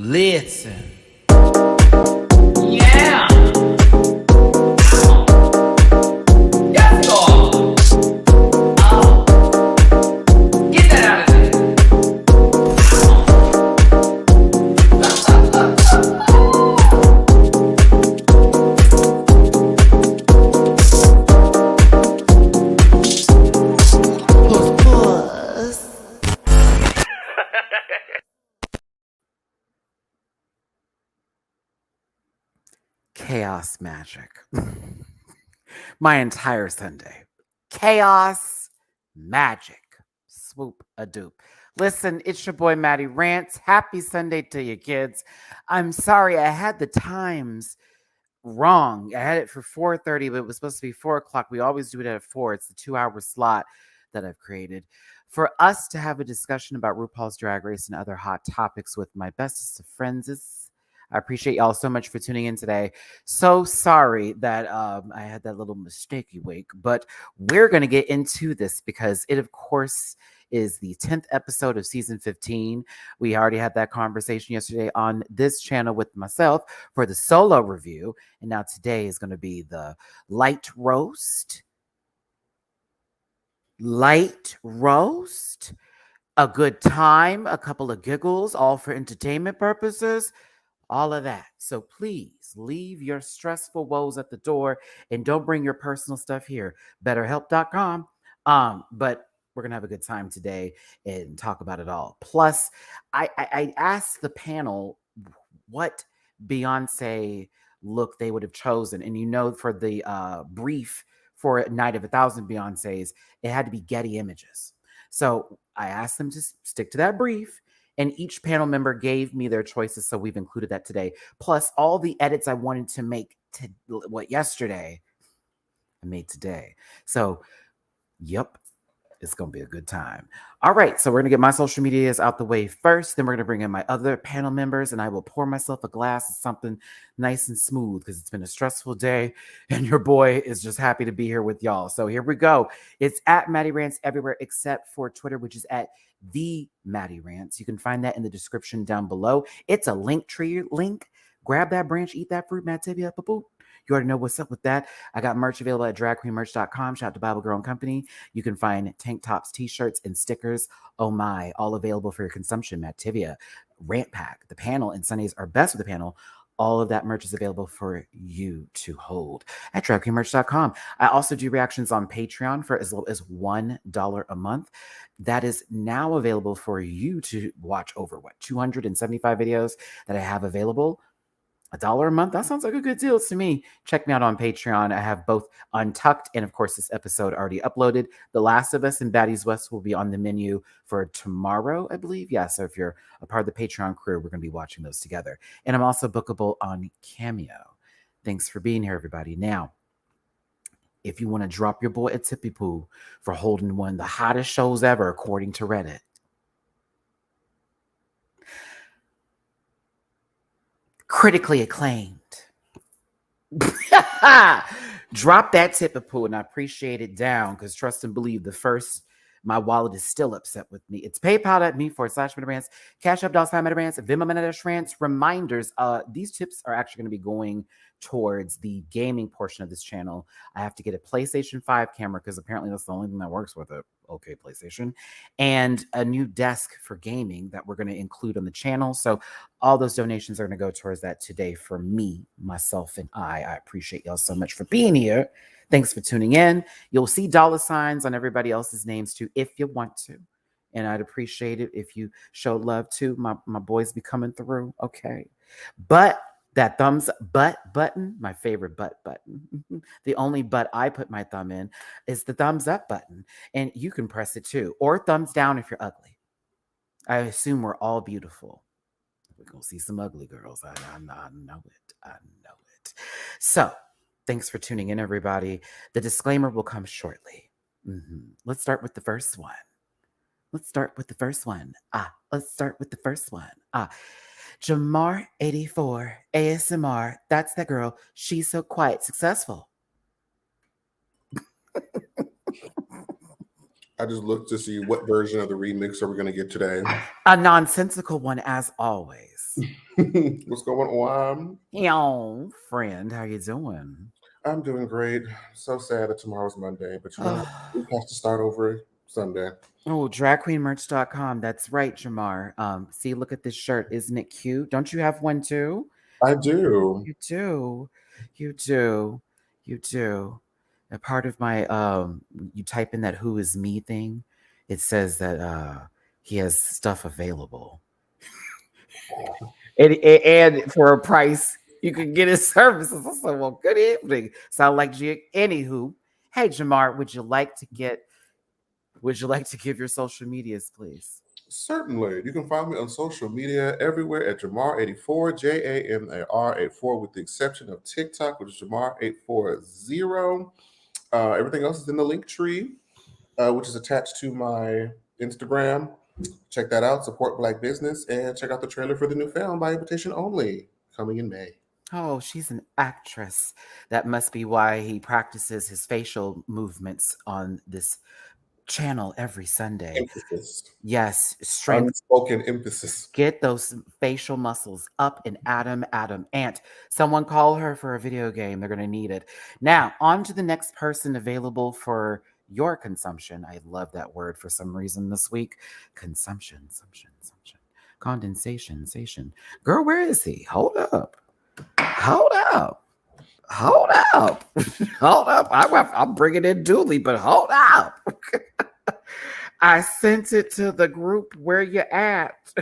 Listen. Yeah. Yes, God. Get that out of there. Chaos magic. My entire Sunday. Chaos magic. Swoop a doop. Listen, it's your boy Matty Rants. Happy Sunday to you kids. I'm sorry I had the times wrong. I had it for 4:30, but it was supposed to be 4 o'clock. We always do it at 4. It's the 2-hour slot that I've created for us to have a discussion about RuPaul's Drag Race and other hot topics with my bestest of friends. I appreciate y'all so much for tuning in today. So sorry that I had that little mistakey wake, but we're going to get into this because it, of course, is the 10th episode of season 15. We already had that conversation yesterday on this channel with myself for the solo review. And now today is going to be the light roast. Light roast. A good time, a couple of giggles, all for entertainment purposes. All of that. So please leave your stressful woes at the door and don't bring your personal stuff here. BetterHelp.com. But we're going to have a good time today and talk about it all. Plus, I asked the panel what Beyoncé look they would have chosen. And you know, for the brief for Night of 1,000 Beyoncés, it had to be Getty Images. So I asked them to stick to that brief. And each panel member gave me their choices, so we've included that today. Plus, all the edits I wanted to make yesterday, I made today. So, yep, it's going to be a good time. All right, so we're going to get my social medias out the way first. Then we're going to bring in my other panel members, and I will pour myself a glass of something nice and smooth because it's been a stressful day, and your boy is just happy to be here with y'all. So here we go. It's at Matty Rants everywhere except for Twitter, which is at the Matty Rants. You can find that in the description down below. It's a link tree link. Grab that branch, eat that fruit, Matt Tibia. You already know what's up with that. I got merch available at dragqueenmerch.com. Shout out to Bible Girl and Company. You can find tank tops, t-shirts, and stickers. Oh my, all available for your consumption. Matt Tibia, Rant Pack, the panel, and Sundays are best with the panel. All of that merch is available for you to hold at dragqueenmerch.com. I also do reactions on Patreon for as low as $1 a month. That is now available for you to watch over 275 videos that I have available. $1 a month. That sounds like a good deal to me. Check me out on Patreon. I have both Untucked and, of course, this episode already uploaded. The Last of Us and Baddies West will be on the menu for tomorrow, I believe. Yeah, so if you're a part of the Patreon crew, we're going to be watching those together. And I'm also bookable on Cameo. Thanks for being here, everybody. Now, if you want to drop your boy a tippy poo for holding one of the hottest shows ever, according to Reddit, critically acclaimed. Drop that tip of poo and I appreciate it down because trust and believe my wallet is still upset with me. It's PayPal.me/MattyRants, Cash App $MattyRants, Venmo MattyRants. Reminders, these tips are actually going to be going towards the gaming portion of this channel. I have to get a PlayStation 5 camera because apparently that's the only thing that works with it. Okay, PlayStation. And a new desk for gaming that we're going to include on the channel. So all those donations are going to go towards that today for me, myself, and I. I appreciate y'all so much for being here. Thanks for tuning in. You'll see dollar signs on everybody else's names too, if you want to. And I'd appreciate it if you show love too. My boys be coming through. Okay. But that thumbs butt button, my favorite butt button, the only butt I put my thumb in is the thumbs up button. And you can press it too. Or thumbs down if you're ugly. I assume we're all beautiful. We're going to see some ugly girls. I know it. I know it. So, thanks for tuning in, everybody. The disclaimer will come shortly. Let's start with the first one. Jamar84 ASMR. That's that girl. She's so quiet, successful. I just looked to see what version of the remix are we going to get today. A nonsensical one, as always. What's going on? Yo, friend, how you doing? I'm doing great. So sad that tomorrow's Monday, but you know, we have to start over Sunday. Oh, dragqueenmerch.com. That's right, Jamar. See, look at this shirt. Isn't it cute? Don't you have one too? I do. You do. You do. You do. A part of my you type in that who is me thing, it says that he has stuff available. And for a price, you can get his services. I said, well, good evening. Sound like anywho. Hey Jamar, would you like to give your social medias, please? Certainly. You can find me on social media everywhere at Jamar84, JAMAR84, with the exception of TikTok, which is Jamar840. Everything else is in the link tree, which is attached to my Instagram. Check that out. Support Black business and check out the trailer for the new film by invitation only, coming in May. Oh, she's an actress. That must be why he practices his facial movements on this channel every Sunday. Emphasis. Yes, strength. Unspoken emphasis. Get those facial muscles up and Adam, Ant. Someone call her for a video game. They're going to need it. Now, on to the next person available for your consumption. I love that word for some reason this week. Consumption. Condensation. Girl, where is he? Hold up. Hold up. I'm bringing in Dooley, but hold up. I sent it to the group. Where you at?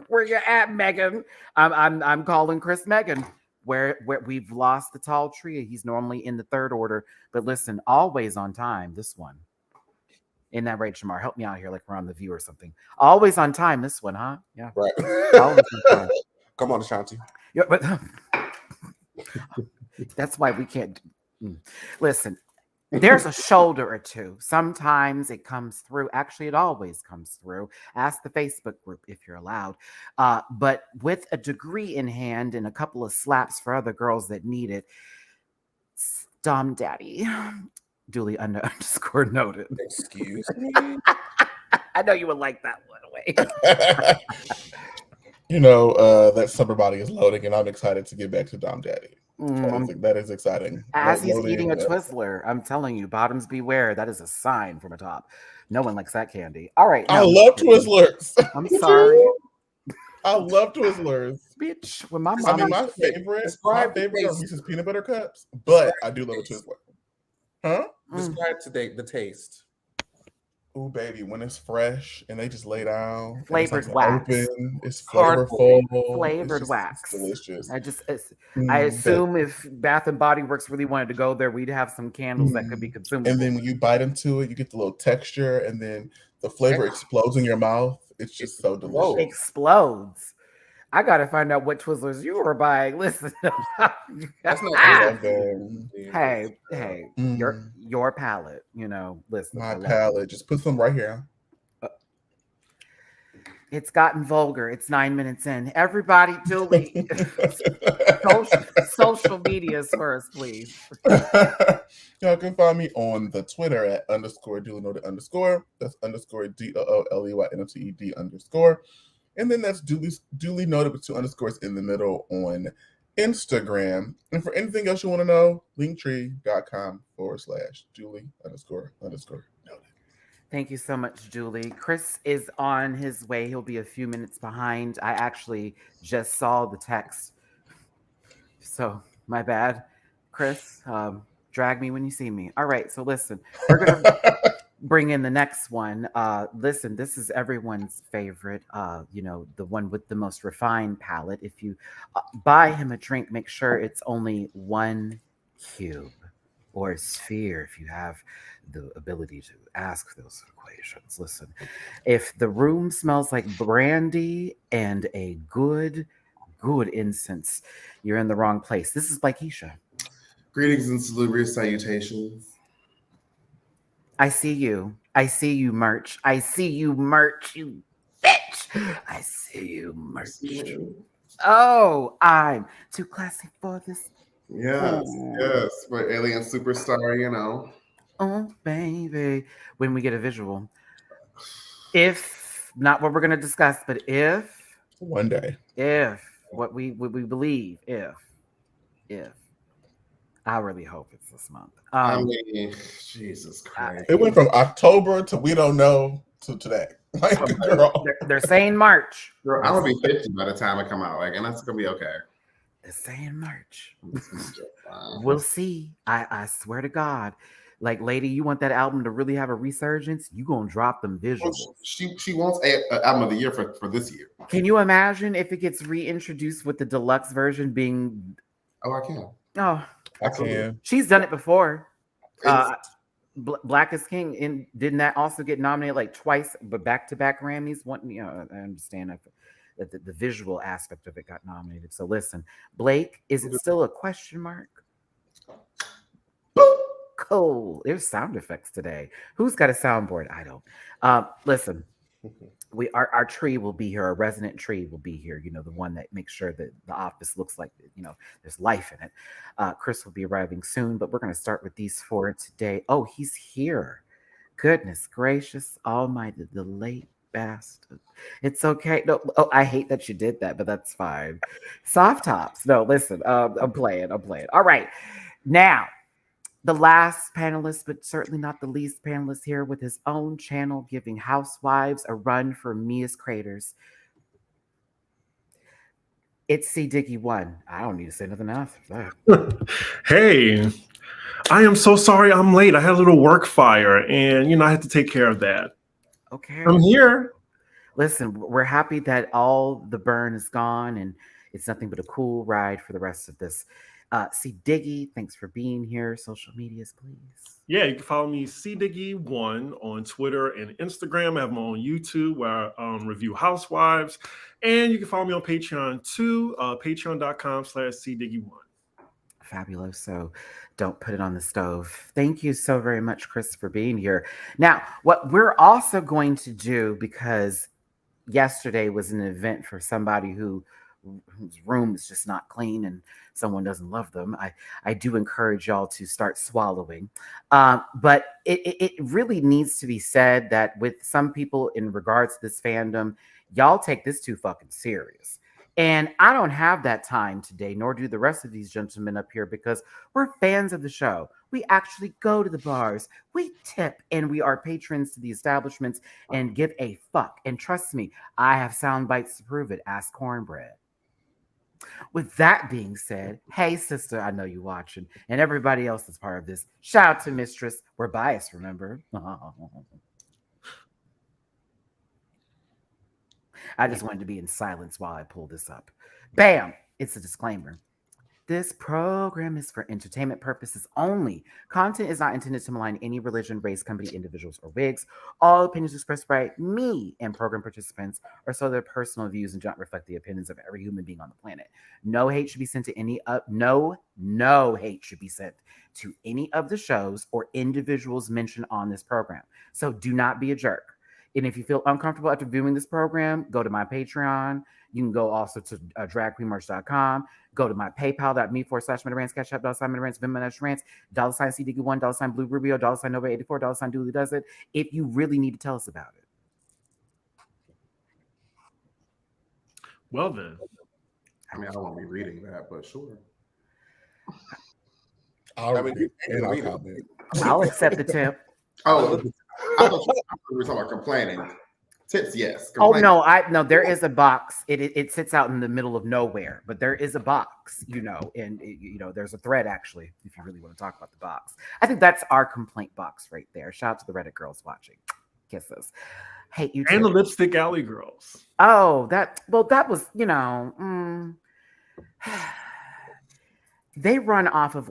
Where you at, Megan? I'm calling Chris Megan. Where we've lost the tall tree. He's normally in the third order, but listen, always on time. This one. Isn't that right, Shamar? Help me out here, like we're on The View or something. Always on time. This one, huh? Yeah. Right. Always on time. Come on, Ashanti. Yeah, but that's why we can't. Listen, there's a shoulder or two. Sometimes it comes through. Actually, it always comes through. Ask the Facebook group if you're allowed. But with a degree in hand and a couple of slaps for other girls that need it, Dom Daddy, duly underscore noted. Excuse me. I know you would like that one away. You know, that summer body is loading, and I'm excited to get back to Dom Daddy. That is exciting. As he's eating a Twizzler, I'm telling you, bottoms beware. That is a sign from a top. No one likes that candy. All right. I love Twizzlers. I'm sorry. I love Twizzlers. Bitch, when my mom. I mean, my favorite are Reese's peanut butter cups, but I do love a Twizzler. Huh? Describe today the taste. Ooh, baby, when it's fresh and they just lay down, flavored it's wax, open, it's flavorful, flavored wax, it's delicious. I assume if Bath and Body Works really wanted to go there, we'd have some candles that could be consumed. And then when you bite into it, you get the little texture, and then the flavor explodes in your mouth. It's just so delicious. It explodes. I gotta find out what Twizzlers you were buying. Listen, that's not hey, your palate. You know, listen. My palate. Just put some right here. It's gotten vulgar. It's 9 minutes in. Everybody, Julie, social medias first, please. Y'all can find me on the Twitter at _duly_noted_. That's _DOOLEYNOTED_. And then that's duly noted with 2 underscores in the middle on Instagram. And for anything else you want to know, linktree.com/Julie__noted. Thank you so much, Julie. Chris is on his way. He'll be a few minutes behind. I actually just saw the text. So my bad. Chris, drag me when you see me. All right, so listen. We're going to bring in the next one. Listen, this is everyone's favorite, the one with the most refined palate. If you buy him a drink, make sure it's only 1 cube or a sphere if you have the ability to ask those equations. Listen, if the room smells like brandy and a good incense, you're in the wrong place. This is Blakeisha. Greetings and salubrious salutations. I see you. Merch. I see you, merch, you bitch. I see you, merch. Oh, I'm too classy for this. Yes, my alien superstar, Oh, baby. When we get a visual. If, not what we're going to discuss, but One day. what we believe, if. I really hope it's this month. I mean, Jesus Christ. It went from October to we don't know to today. Like, girl. They're saying March. Girl, I'm gonna be 50 by the time I come out, like, and that's gonna be okay. They're saying March. This is just fine. We'll see. I swear to God. Like, lady, you want that album to really have a resurgence? You gonna drop them visuals. She wants an album of the year for this year. Can you imagine if it gets reintroduced with the deluxe version being? Oh, I can. Oh, I can. she's done it before. Black is King, and didn't that also get nominated like twice, but back-to-back Grammys? One, I understand that the visual aspect of it got nominated. So listen, Blake, is it still a question mark? Cool. There's sound effects today. Who's got a soundboard? I don't. Listen, our tree will be here. Our resident tree will be here. You know, the one that makes sure that the office looks like, there's life in it. Chris will be arriving soon, but we're going to start with these four today. Oh, he's here. Goodness gracious almighty, the late bastard. It's okay. No, I hate that you did that, but that's fine. Soft tops. No, listen, I'm playing. All right. Now, the last panelist, but certainly not the least panelist here with his own channel, giving housewives a run for Mia's craters. It's C. Diggy 1. I don't need to say nothing else. Hey, I am so sorry I'm late. I had a little work fire and, I had to take care of that. Okay. I'm here. Listen, we're happy that all the burn is gone and it's nothing but a cool ride for the rest of this. C. Diggy, thanks for being here. Social medias, please. Yeah, you can follow me, CDiggy1, on Twitter and Instagram. I have my own YouTube where I review housewives. And you can follow me on Patreon too, patreon.com/CDiggy1. Fabulous. So don't put it on the stove. Thank you so very much, Chris, for being here. Now, what we're also going to do, because yesterday was an event for somebody whose room is just not clean and someone doesn't love them, I do encourage y'all to start swallowing. But it really needs to be said that with some people in regards to this fandom, y'all take this too fucking serious. And I don't have that time today, nor do the rest of these gentlemen up here, because we're fans of the show. We actually go to the bars, we tip, and we are patrons to the establishments and give a fuck. And trust me, I have sound bites to prove it. Ask Cornbread. With that being said, hey, sister, I know you watching, and everybody else that's part of this. Shout out to Mistress. We're biased, remember? I just wanted to be in silence while I pull this up. Bam! It's a disclaimer. This program is for entertainment purposes only. Content is not intended to malign any religion, race, company, individuals, or wigs. All opinions expressed by me and program participants are so their personal views and do not reflect the opinions of every human being on the planet. No hate should be sent to any of no hate should be sent to any of the shows or individuals mentioned on this program. So do not be a jerk. And if you feel uncomfortable after viewing this program, go to my Patreon. You can go also to dragqueenmerch.com. Go to my PayPal.me/MattyRants, Cash App, $MattyRants, Venmo, MattyRants, $CDG1, $Blue Rubio, $Nova84, $Dooley Does It, if you really need to tell us about it. Well, then. I mean, I don't want to be reading that, but sure. I'll accept the tip. Oh, I thought we were talking about complaining. Tips, yes. Oh no, there is a box. It sits out in the middle of nowhere, but there is a box, and there's a thread actually, if you really want to talk about the box. I think that's our complaint box right there. Shout out to the Reddit girls watching. Kisses. Hate you too. And the Lipstick Alley girls. Oh, that was, they run off of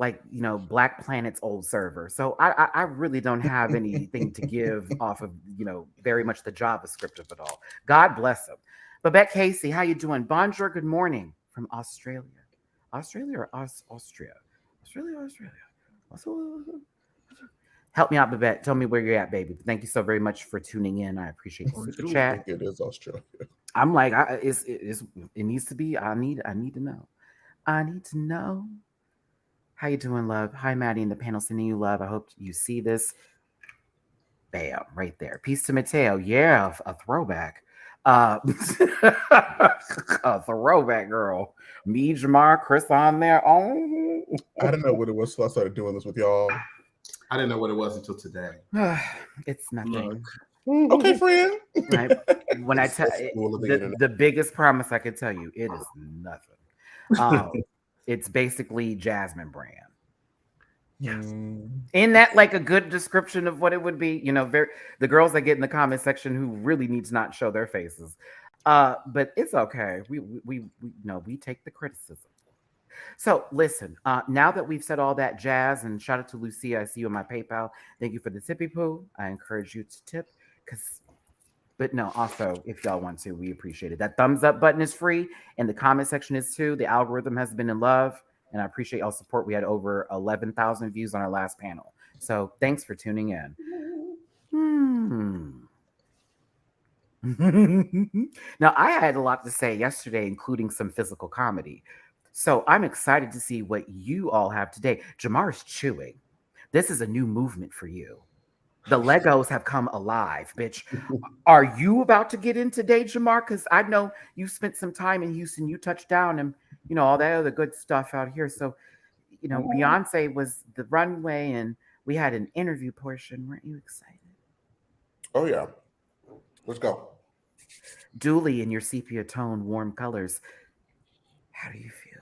Black Planet's old server. So I really don't have anything to give off of, very much the JavaScript of it all. God bless them. Babette Casey, how you doing? Bonjour, good morning from Australia. Australia or Austria? Australia. Help me out, Babette. Tell me where you're at, baby. Thank you so very much for tuning in. I appreciate the super chat. I think it is Australia. I'm like, it needs to be. I need to know. I need to know. How you doing, love? Hi, Maddie in the panel, sending you love. I hope you see this. Bam, right there. Peace to Mateo. Yeah, a throwback. A throwback, girl. Me, Jamar, Chris on there. Oh, I didn't know what it was, so I started doing this with y'all. I didn't know what it was until today. it's nothing. Okay, friend. Right? When I tell School of the internet. the biggest promise I could tell you, it is nothing. It's basically Jasmine brand. Isn't that like a good description of what it would be? You know, the girls that get in the comment section who really need to not show their faces. But it's okay. We know we take the criticism. So listen, now that we've said all that jazz, and shout out to Lucia, I see you on my PayPal. Thank you for the tippy poo. I encourage you to tip, but no, also if y'all want to, we appreciate it. That thumbs up button is free, and the comment section is too. The algorithm has been in love, and I appreciate y'all support. We had over 11,000 views on our last panel, so thanks for tuning in. Now, I had a lot to say yesterday, including some physical comedy. So I'm excited to see what you all have today. Jamar's chewing. This is a new movement for you. The Legos have come alive, bitch. Are you about to get in today, Jamar? Because I know you spent some time in Houston. You touched down and, you know, all that other good stuff out here. So, you know, Beyoncé was the runway and we had an interview portion. Weren't you excited? Oh, yeah. Let's go. Dooley in your sepia tone, warm colors. How do you feel?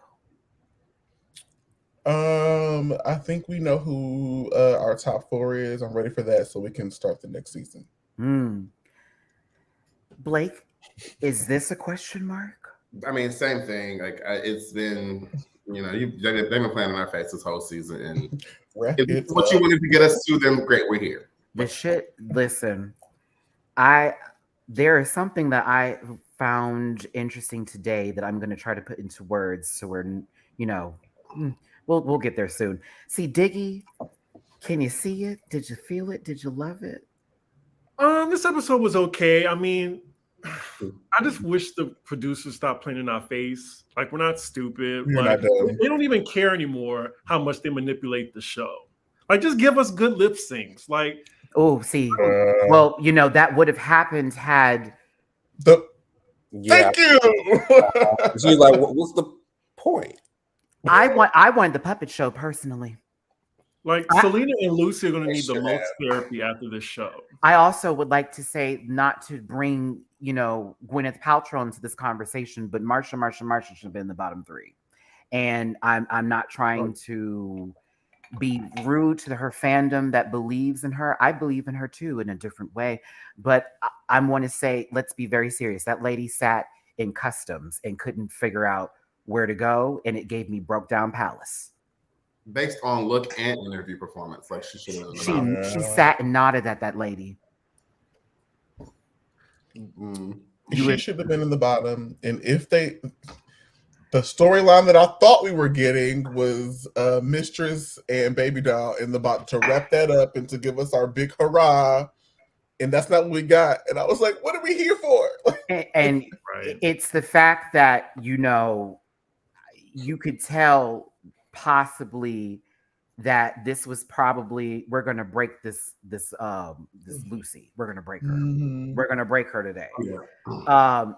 I think we know who our top 4 is. I'm ready for that, so we can start the next season. Blake, is this a question mark? I mean, same thing. Like it's been, you know, they've been playing in our face this whole season, and if what you wanted to get us to, then great, we're here. The shit. Listen, there is something that I found interesting today that I'm going to try to put into words, so we're, you know, we'll get there soon. See, Diggy, can you see it? Did you feel it? Did you love it? This episode was okay. I mean, I just wish the producers stopped playing in our face. Like, we're not stupid. Like, they don't even care anymore how much they manipulate the show. Like, just give us good lip syncs. Like, oh, see, well, you know, that would have happened had Thank you. She's like, what's the point? I wanted the puppet show personally. Like, Selena and Lucy are going to need the most therapy after this show. I also would like to say, not to bring, you know, Gwyneth Paltrow into this conversation, but Marsha should have been in the bottom 3. And I'm not trying to be rude to her fandom that believes in her. I believe in her too in a different way. But I want to say, let's be very serious. That lady sat in customs and couldn't figure out where to go, and it gave me Broke Down Palace. Based on look and interview performance, like she should have. She sat and nodded at that lady. She should have been in the bottom. And if the storyline that I thought we were getting was Mistress and Baby Doll in the bottom to wrap that up and to give us our big hurrah. And that's not what we got. And I was like, what are we here for? And it's the fact that, you know, you could tell possibly that this was probably, we're going to break this Lucy. We're going to break her. We're going to break her today.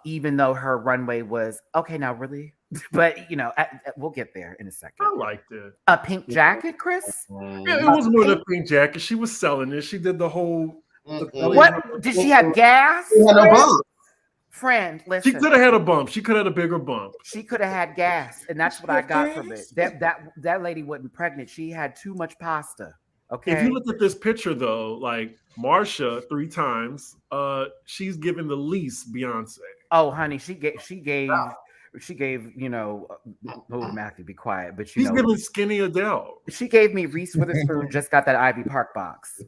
Even though her runway was okay. Now, really, but you know, we'll get there in a second. I liked it. A pink jacket, Chris. Yeah, it was more than a pink jacket. She was selling it. She did the whole. What did she have? Gas? Friend, listen. She could have had a bump. She could have had a bigger bump. She could have had gas, and that's what I got from it. That lady wasn't pregnant. She had too much pasta. Okay. If you look at this picture, though, like Marsha 3 times, she's given the least Beyonce. Oh, honey, she gave. You know, Matthew, be quiet. But she's giving skinny Adele. She gave me Reese Witherspoon. Just got that Ivy Park box.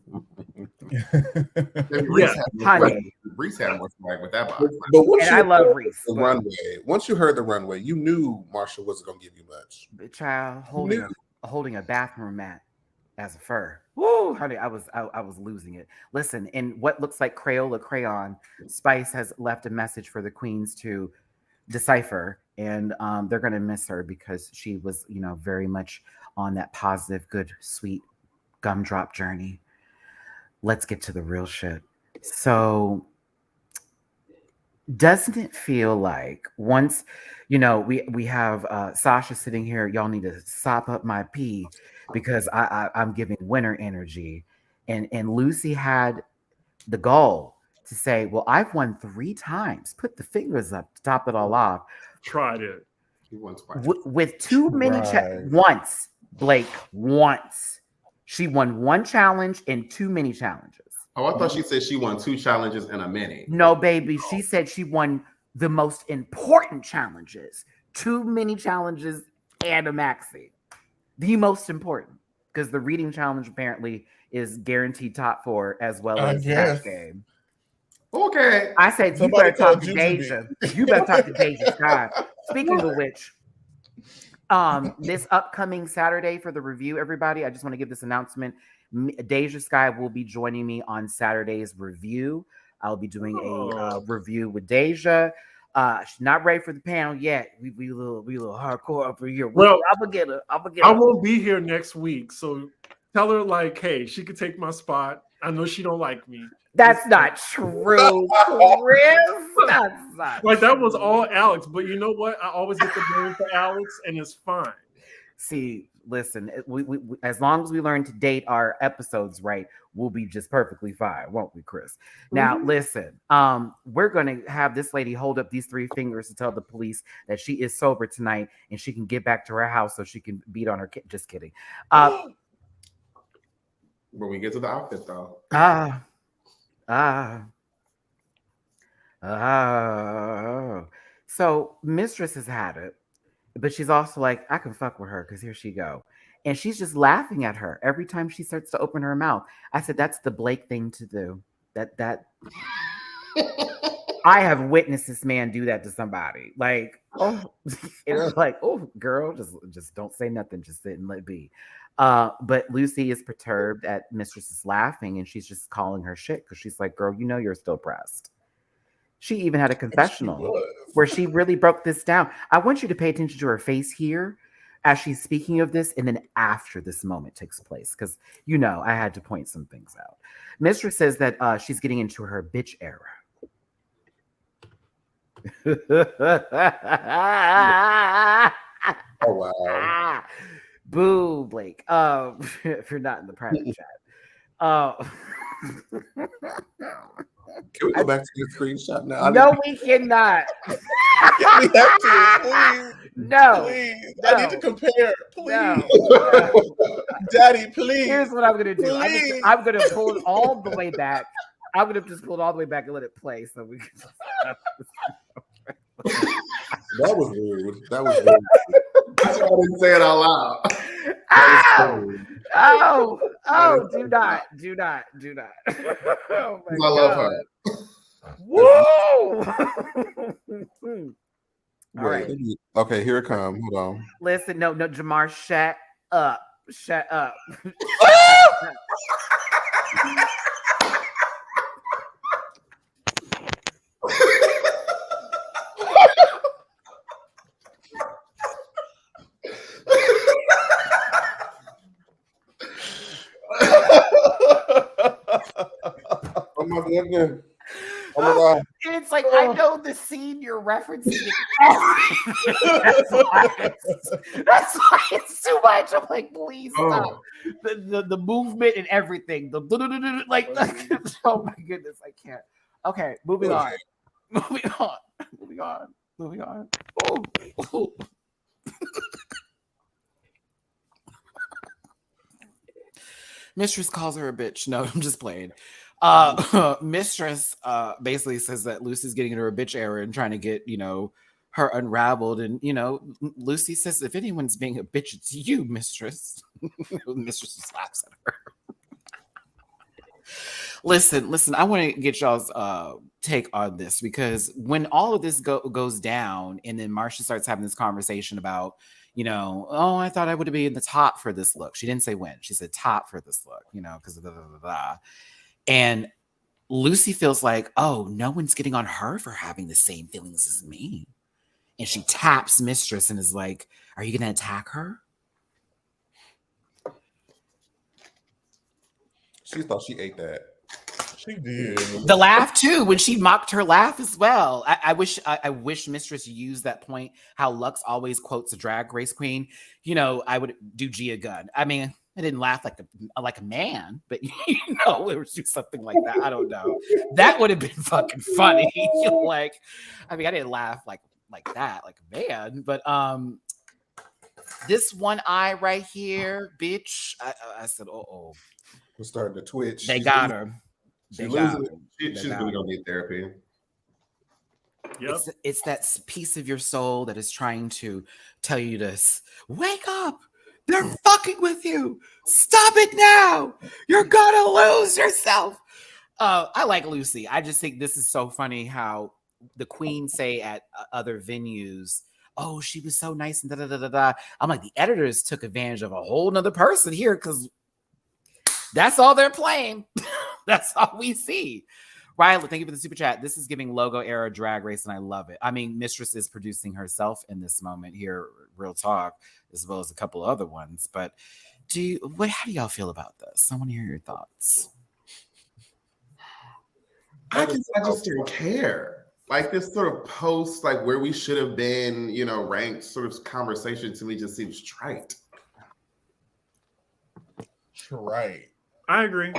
Yeah, honey. Reese had more swag with that box. But once I love Reese. The runway. Once you heard the runway, you knew Marsha wasn't going to give you much. Child holding a bathroom mat as a fur. Woo, honey, I was losing it. Listen, in what looks like Crayola crayon, Spice has left a message for the queens to decipher, and they're going to miss her because she was, very much on that positive, good, sweet gumdrop journey. Let's get to the real shit. So, doesn't it feel like once, we have Sasha sitting here, y'all need to sop up my pee because I'm giving winter energy, and Lucy had the goal to say, well, I've won 3 times. Put the fingers up to top it all off. Tried it. He won twice. With too many once, Blake, once. She won 1 challenge and too many challenges. Oh, I thought she said she won 2 challenges and a mini. No, baby. She said she won the most important challenges. 2 mini challenges and a maxi. The most important. Because the reading challenge apparently is guaranteed top 4 as well as cash game. Okay. I said, you better talk to Deja. You better talk to Deja Scott. Speaking of which, this upcoming Saturday for the review, everybody, I just want to give this announcement. Deja Sky will be joining me on Saturday's review. I'll be doing a review with Deja. She's not ready for the panel yet. We a little hardcore up here. Well, I'm gonna get her. I won't be here next week, so tell her like, hey, she could take my spot. I know she don't like me. That's not true, Chris. That's not like that was all Alex, but you know what? I always get the blame for Alex, and it's fine. See, listen, we as long as we learn to date our episodes right, we'll be just perfectly fine, won't we, Chris? Now, listen, we're going to have this lady hold up these 3 fingers to tell the police that she is sober tonight and she can get back to her house so she can beat on her kid. Just kidding. When we get to the outfit, though. So Mistress has had it, but she's also like, I can fuck with her because here she go. And she's just laughing at her every time she starts to open her mouth. I said, that's the Blake thing to do. That I have witnessed this man do that to somebody. Like, oh, it was like, oh, girl, just don't say nothing. Just sit and let it be. But Lucy is perturbed at Mistress's laughing, and she's just calling her shit because she's like, girl, you're still pressed. She even had a confessional where she really broke this down. I want you to pay attention to her face here as she's speaking of this, and then after this moment takes place, because I had to point some things out. Mistress says that she's getting into her bitch era. Oh wow. Boo, Blake. If you're not in the private chat. Can we go back to the screenshot now? No, we cannot. Yeah, we have to. Please. No. Please. No. I need to compare. Please. No. Daddy, please. Here's what I'm going to do. Please. I'm going to pull it all the way back. I'm going to just pull it all the way back and let it play so we can. That was rude. That was rude. That's why I didn't say it out loud. Oh, do not. Oh my I love her. Whoa! All right. Okay, here it comes. Hold on. Listen, no, Jamar, shut up. Oh my God. It's like, I know the scene you're referencing. That's why it's too much. I'm like, please stop. The movement and everything. Like, oh my goodness, I can't. Okay, moving on. Oh. Mistress calls her a bitch. No, I'm just playing. Mistress basically says that Lucy's getting into her bitch era and trying to get, her unraveled. And, Lucy says, if anyone's being a bitch, it's you, Mistress. Mistress just laughs at her. Listen, I want to get y'all's take on this, because when all of this goes down and then Marcia starts having this conversation about, I thought I would be in the top for this look. She didn't say when. She said top for this look, because of the. And Lucy feels like, oh, no one's getting on her for having the same feelings as me. and she taps Mistress and is like, "Are you gonna attack her?" She thought she ate that. She did. The laugh too, when she mocked her laugh as well. I wish Mistress used that point. How Lux always quotes a drag race queen. You know, I would do Gia Gunn. I mean, I didn't laugh like a man, but it would do something like that. I don't know. That would have been fucking funny. Like, I mean, I didn't laugh like that, like a man, but this one eye right here, bitch. I said, oh. We're starting to twitch. They got her. She's really gonna need therapy. Yep. It's that piece of your soul that is trying to tell you to wake up. They're fucking with you. Stop it now. You're gonna lose yourself. I like Lucy. I just think this is so funny how the queens say at other venues, "Oh, she was so nice and da da da da da." I'm like, the editors took advantage of a whole nother person here because that's all they're playing. That's all we see. Riley, thank you for the super chat. This is giving logo era drag race, and I love it. I mean, Mistress is producing herself in this moment here, real talk, as well as a couple other ones. But how do y'all feel about this? I want to hear your thoughts. I just don't care. Like this sort of post, like where we should have been, ranked sort of conversation to me just seems trite. Right. I agree.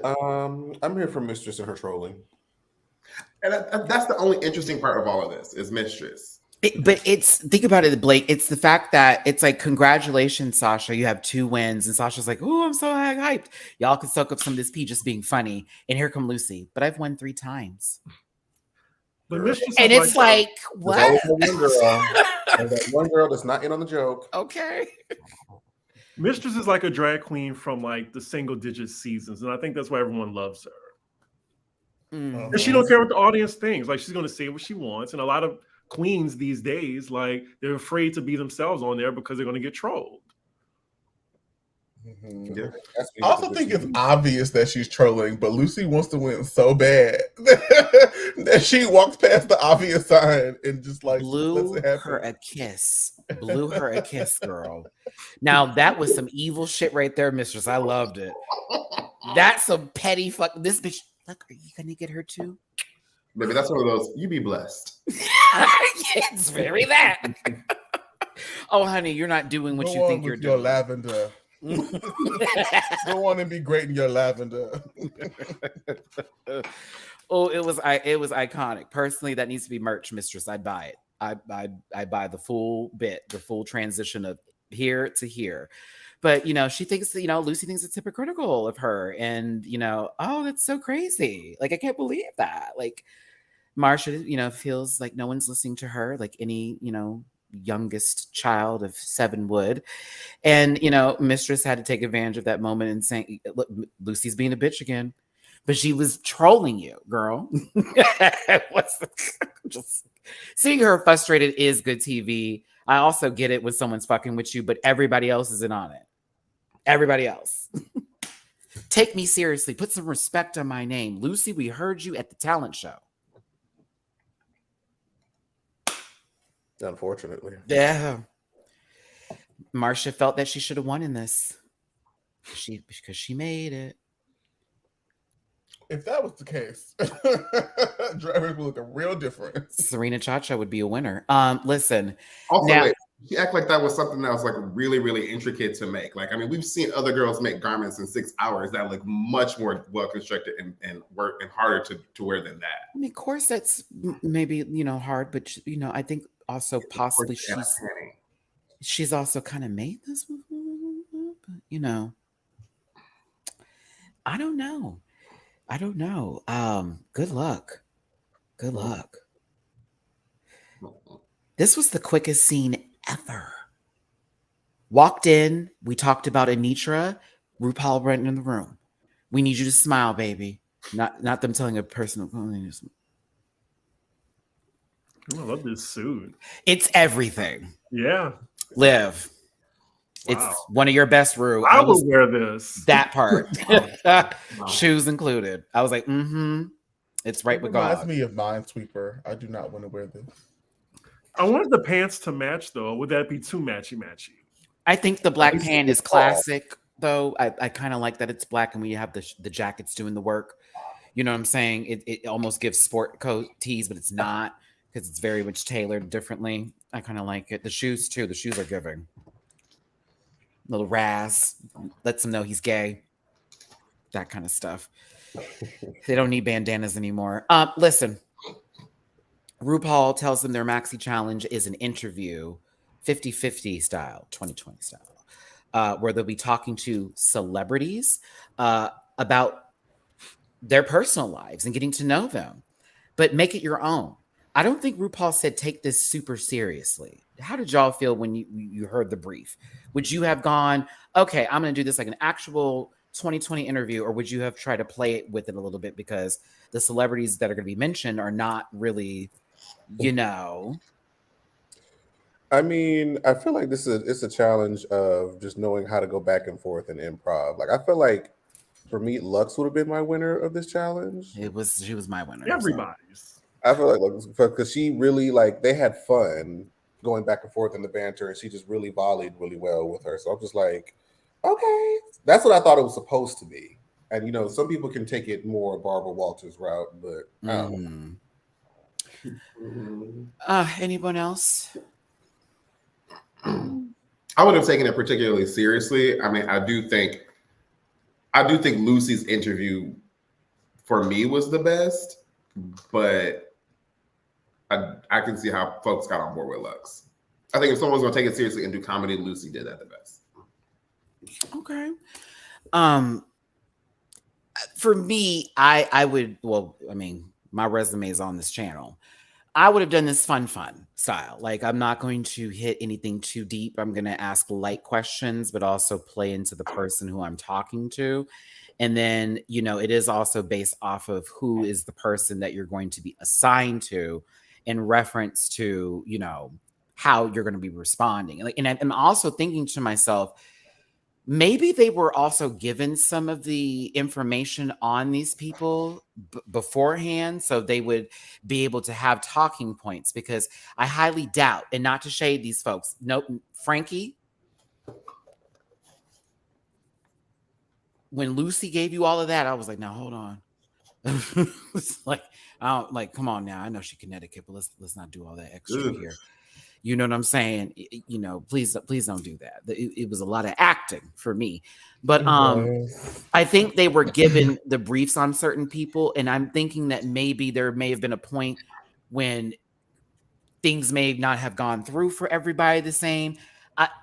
I'm here for Mistress and her trolling. And that's the only interesting part of all of this is Mistress. But think about it, Blake. It's the fact that it's like, congratulations, Sasha. You have 2 wins. And Sasha's like, oh, I'm so hyped. Y'all can soak up some of this pee just being funny. And here come Lucy. But I've won 3 times. But Mistress and it's like what? That one girl that's not in on the joke. Okay. Mistress is like a drag queen from like the single digit seasons. And I think that's why everyone loves her. Mm-hmm. And she don't care what the audience thinks. Like, she's going to say what she wants. And a lot of queens these days, like, they're afraid to be themselves on there because they're going to get trolled. Mm-hmm. Yeah. I also think it's obvious that she's trolling, but Lucy wants to win so bad that she walks past the obvious sign and just like blew her a kiss. Blew her a kiss, girl. Now that was some evil shit right there, Mistress. I loved it. That's some petty fuck. This bitch. Look, are you gonna get her too? Maybe that's one of those. You be blessed. It's very that. Oh, honey, you're not doing what you think you're doing. Your lavender. Go on and be great in your lavender. Oh, it was iconic. Personally, that needs to be merch, Mistress. I'd buy it. I buy the full bit, the full transition of here to here. But she thinks that Lucy thinks it's hypocritical of her, and oh, that's so crazy. Like, I can't believe that. Like, Marsha, feels like no one's listening to her, like any youngest child of 7 would. And Mistress had to take advantage of that moment and saying, look, Lucy's being a bitch again, but she was trolling you, girl. Just seeing her frustrated is good TV. I also get it when someone's fucking with you, but everybody else isn't on it. Everybody else. Take me seriously. Put some respect on my name. Lucy, we heard you at the talent show. Unfortunately. Yeah. Marsha felt that she should have won in this. Because she made it. If that was the case, Drag Race would look real different. Serena Chacha would be a winner. Listen. Also, now, wait, she act like that was something that was like really, really intricate to make. Like, I mean, we've seen other girls make garments in 6 hours that look much more well constructed and work and harder to wear than that. I mean, corsets maybe hard, but I think also possibly she's also kind of made this, but I don't know. Good luck. This was the quickest scene ever. Walked in, we talked about Anitra. RuPaul went in the room. We need you to smile, baby. Not them telling a personal. I love this suit. It's everything. Yeah. Liv. Wow. It's one of your best, Ru. I will wear this. That part. Shoes included. I was like, it's right with God. Reminds me of Minesweeper. I do not want to wear this. I wanted the pants to match though. Would that be too matchy? I think the black least pan it is was fall. classic, though. I kind of like that it's black and we have the jackets doing the work. You know what I'm saying? It almost gives sport coat tees, but it's not because it's very much tailored differently. I kind of like it. The shoes too. The shoes are giving. Little Raz lets him know he's gay. That kind of stuff. They don't need bandanas anymore. Listen, RuPaul tells them their maxi challenge is an interview, 50-50 style, 2020 style, where they'll be talking to celebrities about their personal lives and getting to know them, but make it your own. I don't think RuPaul said take this super seriously. How did y'all feel when you heard the brief? Would you have gone, okay, I'm going to do this like an actual 2020 interview, or would you have tried to play it with it a little bit because the celebrities that are going to be mentioned are not really, you know? I mean, I feel like it's a challenge of just knowing how to go back and forth in improv. Like, I feel like for me, Lux would have been my winner of this challenge. She was my winner. Everybody's. I feel like because she really they had fun going back and forth in the banter, and she just really volleyed really well with her. So I'm just like, okay, that's what I thought it was supposed to be. And some people can take it more Barbara Walters route, but I don't know. Anyone else? I would have taken it particularly seriously. I mean, I do think Lucy's interview for me was the best, but I can see how folks got on board with Lux. I think if someone's going to take it seriously and do comedy, Lucy did that the best. Okay. For me, I would. Well, I mean, my resume is on this channel. I would have done this fun style. Like, I'm not going to hit anything too deep. I'm going to ask light questions, but also play into the person who I'm talking to. And then, it is also based off of who is the person that you're going to be assigned to in reference to, how you're going to be responding. And I'm also thinking to myself, maybe they were also given some of the information on these people beforehand, so they would be able to have talking points, because I highly doubt, and not to shade these folks, no, Frankie, when Lucy gave you all of that, I was like, now hold on. It's like, come on now. I know she's Connecticut, but let's not do all that extra here. You know what I'm saying? Please don't do that. It was a lot of acting for me. But I think they were given the briefs on certain people, and I'm thinking that maybe there may have been a point when things may not have gone through for everybody the same.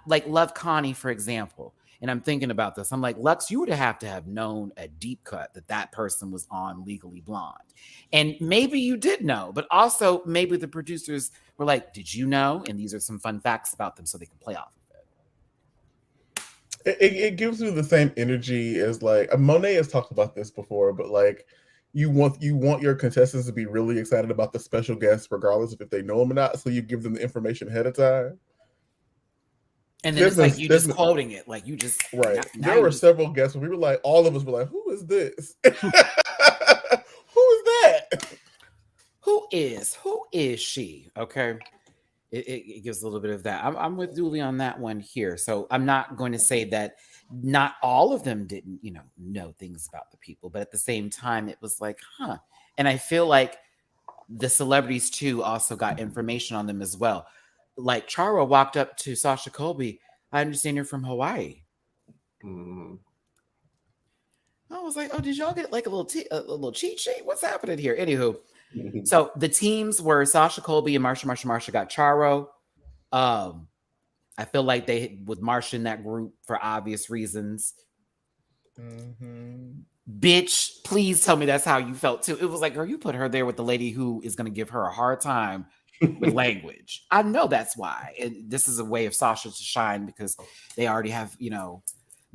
Like Love Connie, for example. And I'm thinking about this. I'm like, Lux, you would have to have known a deep cut that person was on Legally Blonde. And maybe you did know, but also maybe the producers were like, did you know? And these are some fun facts about them so they can play off of it. It gives you the same energy as Monet has talked about this before, but you want your contestants to be really excited about the special guests, regardless of if they know them or not. So you give them the information ahead of time. And then it's like you just quoting it, like you just right. There were several guests where we were like, all of us were like, "Who is this? Who is that? Who is she?" Okay, it gives a little bit of that. I'm with Dooley on that one here. So I'm not going to say that not all of them didn't, know things about the people, but at the same time, it was like, huh. And I feel like the celebrities too also got information on them as well. Like Charo walked up to Sasha Colby. I understand you're from Hawaii. Mm-hmm. I was like, oh, did y'all get like a little cheat sheet? What's happening here? Anywho, so the teams were Sasha Colby and Marsha got Charo. I feel like they with Marsha in that group for obvious reasons. Mm-hmm. Bitch, please tell me that's how you felt too. It was like, girl, you put her there with the lady who is going to give her a hard time with language. I know that's why. And this is a way of Sasha to shine because they already have,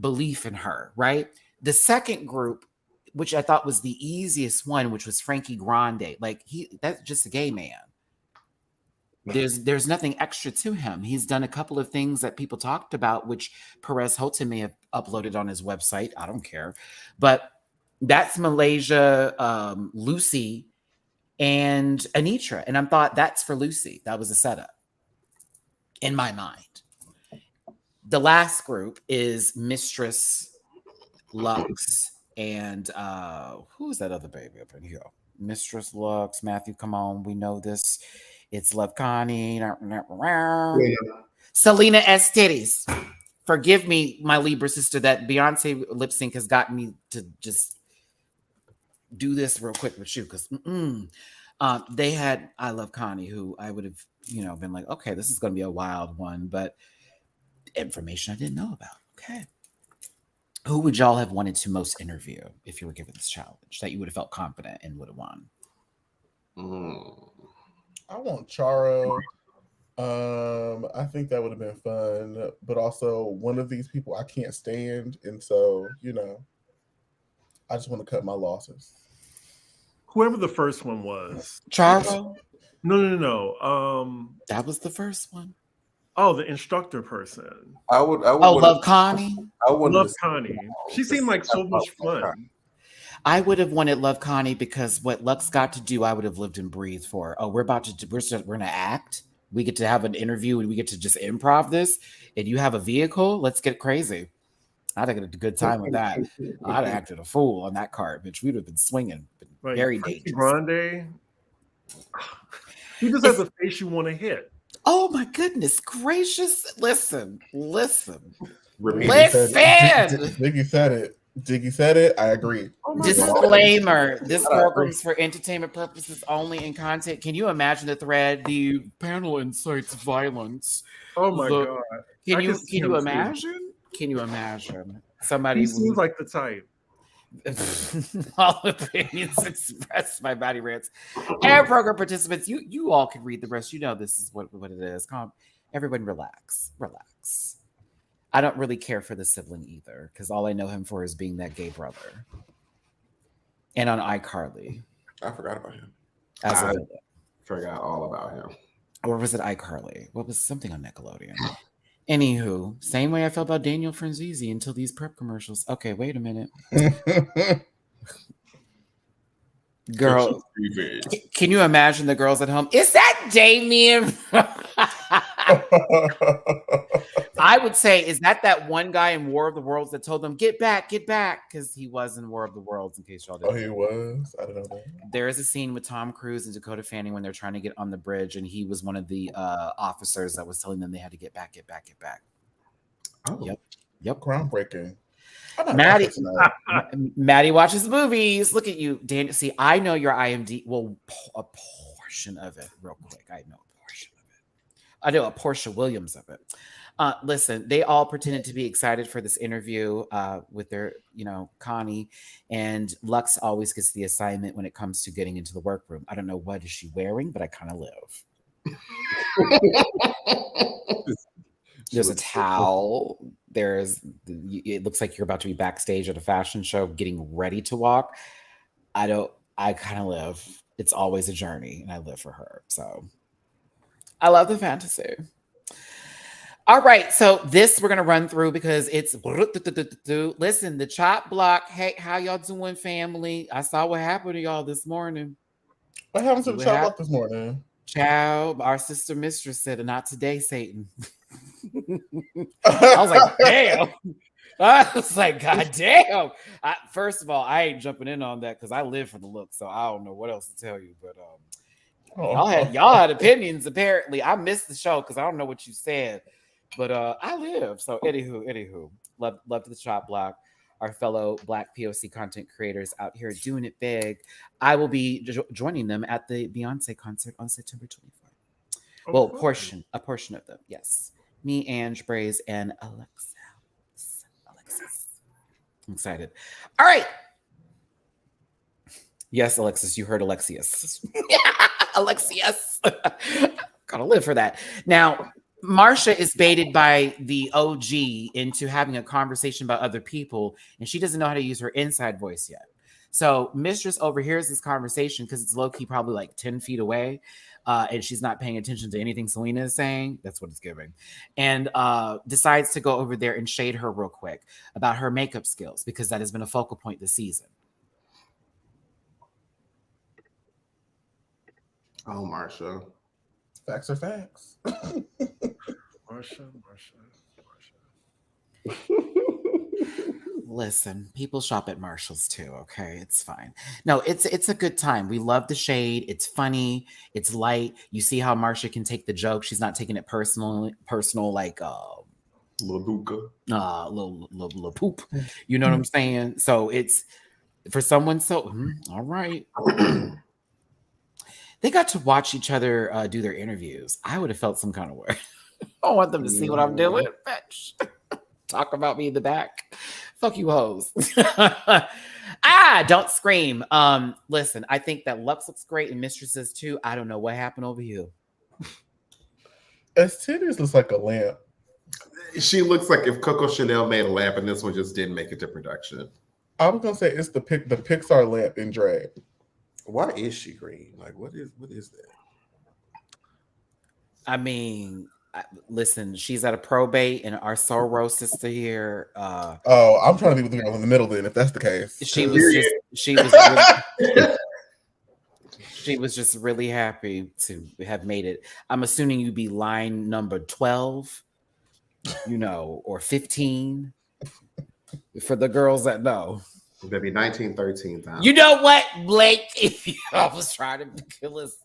belief in her, right? The second group, which I thought was the easiest one, which was Frankie Grande. Like that's just a gay man. There's nothing extra to him. He's done a couple of things that people talked about, which Perez Hilton may have uploaded on his website. I don't care. But that's Malaysia, Lucy, and Anitra. And I thought that's for Lucy. That was a setup. in my mind. The last group is Mistress, Lux, and who's that other baby up in here? Mistress, Lux, Matthew, come on, we know this. It's Love Connie. Selena S. Titties. Forgive me, my Libra sister, that Beyonce lip sync has gotten me to just do this real quick with you because they had I Love Connie, who I would have, been like, okay, this is going to be a wild one, but information I didn't know about. Okay. Who would y'all have wanted to most interview if you were given this challenge that you would have felt confident and would have won? I want Charo. I think that would have been fun, but also one of these people I can't stand, and so I just want to cut my losses. Whoever the first one was. Charo? No. That was the first one. Oh, the instructor person. I would Love Connie. Love Connie. She seemed like so much fun. I would have wanted Love Connie because what Lux got to do, I would have lived and breathed for. Oh, we're gonna act. We get to have an interview and we get to just improv this. And you have a vehicle. Let's get crazy. I'd have had a good time with that. I'd have acted a fool on that cart, bitch. We'd have been swinging, Like, very dangerous. Grande. He just has a face you want to hit. Oh my goodness gracious! Listen. Diggy said it. I agree. Disclaimer: this program is for entertainment purposes only and content. Can you imagine the thread? The panel incites violence. Oh my god! Can you imagine? Can you imagine somebody? He seems like the type. All opinions expressed by Matty Rants and program participants. You all can read the rest. You know this is what it is. Calm. Everyone, relax. I don't really care for the sibling either, because all I know him for is being that gay brother. And on iCarly. I forgot about him. I forgot all about him. Or was it iCarly? What was something on Nickelodeon? Anywho, same way I felt about Daniel Franzese until these prep commercials. Okay, wait a minute. Girl, can you imagine the girls at home? Is that Damien? I would say, is that one guy in War of the Worlds that told them, get back, because he was in War of the Worlds, in case y'all didn't know. He was? I don't know that. There is a scene with Tom Cruise and Dakota Fanning when they're trying to get on the bridge, and he was one of the officers that was telling them they had to get back. Oh. Yep. Groundbreaking. Matty watches movies. Look at you, Dan. See, I know your IMDb. Well, a portion of it, real quick. I know a portion of it. I know a Portia Williams of it. Listen, they all pretended to be excited for this interview with their, Connie, and Lux always gets the assignment when it comes to getting into the workroom. I don't know what is she wearing, but I kind of live. There's a towel. It looks like you're about to be backstage at a fashion show, getting ready to walk. I kind of live. It's always a journey, and I live for her. So I love the fantasy. All right, so this we're gonna run through because it's listen, the chop block. Hey, how y'all doing, family? I saw what happened to y'all this morning. What happened to the chop block this morning? Child, our sister mistress said, "Not today, Satan." I was like, damn. I was like, God damn. First of all, I ain't jumping in on that because I live for the look, so I don't know what else to tell you. But y'all had opinions. Apparently, I missed the show because I don't know what you said. But I live. So anywho, love to the chop block. Our fellow Black POC content creators out here doing it big. I will be joining them at the Beyonce concert on September 24th. Well, a portion of them, yes. Me, Ange, Braze, and Alexis. I'm excited. All right. Yes, Alexis, you heard Alexius. Alexius. Gotta live for that. Now, Marsha is baited by the OG into having a conversation about other people, and she doesn't know how to use her inside voice yet. So Mistress overhears this conversation because it's low-key probably like 10 feet away, and she's not paying attention to anything Selena is saying. That's what it's giving. And decides to go over there and shade her real quick about her makeup skills because that has been a focal point this season. Oh, Marsha. Facts are facts. Marsha. Listen, people shop at Marshall's too, okay? It's fine. No, it's a good time. We love the shade. It's funny. It's light. You see how Marsha can take the joke. She's not taking it personal like Labuka. little poop. You know what I'm saying? So it's for someone so all right. They got to watch each other do their interviews. I would have felt some kind of way. I want them to see what I'm doing. Bitch. Talk about me in the back. Fuck you hoes. Don't scream. Listen, I think that Lux looks great and Mistresses too. I don't know what happened over you. As titties looks like a lamp. She looks like if Coco Chanel made a lamp and this one just didn't make it to production. I was gonna say it's the Pixar lamp in drag. Why is she green? Like, what is that? I mean, listen, she's at a probate, and our sorrow sister here. I'm trying to be with the girl in the middle. Then, if that's the case, she was just really happy to have made it. I'm assuming you'd be line number 12, or 15 for the girls that know. Maybe 1913. You know what, Blake? I was trying to kill us.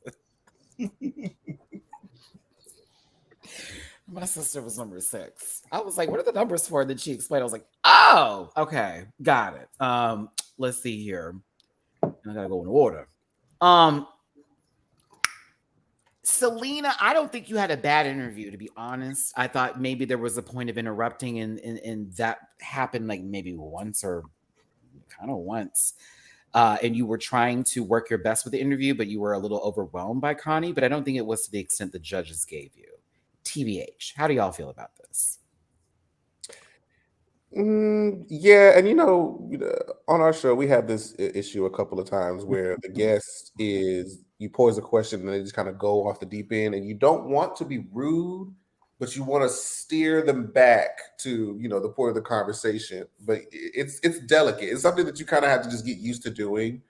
My sister was number 6. I was like, what are the numbers for? Then she explained. I was like, oh, okay. Got it. Let's see here. I gotta go in order. Selena, I don't think you had a bad interview, to be honest. I thought maybe there was a point of interrupting and that happened like maybe once or kind of once. And you were trying to work your best with the interview, but you were a little overwhelmed by Connie, but I don't think it was to the extent the judges gave you. TBH, how do y'all feel about this? Yeah, and on our show we have this issue a couple of times where the guest is you pose a question and they just kind of go off the deep end, and you don't want to be rude, but you want to steer them back to the point of the conversation. But it's delicate. It's something that you kind of have to just get used to doing.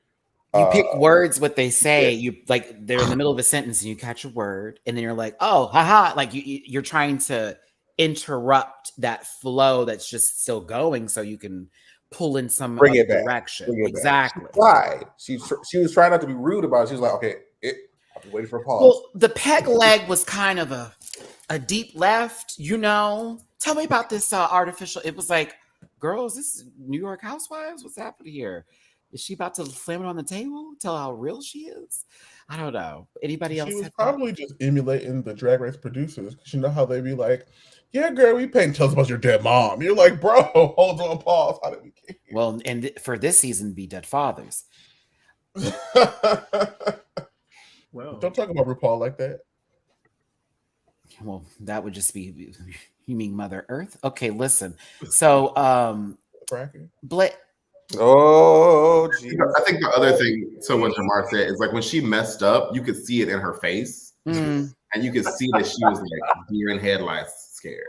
You pick words, what they say. Yeah. You like they're in the middle of a sentence and you catch a word, and then you're like, oh, haha. Like you're trying to interrupt that flow that's just still going so you can pull in some other direction. Exactly. Why? She was trying not to be rude about it. She was like, okay, I'll be waiting for a pause. Well, the peg leg was kind of a deep left, Tell me about this artificial. It was like, girls, this is New York Housewives. What's happening here? Is she about to slam it on the table? Tell how real she is? I don't know. Anybody else? She was probably just emulating the Drag Race producers. Because you know how they be like, yeah, girl, we paid. Tell us about your dead mom. You're like, bro, hold on, pause. How did we get here? Well, and for this season, be dead fathers. Well, don't talk about RuPaul like that. Well, that would just be, you mean Mother Earth? Okay, listen. So, Blake. Oh, geez. I think the other thing, so what Jamar said is like when she messed up, you could see it in her face, and you could see that she was like deer in headlights scared.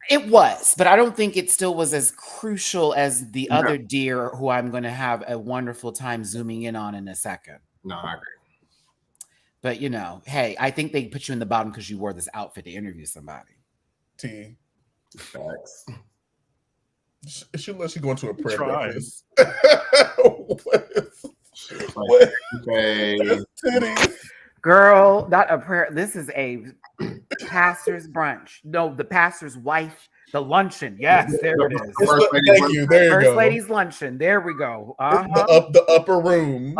It was, but I don't think it still was as crucial as the other deer who I'm going to have a wonderful time zooming in on in a second. No, I agree. But hey, I think they put you in the bottom because you wore this outfit to interview somebody. Facts. She let you go into a prayer breakfast. Girl, not a prayer. This is a pastor's brunch. No, the pastor's wife, the luncheon. Yes, there it is. Thank you. There you First go. lady's luncheon. There we go. The upper room.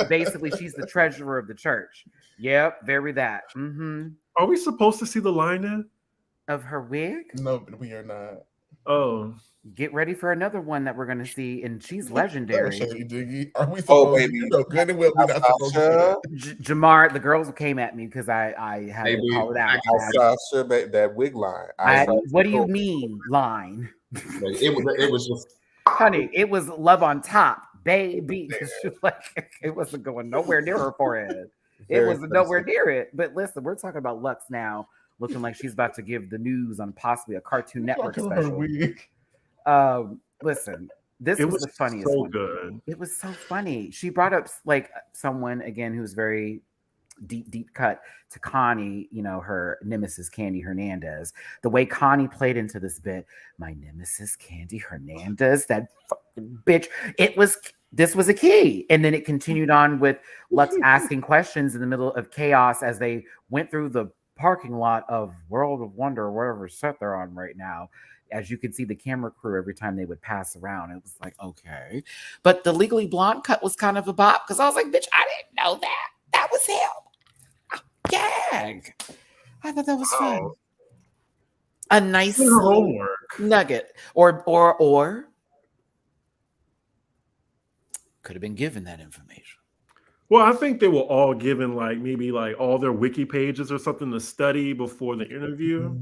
Basically, she's the treasurer of the church. Yep, very that. Are we supposed to see the line in? Of her wig? No, we are not. Oh. Get ready for another one that we're going to see, and she's legendary. Are we supposed baby. Good and well, we're not supposed to. Jamar, the girls came at me because I had to call it out. Sasha, that wig line. What do you mean, line? It was just, honey, it was love on top, baby. Like, it wasn't going nowhere near her forehead. It wasn't nowhere near it. But listen, we're talking about Lux now, looking like she's about to give the news on possibly a Cartoon Network special. Listen, this was the funniest one. Good. It was so funny. She brought up like someone again who's very deep cut to Connie, you know, her nemesis Candy Hernandez. The way Connie played into this bit, my nemesis Candy Hernandez, that fucking bitch. This was a key, and then it continued on with Lux asking questions in the middle of chaos as they went through the parking lot of World of Wonder or whatever set they're on right now. As you could see the camera crew every time they would pass around. It was like, okay. But the Legally Blonde cut was kind of a bop because I was like, bitch, I didn't know that. That was him. Gag. I thought that was fun. A nice homework nugget. Or could have been given that information. Well, I think they were all given like maybe like all their wiki pages or something to study before the interview.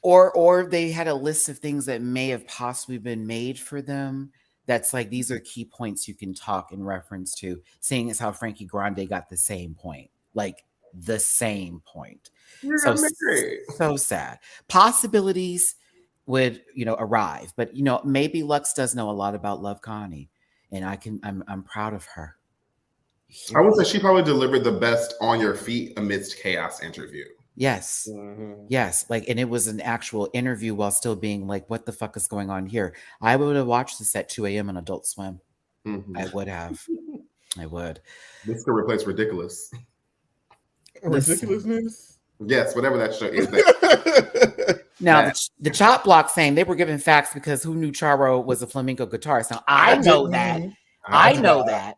Or they had a list of things that may have possibly been made for them. That's like, these are key points you can talk in reference to, seeing as how Frankie Grande got the same point. Like the same point. So sad. Possibilities would, you know, arrive. But, you know, maybe Lux does know a lot about Love Connie. And I'm proud of her. I would say she probably delivered the best on your feet amidst chaos interview. Yes. Yes. Like, and it was an actual interview while still being like, what the fuck is going on here? I would have watched this at 2 a.m. on Adult Swim. I would have. I would. This could replace Ridiculous. Ridiculousness? Yes, whatever that show is. Now, the Chop Block saying they were giving facts because who knew Charo was a flamenco guitarist? Now, I know that. I know that.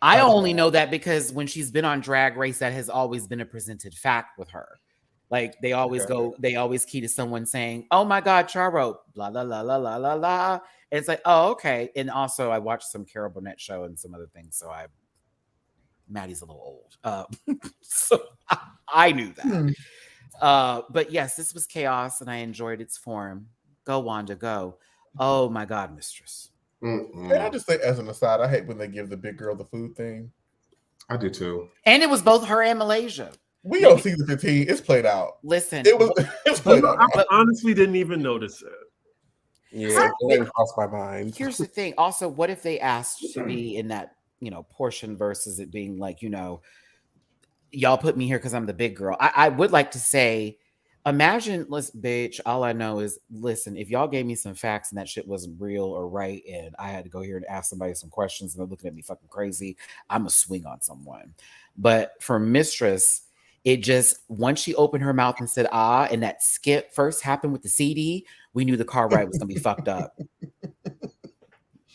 I only know that because when she's been on Drag Race, that has always been a presented fact with her. Like they always they always key to someone saying, "Oh my God, Charo, blah la la la la la la." And it's like, oh, okay. And also, I watched some Carol Burnett show and some other things, so Maddie's a little old, so I knew that. But yes, this was chaos, and I enjoyed its form. Go Wanda, go! Oh my God, mistress. Can I just say, as an aside, I hate when they give the big girl the food thing. I do too. And it was both her and Malaysia. We on season 15. It's played out. Listen, it was played out. I honestly didn't even notice it. Yeah, it didn't cross my mind. Here's the thing. Also, what if they asked to be in that, you know, portion versus it being like, you know, y'all put me here because I'm the big girl. I would like to say, imagine, listen, bitch, all I know is, listen, if y'all gave me some facts and that shit wasn't real or right, and I had to go here and ask somebody some questions and they're looking at me fucking crazy, I'm a swing on someone. But for Mistress, it just, once she opened her mouth and said, and that skip first happened with the CD, we knew the car ride was going to be fucked up.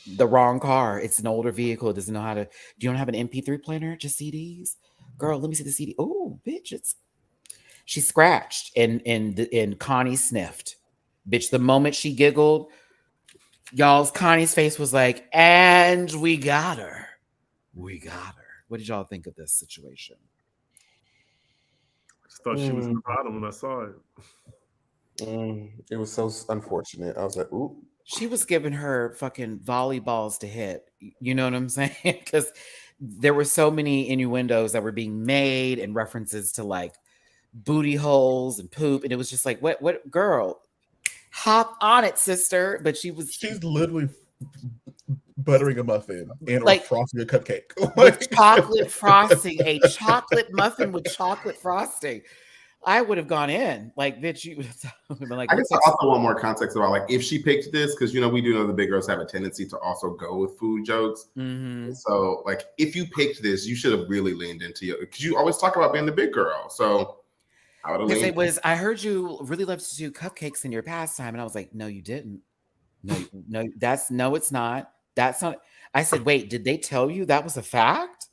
The wrong car. It's an older vehicle. It doesn't know how to, do you don't have an MP3 player? Just CDs? Girl, let me see the CD. Oh, bitch, she scratched and Connie sniffed. Bitch, the moment she giggled, y'all's Connie's face was like, and we got her. We got her. What did y'all think of this situation? I just thought she was in the bottom when I saw it. It was so unfortunate. I was like, ooh. She was giving her fucking volleyballs to hit. You know what I'm saying? Because there were so many innuendos that were being made and references to like booty holes and poop. And it was just like, what girl? Hop on it, sister. But she's literally buttering a muffin and like, frosting a cupcake. With chocolate frosting, a chocolate muffin with chocolate frosting. I would have gone in. Like, bitch, you would have been like, I guess I also want more context about like if she picked this, because you know we do know the big girls have a tendency to also go with food jokes. So like if you picked this, you should have really leaned into it because you always talk about being the big girl. So I would have leaned. It was, I heard you really loved to do cupcakes in your pastime, and I was like, no, you didn't. No, it's not. That's not. I said, wait, did they tell you that was a fact?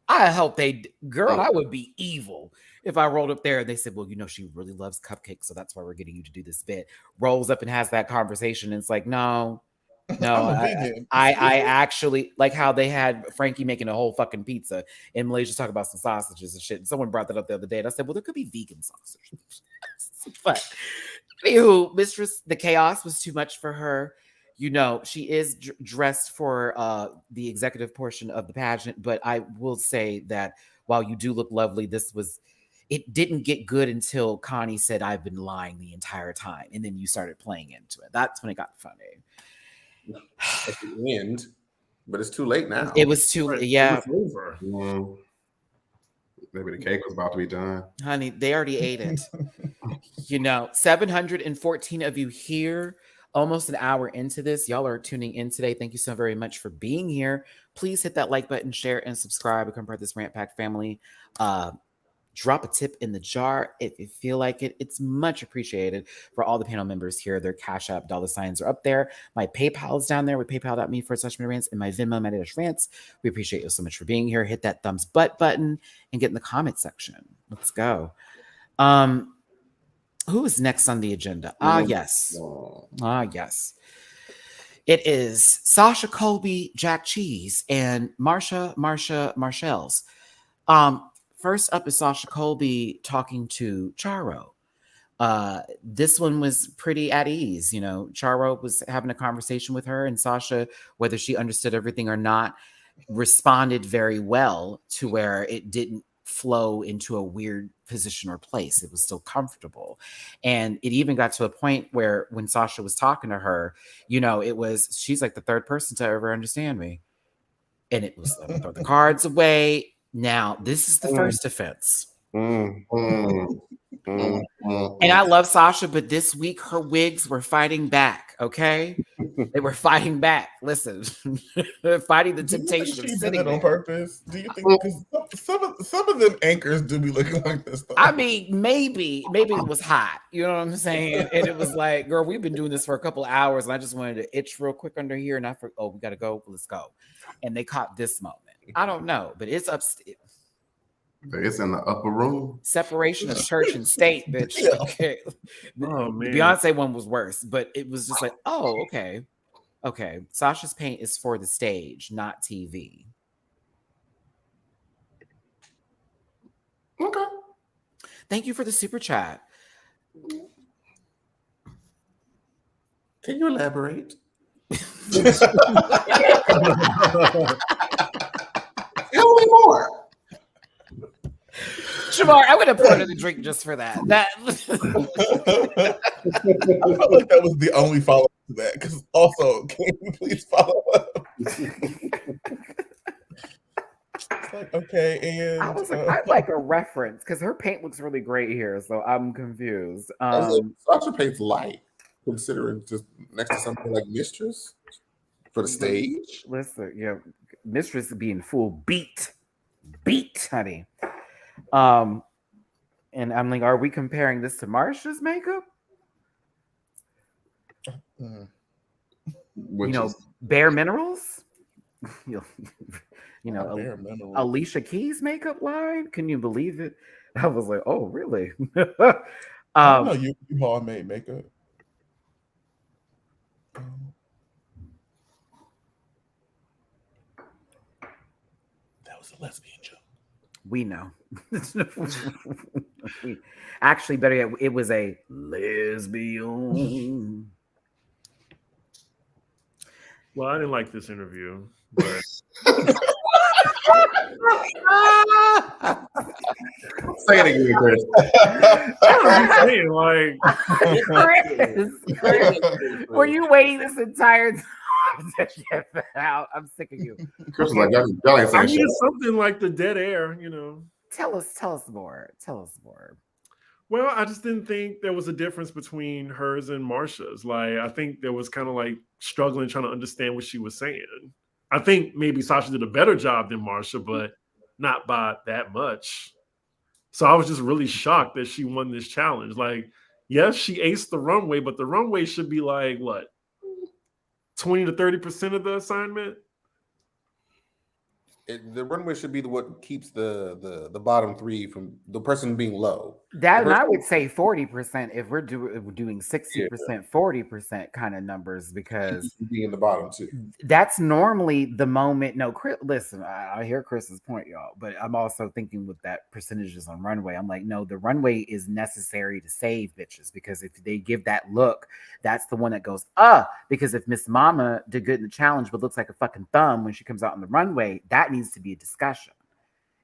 I hope they, girl, I would be evil if I rolled up there and they said, well, you know, she really loves cupcakes, so that's why we're getting you to do this bit. Rolls up and has that conversation, and it's like, no, I actually like how they had Frankie making a whole fucking pizza and Malaysia talking about some sausages and shit. And someone brought that up the other day, and I said, well, there could be vegan sausages. But anywho, Mistress, the chaos was too much for her. You know, she is dressed for the executive portion of the pageant, but I will say that while you do look lovely, it didn't get good until Connie said, I've been lying the entire time. And then you started playing into it. That's when it got funny. At the end. But it's too late now. It was too, Right, yeah. it was over. Maybe the cake was about to be done. Honey, they already ate it. 714 of you here, almost an hour into this. Y'all are tuning in today. Thank you so very much for being here. Please hit that like button, share, and subscribe. Become part of this Rant Pack family. Drop a tip in the jar if you feel like it. It's much appreciated for all the panel members here. Their Cash App dollar signs are up there. My PayPal is down there with paypal.me/MattyRants and my Venmo, MattyRants. We appreciate you so much for being here. Hit that thumbs up button and get in the comment section. Let's go. Who is next on the agenda? Yes. It is Sasha Colby, Jack Cheese, and Marshalls. First up is Sasha Colby talking to Charo. This one was pretty at ease. Charo was having a conversation with her, and Sasha, whether she understood everything or not, responded very well to where it didn't flow into a weird position or place. It was still comfortable. And it even got to a point where when Sasha was talking to her, she's like the third person to ever understand me. And it was, throw the cards away. Now, this is the first offense. And I love Sasha, but this week her wigs were fighting back, okay? They were fighting back. Listen, fighting the temptation of sitting on purpose. Do you think some of them anchors do be looking like this? Though? I mean, maybe it was hot. You know what I'm saying? And it was like, girl, we've been doing this for a couple of hours, and I just wanted to itch real quick under here, and I forgot, we got to go. Let's go. And they caught this moment. I don't know, but it's upstairs. It's in the upper room. Separation of church and state, bitch. Okay. Oh, man. The Beyonce one was worse, but it was just like, oh, okay. Okay. Sasha's paint is for the stage, not TV. Okay. Thank you for the super chat. Can you elaborate? Tell me more. Shamar, I'm gonna pour another drink just for that. I felt like that was the only follow up to that. Because also, can you please follow up? It's like, okay, and I was like, I'd like a reference because her paint looks really great here, so I'm confused. Sasha paints light, considering just next to something like Mistress for the stage. Listen, Mistress being full beat, honey. And I'm like, are we comparing this to Marsha's makeup? Bare Minerals. Bare Minerals. Alicia Keys' makeup line. Can you believe it? I was like, oh, really? I know you all made makeup. That was a lesbian joke. We know. Actually, better yet, it was a lesbian. Well, I didn't like this interview, but Say it again, Chris. I'm saying, Chris, were you waiting this entire time to get that out? I'm sick of you. Chris was like, y'all ain't I saying mean, shit. it's something like the dead air, Tell us more. Well, I just didn't think there was a difference between hers and Marsha's. I think there was kind of struggling trying to understand what she was saying. I think maybe Sasha did a better job than Marsha, but not by that much. So I was just really shocked that she won this challenge. Yes, she aced the runway, but the runway should be 20 to 30% of the assignment? The runway should be what keeps the bottom three from the person being low. That, and I would say 40% if we're doing 60%, 40% kind of numbers, because being in the bottom too. That's normally the moment. No, Chris, listen, I hear Chris's point, y'all, but I'm also thinking with that percentages on runway. I'm like, no, the runway is necessary to save bitches, because if they give that look, that's the one that goes, because if Miss Mama did good in the challenge but looks like a fucking thumb when she comes out on the runway, that needs to be a discussion.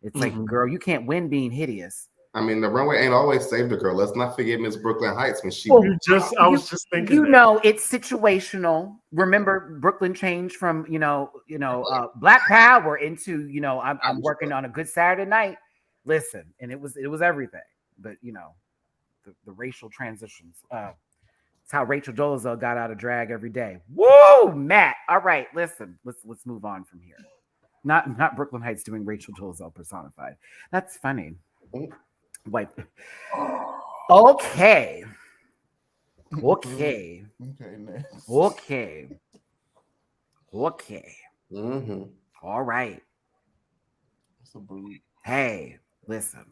It's like, girl, you can't win being hideous. I mean, the runway ain't always saved a girl. Let's not forget Miss Brooklyn Heights when she. I was just thinking. You know, it's situational. Remember, Brooklyn changed from Black Power into I'm working on a good Saturday night. Listen, and it was everything. But the racial transitions. It's how Rachel Dolezal got out of drag every day. Whoa, Matt. All right, listen. Let's move on from here. Not Brooklyn Heights doing Rachel Dolezal personified. That's funny. Wait. Okay. Okay, next. Okay. Mm-hmm. All right. It's a boot. Hey, listen.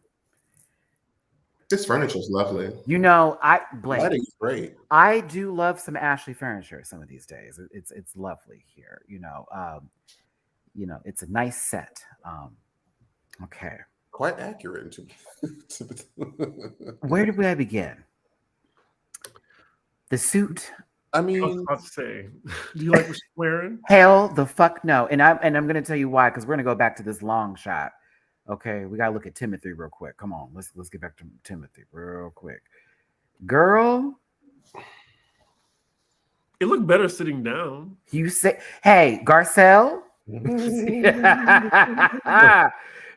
This furniture's lovely. Blake. Lighting's great. I do love some Ashley furniture some of these days. It's lovely here. It's a nice set. Okay. Quite accurate. Where did I begin? The suit. I I was mean, about to say, do you like what she's wearing? Hell the fuck no. And I'm gonna tell you why, because we're gonna go back to this long shot. Okay, we gotta look at Timothy real quick. Come on, let's get back to Timothy real quick. Girl, It looked better sitting down. you say, hey, Garcelle.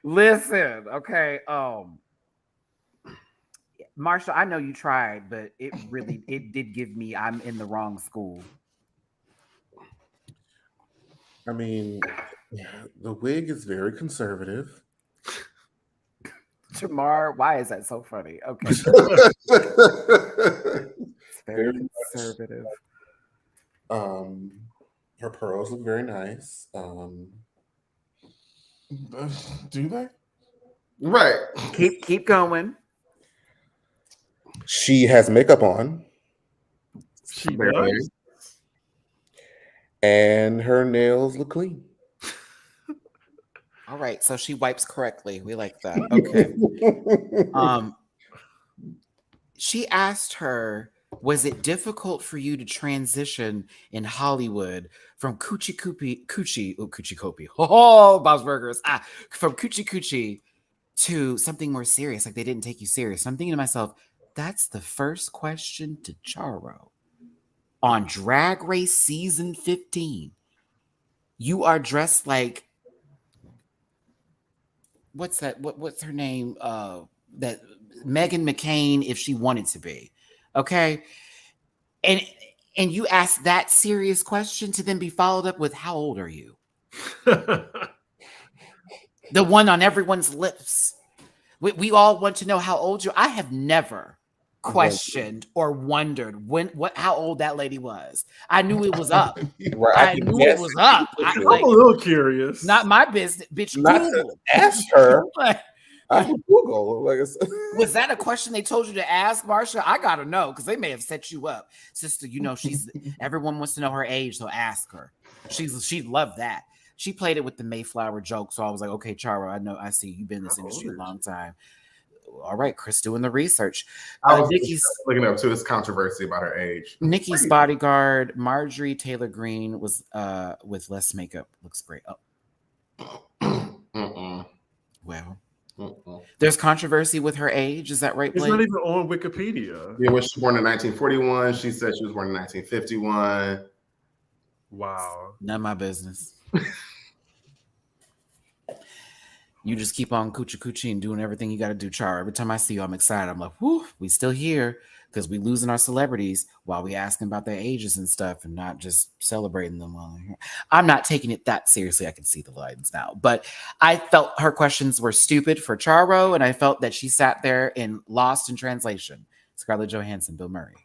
Listen, okay. Marshall, I know you tried, but it did give me I'm in the wrong school. I mean, the wig is very conservative. Jamar, why is that so funny? Okay. It's very conservative. Her pearls look very nice. Do they? Right. Keep going. She has makeup on. She Barely. does. And her nails look clean. All right, so she wipes correctly. We like that. Okay. She asked her, was it difficult for you to transition in Hollywood from Coochie Coochie, Bob's Burgers, from Coochie to something more serious, like they didn't take you serious. So I'm thinking to myself, that's the first question to Charo on Drag Race season 15. You are dressed like, what's that? What's her name? That Meghan McCain, if she wanted to be. Okay. And you ask that serious question to then be followed up with, how old are you? The one on everyone's lips. We all want to know how old you are. I have never questioned or wondered how old that lady was. I knew it was up. Right, I knew it was up. I'm a little curious. Not my business, bitch. Not Google. to ask her. Like, I would Google. Like I said. was that a question they told you to ask, Marsha? I gotta know because they may have set you up, sister. She's everyone wants to know her age, so ask her. She'd love that. She played it with the Mayflower joke, so I was like, okay, Charo, I see you've been in this industry a long time. All right, Chris, doing the research. I was Nikki's looking up to this controversy about her age. Nikki's bodyguard, Marjorie Taylor Greene, was with less makeup. Looks great. Well, there's controversy with her age. Is that right, It's Blake? not even on Wikipedia. Yeah, when she was born in 1941, she said she was born in 1951. Wow. None of my business. You just keep on coochie and doing everything you got to do, Char. Every time I see you, I'm excited. I'm like, whoo, we still here because we losing our celebrities while we asking about their ages and stuff and not just celebrating them while they're here. I'm not taking it that seriously. I can see the lines now. But I felt her questions were stupid for Charo, and I felt that she sat there and lost in translation. Scarlett Johansson, Bill Murray.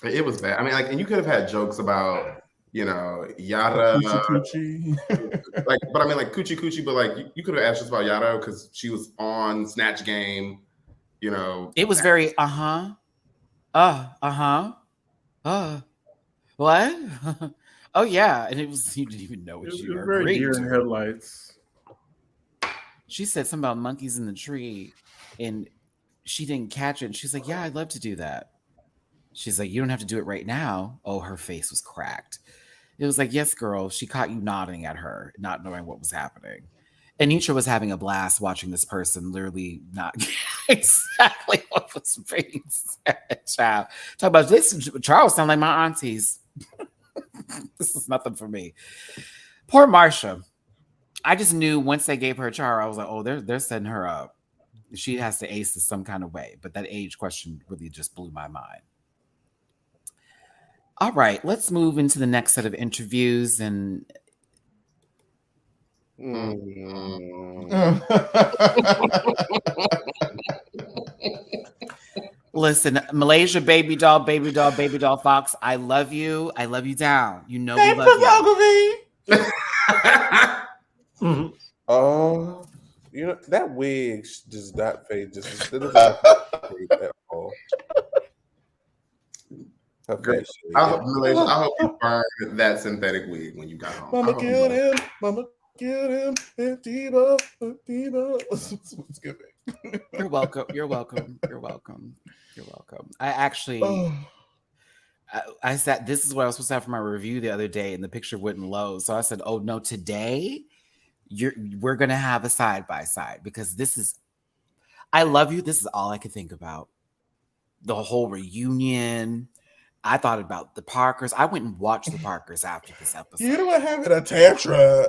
It was bad. I mean, and you could have had jokes about, Yada. Coochie. But I mean, coochie, but you could have asked us about Yada because she was on Snatch Game, It was very, what? Oh, yeah. And it was, you didn't even know what It you was were very agreeing deer to. in headlights. She said something about monkeys in the tree and she didn't catch it. And she's like, yeah, I'd love to do that. She's like, you don't have to do it right now. Oh, her face was cracked. It was like, yes, girl. She caught you nodding at her, not knowing what was happening. Anitra was having a blast watching this person literally not exactly what was being said. Child. Talk about this. Charles sound like my aunties. This is nothing for me. Poor Marsha. I just knew once they gave her a char, I was like, oh, they're setting her up. She has to ace this some kind of way. But that age question really just blew my mind. All right, let's move into the next set of interviews. And listen, Malaysia, baby doll, Fox. I love you. I love you down. You know we love you. You know that wig does not fade just at all. Great. I hope you burned that synthetic wig when you got home. Mama killed him. Mama killed him. And Diva. It's good. You're welcome. You're welcome. You're welcome. You're welcome. I actually, I said, this is what I was supposed to have for my review the other day, and the picture wouldn't load. So I said, oh no, today we're going to have a side by side because this is, I love you. This is all I could think about. The whole reunion. I thought about the Parkers. I went and watched the Parkers after this episode. You know what having a tantrum.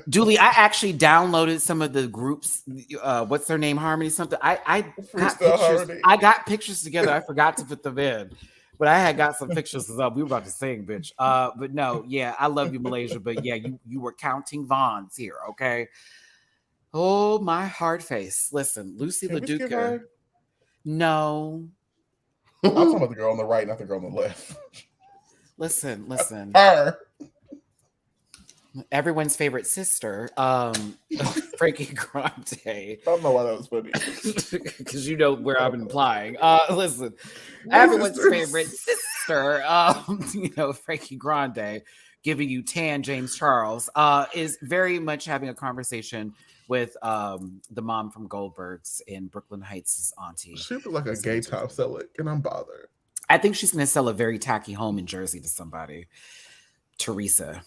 Julie, I actually downloaded some of the groups. What's their name? Harmony something. I got pictures. Harmony. I got pictures together. I forgot to put them in. But I had got some pictures up. We were about to sing, bitch. But no, yeah, I love you, Malaysia. But yeah, you were counting Vons here, okay? Oh, my hard face. Listen, Lucy LaDuca. No. I'm talking about the girl on the right, not the girl on the left. Listen. Her. Everyone's favorite sister, Frankie Grande. I don't know why that was funny. Because you know where I'm implying. Listen, everyone's favorite sister, Frankie Grande, giving you tan James Charles, is very much having a conversation with the mom from Goldberg's in Brooklyn Heights' auntie. She looked like a gay top seller, and I'm bothered. I think she's going to sell a very tacky home in Jersey to somebody. Teresa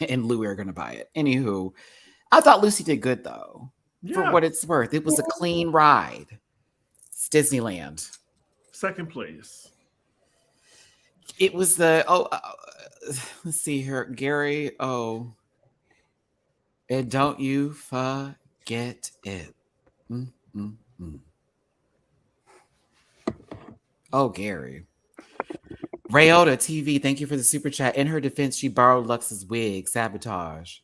and Louie are going to buy it. Anywho, I thought Lucy did good, though, for what it's worth. It was a clean ride. It's Disneyland. Second place. It was let's see here. Gary, and don't you forget it. Oh, Gary. Rayota TV, thank you for the super chat. In her defense, she borrowed Lux's wig. Sabotage.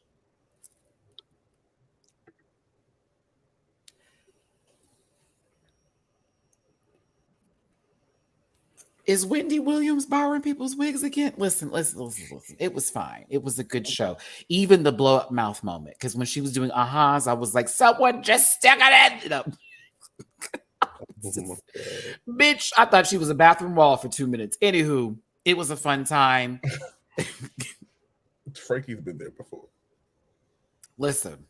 Is Wendy Williams borrowing people's wigs again? Listen. It was fine. It was a good show. Even the blow up mouth moment. Because when she was doing ahas, I was like, someone just stick it in. Bitch, I thought she was a bathroom wall for 2 minutes. Anywho, it was a fun time. Frankie's been there before. Listen,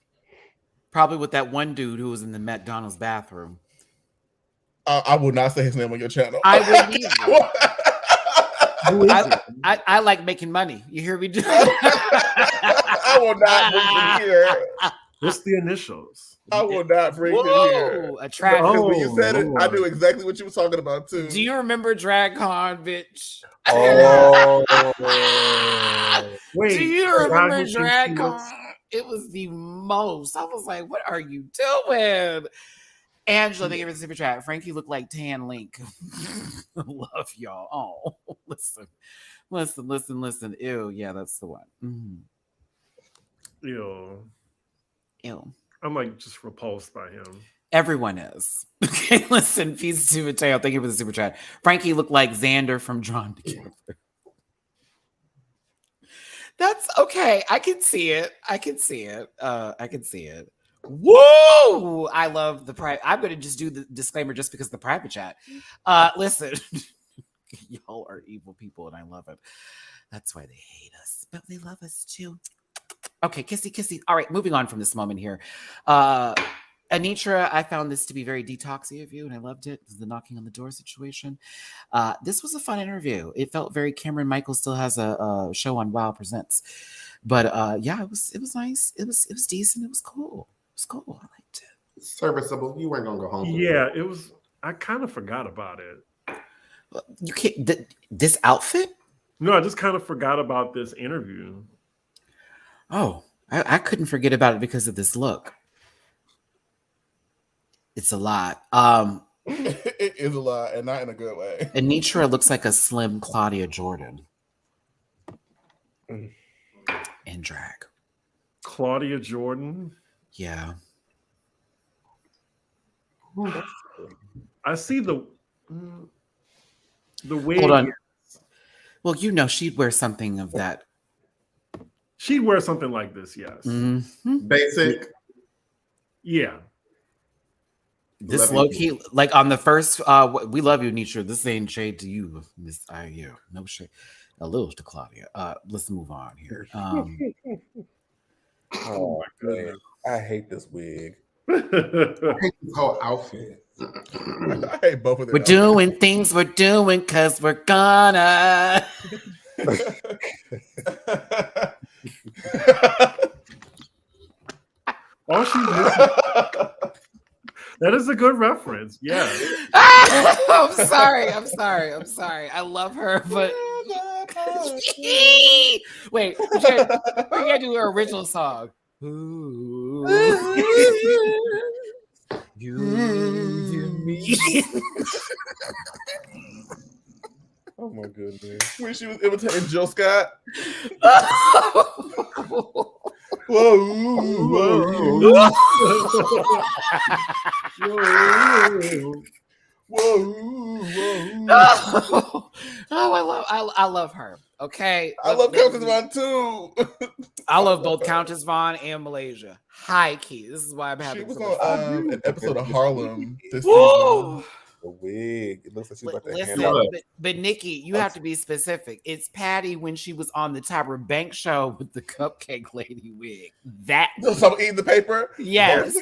probably with that one dude who was in the McDonald's bathroom. I will not say his name on your channel. I wouldn't either. I like making money. You hear me? I will not bring it here. What's the initials? I will not bring it here. Because when you said it, I knew exactly what you were talking about too. Do you remember DragCon, bitch? Oh, wait. Do you remember DragCon? It was the most. I was like, what are you doing? Angela, thank you for the super chat. Frankie looked like Tan Link. Love y'all. Oh, listen. Ew, yeah, that's the one. Mm-hmm. Ew. I'm like just repulsed by him. Everyone is. Okay, listen, peace to Mateo. Thank you for the super chat. Frankie looked like Xander from Drawn Together. That's okay. I can see it. Woo! I love the private. I'm going to just do the disclaimer just because of the private chat. Listen, y'all are evil people and I love it. That's why they hate us, but they love us too. Okay, kissy. All right, moving on from this moment here. Anitra, I found this to be very detoxy of you, and I loved it. The knocking on the door situation. This was a fun interview. It felt very Cameron Michaels still has a show on Wow Presents, but yeah, it was nice. It was decent. It was cool. It was cool. I liked it. Serviceable. You weren't gonna go home. Yeah, it was. I kind of forgot about it. You can't. This outfit? No, I just kind of forgot about this interview. Oh, I couldn't forget about it because of this look. It's a lot. It is a lot, and not in a good way. Anitra looks like a slim Claudia Jordan in drag. Claudia Jordan. Yeah. I see the way. Hold on. Well, you know, she'd wear something of that. She'd wear something like this, yes. Mm-hmm. Basic. Yeah. This low key, like on the first, we love you, Anitra. This ain't shade to you, Miss IU. No shade. A little to Claudia. Let's move on here. Oh my god, I hate this wig. I hate this whole outfit. I hate both of them. We're doing things we're doing because we're gonna. All she's missing. That is a good reference. Yeah. I'm sorry. I love her, but wait, we gotta do her original song. Ooh. You me. Oh my goodness. When she was imitating Jill Scott. Whoa. I love her. Okay. I love Countess Vaughn too. I love both Countess Vaughn and Malaysia. High key. This is why I'm happy. She was on an episode of Harlem this season. The wig. It looks like she's about to Listen, but Nikki, you have to be specific. It's Patty when she was on the Tyra Banks show with the Cupcake Lady wig. That so eating the paper? Yes.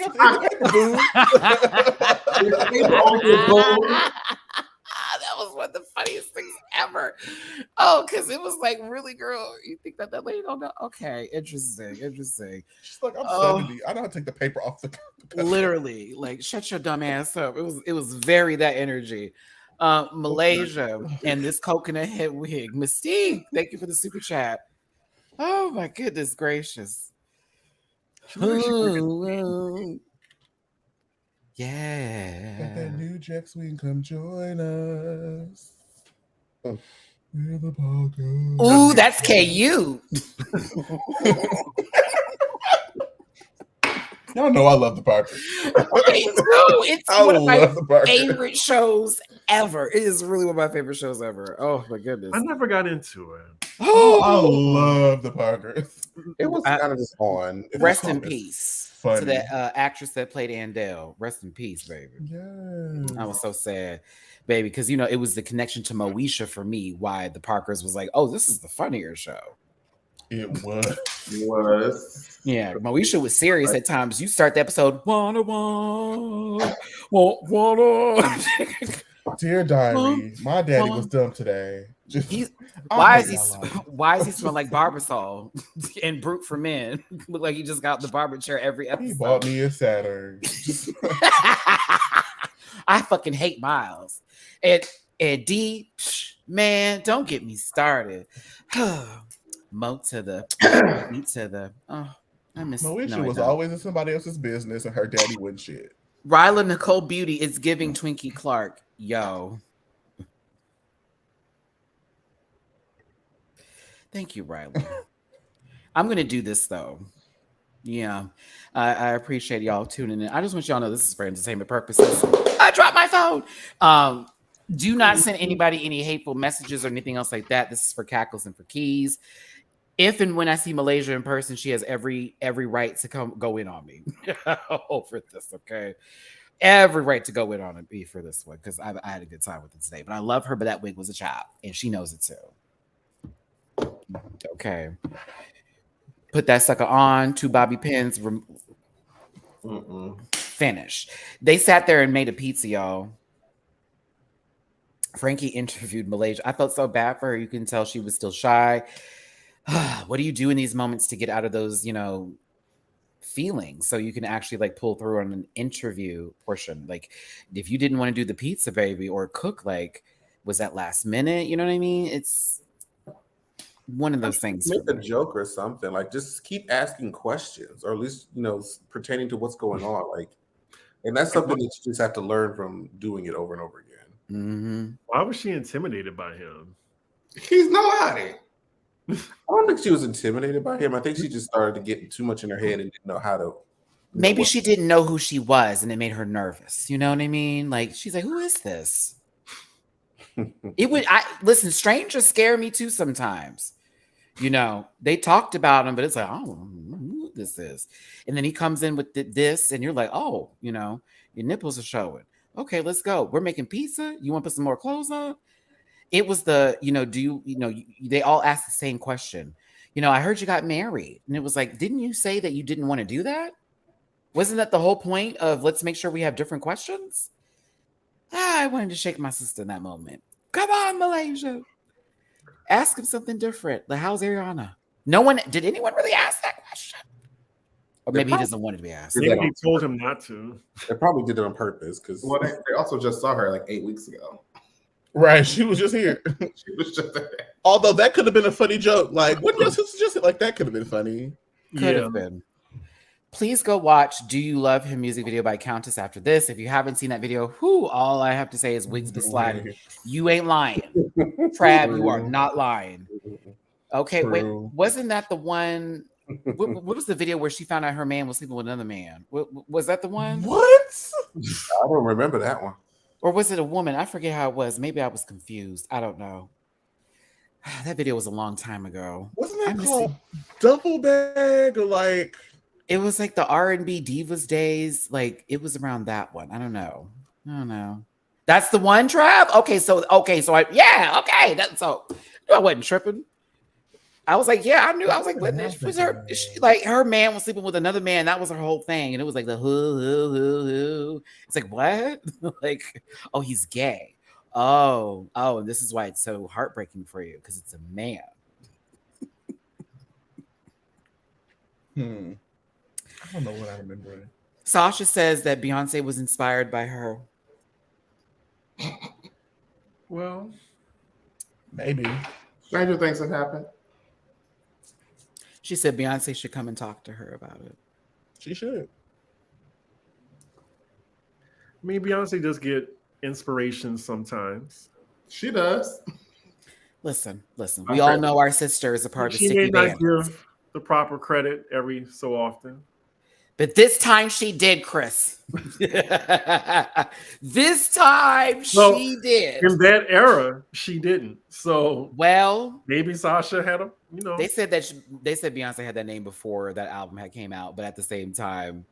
That was one of the funniest things ever. Oh, because it was like, really, girl, you think that lady don't know? Okay, interesting. She's like, I'm 70. I know how to take the paper off the literally, like, shut your dumb ass up. It was very that energy. Malaysia and this coconut head wig. Mystique, thank you for the super chat. Oh my goodness gracious. Yeah. Let that new Jack Swing come join us. Where the ball goes. Ooh, that's KU. Y'all know I love the Parkers. It's one of my favorite shows ever. It is really one of my favorite shows ever. Oh my goodness. I never got into it. Oh, I love the Parkers. It was kind of just on. Rest in peace to that actress that played Andell. Rest in peace, baby. Yes. I was so sad, baby, because you know it was the connection to Moesha for me. Why the Parkers was like, oh, this is the funnier show. It was. Yeah, Moesha was serious at times. You start the episode, wanna. Dear diary, my daddy was dumb today. Why is he smelling like Barbasol and Brute for Men? Look like he just got the barber chair every episode. He bought me a Saturn. I fucking hate Miles. And D, man, don't get me started. Mo to the. Oh, I miss. Moesha was always in somebody else's business, and her daddy wouldn't shit. Ryla Nicole Beauty is giving Twinkie Clark. Yo. Thank you, Ryla. I'm going to do this, though. Yeah. I appreciate y'all tuning in. I just want y'all to know this is for entertainment purposes. I dropped my phone. Do not send anybody any hateful messages or anything else like that. This is for cackles and for keys. If and when I see Malaysia in person, she has every right to go in on me over this, okay? Every right to go in on me for this one because I had a good time with it today. But I love her, but that wig was a chop, and she knows it too. Okay. Put that sucker on. 2 bobby pins. finished. They sat there and made a pizza, y'all. Frankie interviewed Malaysia. I felt so bad for her. You can tell she was still shy. What do you do in these moments to get out of those, feelings so you can actually like pull through on an interview portion? Like, if you didn't want to do the pizza, baby, or cook, like, was that last minute? You know what I mean? It's one of those things. Make a joke or something. Like, just keep asking questions, or at least pertaining to what's going on. Like, and that's something that you just have to learn from doing it over and over again. Mm-hmm. Why was she intimidated by him? He's nobody. I don't think she was intimidated by him. I think she just started to get too much in her head and didn't know how to. Maybe she didn't know who she was, and it made her nervous. You know what I mean? Like, she's like, "Who is this?" Listen. Strangers scare me too sometimes. They talked about him, but it's like, I don't know who this is. And then he comes in with this, and you're like, oh, your nipples are showing. Okay, let's go. We're making pizza. You want to put some more clothes on? It was they all asked the same question. I heard you got married. And it was like, didn't you say that you didn't want to do that? Wasn't that the whole point of let's make sure we have different questions? I wanted to shake my sister in that moment. Come on, Malaysia. Ask him something different. Like, how's Ariana? Did anyone really ask that question? Or maybe he doesn't want it to be asked. Maybe they told him not to. They probably did it on purpose because They also just saw her like 8 weeks ago. Right, she was just here. She was just there. Although that could have been a funny joke. Like, what your sister just like? That could have been funny. Could have been. Please go watch Do You Love Him music video by Countess after this. If you haven't seen that video, all I have to say is wigs be sliding. You ain't lying. Trav, you are not lying. Okay, wait, wasn't that the one? What was the video where she found out her man was sleeping with another man? Was that the one? What? I don't remember that one. Or was it a woman? I forget how it was. Maybe I was confused. I don't know. That video was a long time ago. Wasn't that called Double Bag or like? It was like the R&B Divas days. Like, it was around that one. I don't know. That's the one, Trav? Okay, so I wasn't tripping. I was like, yeah, I knew. I was like, what was her? Like, her man was sleeping with another man. That was her whole thing. And it was like the who. It's like, what? Like, oh, he's gay. Oh, and this is why it's so heartbreaking for you, because it's a man. I don't know what I remember. Sasha says that Beyonce was inspired by her. Well, maybe. Stranger things have happened. She said Beyonce should come and talk to her about it. She should. I mean, Beyonce does get inspiration sometimes. She does. Listen. We all know our sister is a part of She Sticky may not Bandits. give the proper credit every so often. But this time she did, Chris. This time she did. In that era, she didn't. So maybe Sasha had a, They said Beyonce had that name before that album had came out, but at the same time.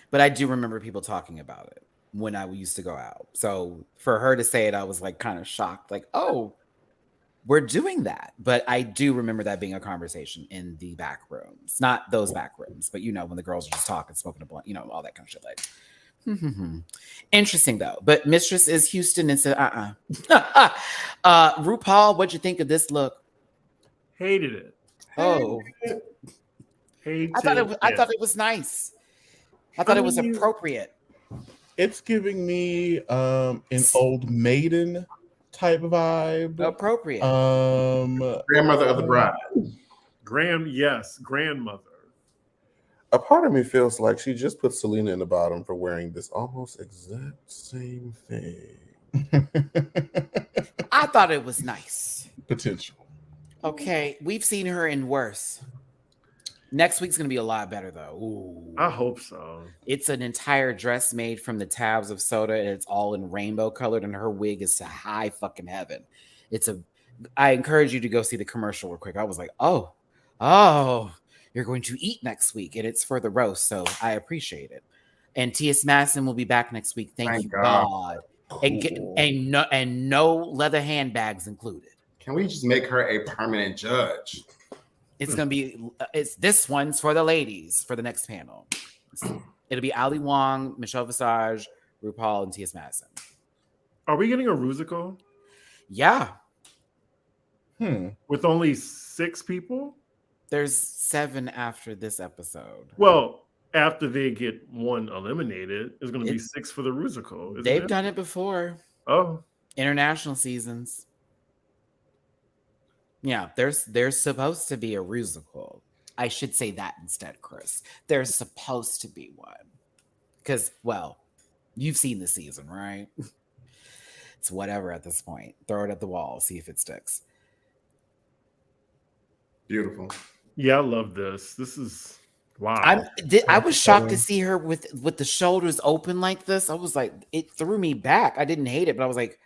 But I do remember people talking about it when I used to go out. So for her to say it, I was like kind of shocked. Like, oh, we're doing that. But I do remember that being a conversation in the back rooms. Not those back rooms, but when the girls are just talking, smoking a blunt, all that kind of shit. Like, interesting though. But Mistress is Houston and said, RuPaul, what'd you think of this look? Hated it. Oh. Hated I thought it was nice. I thought it was appropriate. It's giving me an Old Maiden type of vibe. Appropriate. Grandmother of the bride. Grandmother. A part of me feels like she just put Selena in the bottom for wearing this almost exact same thing. I thought it was nice. Potential. Okay, we've seen her in worse. Next week's gonna be a lot better though. Ooh. I hope so. It's an entire dress made from the tabs of soda, and it's all in rainbow colored, and her wig is to high fucking heaven. I encourage you to go see the commercial real quick. I was like, oh, you're going to eat next week, and it's for the roast, so I appreciate it. And T.S. Madison will be back next week. Thank you, God. Cool. And no leather handbags included. Can we just make her a permanent judge? It's gonna be. It's this one's for the ladies for the next panel. It'll be Ali Wong, Michelle Visage, RuPaul, and T.S. Madison. Are we getting a Rusical? Yeah. With only 6 people? There's 7 after this episode. Well, after they get one eliminated, it's going to be 6 for the Rusical. They've done it before. Oh. International seasons. Yeah, there's supposed to be a Rusical. I should say that instead, Chris. There's supposed to be one. Because, well, you've seen the season, right? It's whatever at this point. Throw it at the wall, see if it sticks. Beautiful. Yeah, I love this. This is wow. I was shocked to see her with the shoulders open like this. I was like, it threw me back. I didn't hate it, but I was like,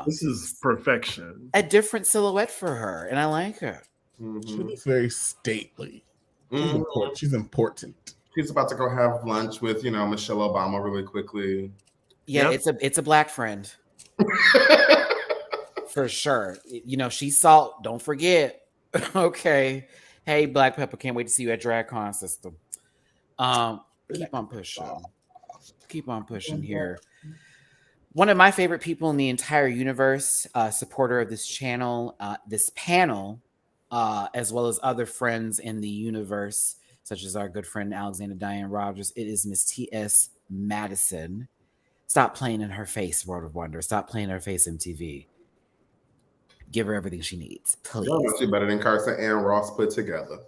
this is perfection. A different silhouette for her, and I like her. She looks very stately. She's important. She's about to go have lunch with, Michelle Obama really quickly. Yeah, it's a black friend. For sure. She's salt. Don't forget. Okay. Hey, Black Pepper, can't wait to see you at DragCon system. Keep on pushing. Keep on pushing here. One of my favorite people in the entire universe, supporter of this channel, this panel, as well as other friends in the universe, such as our good friend Alexander Diane Rogers. It is Miss T.S. Madison. Stop playing in her face, World of Wonder. Stop playing in her face, MTV. Give her everything she needs, please. She's better than Carson and Ross put together.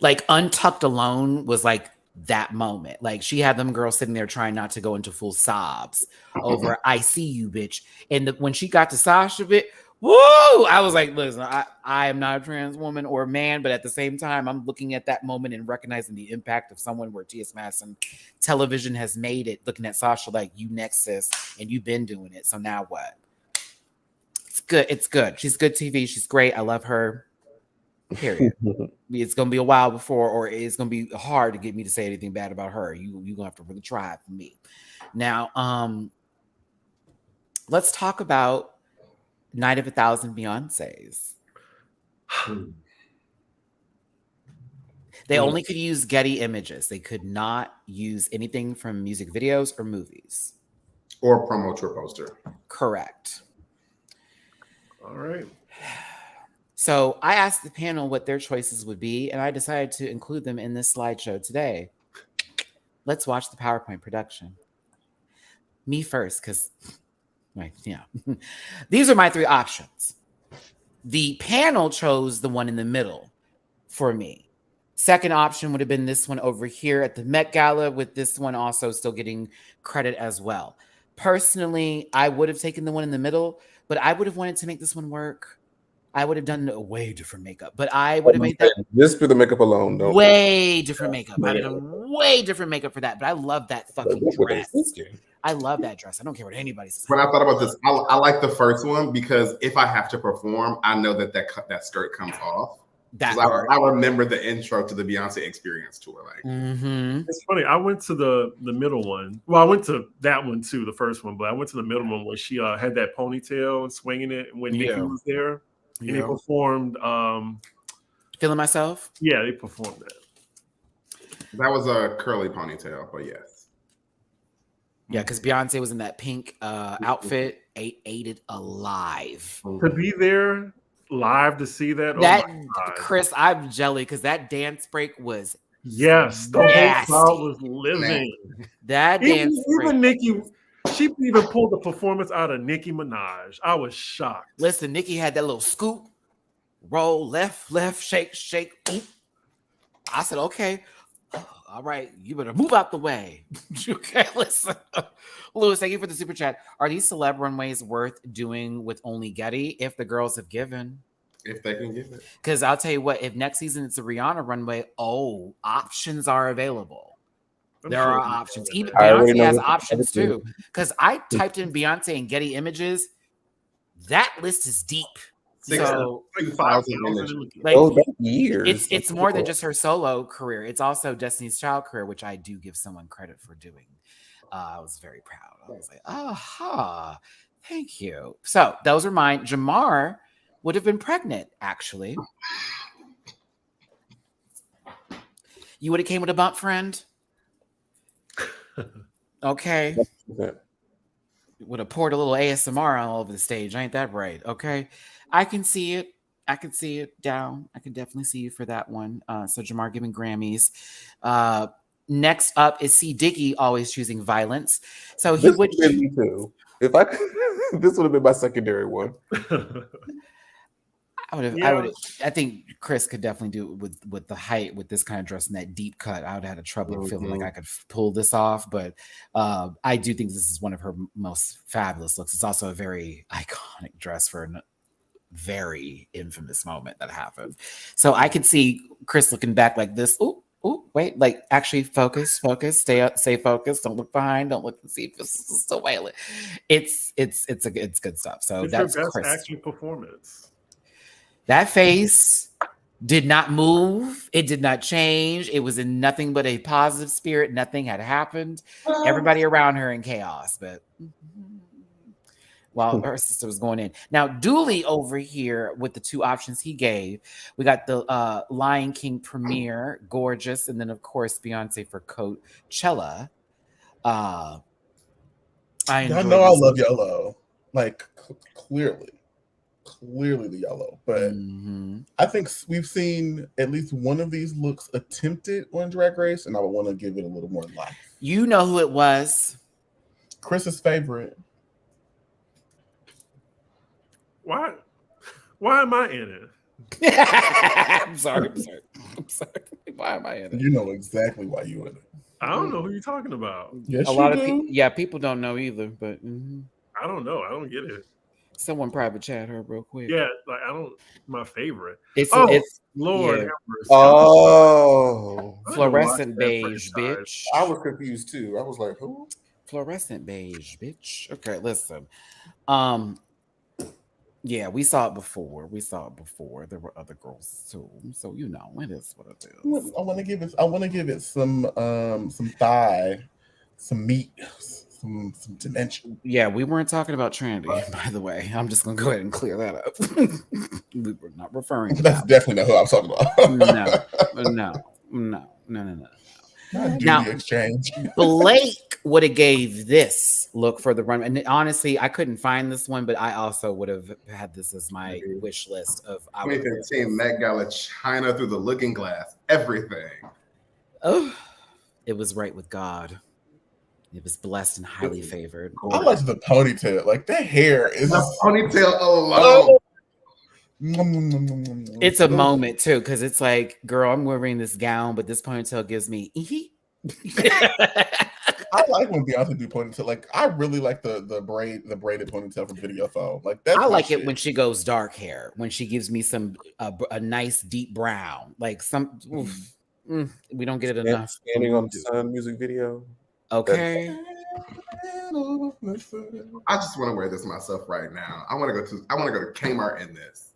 Like Untucked alone was like that moment. Like she had them girls sitting there trying not to go into full sobs over "I see you, bitch." And when she got to Sasha bit, woo! I was like, listen, I am not a trans woman or man, but at the same time, I'm looking at that moment and recognizing the impact of someone where T.S. Madison television has made it. Looking at Sasha like, you next, sis, and you've been doing it. So now what? It's good. It's good. She's good TV. She's great. I love her. Period. It's gonna be a while before, or it's gonna be hard to get me to say anything bad about her. You're gonna have to really try it for me. Now, let's talk about Night of 1,000 Beyoncés. They only could use Getty images. They could not use anything from music videos or movies. Or promo tour poster. Correct. All right. So I asked the panel what their choices would be, and I decided to include them in this slideshow today. Let's watch the PowerPoint production. Me first, because, these are my 3 options. The panel chose the one in the middle for me. Second option would have been this one over here at the Met Gala, with this one also still getting credit as well. Personally, I would have taken the one in the middle, but I would have wanted to make this one work. I would have done a way different makeup, but I would have made that just for the makeup alone. Don't way different makeup. I would have done way different makeup for that, but I love that fucking dress. I love that dress. I don't care what anybody says. When I thought about this, I like the first one because if I have to perform, I know that skirt comes off. I remember the intro to the Beyonce Experience tour. Like, It's funny. I went to the middle one. Well, I went to that one too, the first one, but I went to the middle one where she had that ponytail and swinging it when Nicki was there. And they performed Feeling Myself? Yeah, they performed that. That was a curly ponytail, but yes. Yeah, because Beyonce was in that pink outfit, ate it alive. To be there live to see that, Chris, I'm jelly because that dance break was the whole crowd was living. That dance break. Even Nicki, she even pulled the performance out of Nicki Minaj. I was shocked. Listen, Nicki had that little scoop, roll, left, shake. Oop. I said, okay, all right, you better move out the way. Okay, listen. Lewis, thank you for the super chat. Are these celeb runways worth doing with only Getty if the girls have given? If they can give it. Because I'll tell you what, if next season it's a Rihanna runway, options are available. There are options. Even Beyonce has options too. Because I typed in Beyonce and Getty Images. That list is deep. So, 6,000 images. like, years. it's more than just her solo career. It's also Destiny's Child career, which I do give someone credit for doing. I was very proud. I was like, aha, Thank you. So those are mine. Jamar would have been pregnant, actually. You would have came with a bump, friend. Okay. Would have poured a little ASMR all over the stage. Ain't that right? Okay. I can see it. I can see it down. I can definitely see you for that one. So Jamar giving Grammys. Next up is C. Diggy, always choosing violence. So he would been me too. If I this would have been my secondary one. I think Chris could definitely do it with the height, with this kind of dress and that deep cut. I would have had a trouble feeling like I could pull this off, but I do think this is one of her most fabulous looks. It's also a very iconic dress for a very infamous moment that happened. So I could see Chris looking back like this. Oh, wait, like actually focus, stay focused. Don't look behind, don't look and see if this is still violent. It's good stuff. So that's your best Chris. acting performance. That face did not move. It did not change. It was in nothing but a positive spirit. Nothing had happened. Everybody around her in chaos, but while her sister was going in. Now, Dooley over here with the two options he gave. We got the Lion King premiere, gorgeous, and then of course Beyonce for Coachella. I know I love yellow, like clearly the yellow, but I think we've seen at least one of these looks attempted on Drag Race, and I would want to give it a little more life. You know who it was? Chris's favorite. Why am I in it? I'm sorry. Why am I in it? You know exactly why you in it. I don't know who you're talking about. Yes, a lot of people. Yeah, people don't know either. But I don't know. I don't get it. Someone private chat her real quick. Yeah, like I don't. My favorite. It's Lord. Yeah. Oh, Fluorescent beige, bitch. I was confused too. I was like, who? Fluorescent beige, bitch. Okay, listen. Yeah, we saw it before. There were other girls too. So you know, it is what it is. I want to give it some thigh, some meat, some dimension. Yeah, we weren't talking about Trinity, by the way. I'm just gonna go ahead and clear that up. We were not referring to That's that. definitely not who I'm talking about. No. Now, exchange. Blake would have gave this look for the run, and honestly, I couldn't find this one, but I also would have had this as my wish list of. 2015 Met Gala China through the looking glass, everything. Oh, it was right with God. It was blessed and highly favored. I like the ponytail. Like that hair is the ponytail alone. It's a moment too, because it's like, girl, I'm wearing this gown, but this ponytail gives me. I like when Beyonce do ponytail. Like I really like the braided ponytail from Video Phone. Like that's I like it when she goes dark hair, when she gives me some a nice deep brown, like some. We don't get it enough. Standing on the Sun music video. Okay. I just want to wear this myself right now. I want to go to Kmart in this.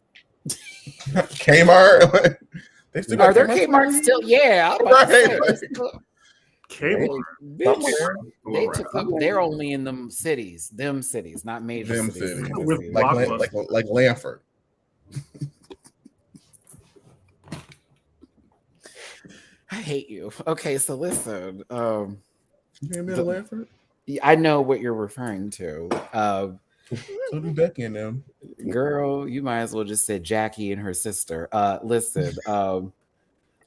Kmart. They still Are there Kmart still? Yeah, Kmart. They're only in them cities, not major cities. Like Lanford. I hate you. Okay, so listen. You came in Lanford? I know what you're referring to. So do Becky and them. Girl, you might as well just say Jackie and her sister. Listen,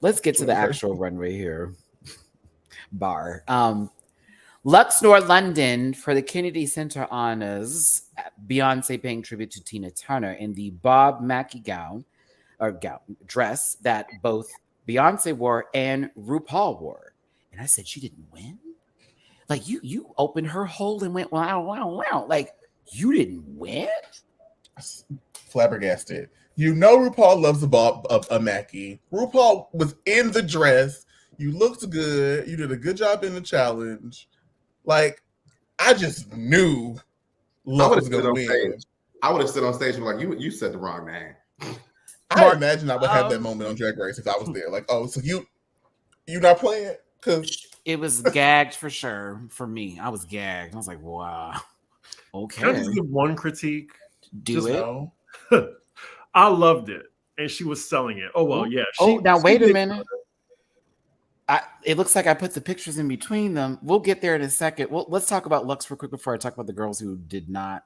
let's get to the actual runway here. Bar. Luxor London for the Kennedy Center Honors. Beyonce paying tribute to Tina Turner in the Bob Mackie dress that both Beyonce wore and RuPaul wore. And I said, she didn't win? Like, you opened her hole and went, wow. Like, you didn't win? Flabbergasted. You know RuPaul loves a Mackie. RuPaul was in the dress. You looked good. You did a good job in the challenge. Like, I just knew Luck was going to win. I would have stood on stage and been like, you said the wrong name. I imagine I would have that moment on Drag Race if I was there. Like, oh, so you not playing? Because it was gagged for sure for me. I was gagged. I was like, wow. Okay. Can I just give one critique? Do Just it. No. I loved it, and she was selling it. Oh well, yeah. Now wait a did minute. It looks like I put the pictures in between them. We'll get there in a second. Let's talk about Lux real quick before I talk about the girls who did not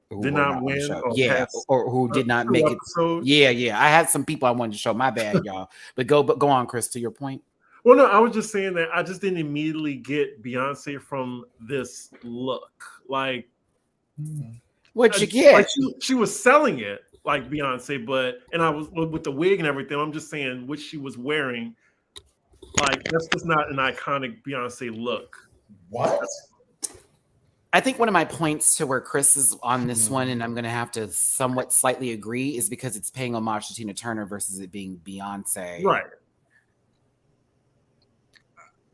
Did were not on the win show. or Yeah, pass or who did not two make it. episodes. Yeah. I had some people I wanted to show. My bad, y'all. But go on, Chris, to your point. Well, no, I was just saying that I just didn't immediately get Beyonce from this look. Like, What'd you get? Like she was selling it like Beyonce, and I was with the wig and everything. I'm just saying what she was wearing. Like, that's just not an iconic Beyonce look. What? I think one of my points to where Chris is on this one, and I'm going to have to somewhat slightly agree, is because it's paying homage to Tina Turner versus it being Beyonce. Right.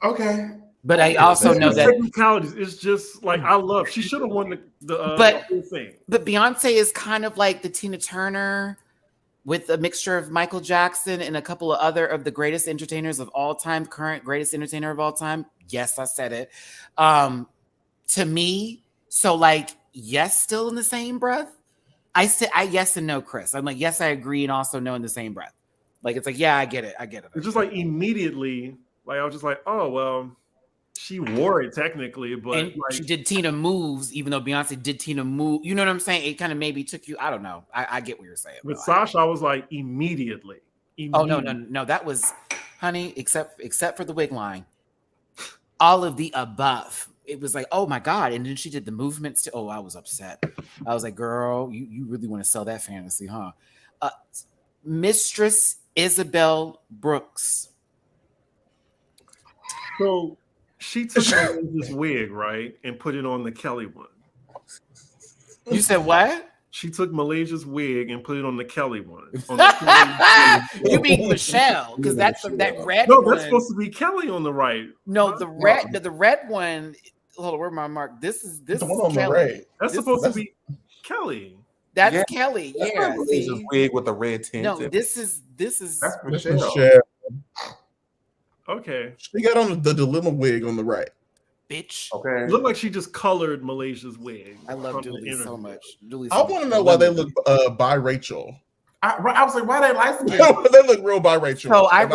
Okay. But I also know that technicalities. It's just like she should have won the whole thing. But Beyonce is kind of like the Tina Turner with a mixture of Michael Jackson and a couple of other of the greatest entertainers of all time, current greatest entertainer of all time. Yes, I said it. To me, so like, yes, still in the same breath. I yes and no, Chris. I'm like, yes, I agree, and also no in the same breath. Like, it's like, yeah, I get it. It's just like immediately, like I was just like, oh well, she wore it technically, but and like, she did Tina moves, even though Beyonce did Tina move. You know what I'm saying? It kind of maybe took you. I don't know. I get what you're saying. With Sasha, I was like immediately. Oh no. That was, honey. Except for the wig line, all of the above. It was like, oh my god! And then she did the movements. Oh, I was upset. I was like, girl, you really want to sell that fantasy, huh? Mistress Isabel Brooks. So she took this wig, right, and put it on the Kelly one. You said what? She took Malaysia's wig and put it on the Kelly one. You mean Michelle? Because that's that red. No, one. that's supposed to be Kelly on the right. No, the red one. Hold on, where's my mark? This is the one on Kelly. the right. That's supposed to be Kelly. That's Kelly. Yeah. It's a wig with the red tint. No, this is That's Michelle. Michelle. Okay. She got on the dilemma wig on the right. bitch. Okay. It looked like she just colored Malaysia's wig. I love from the Dooley so interview. much. Dooley's I want to know why they look by Rachel. I was like, why they like They look real by Rachel. So And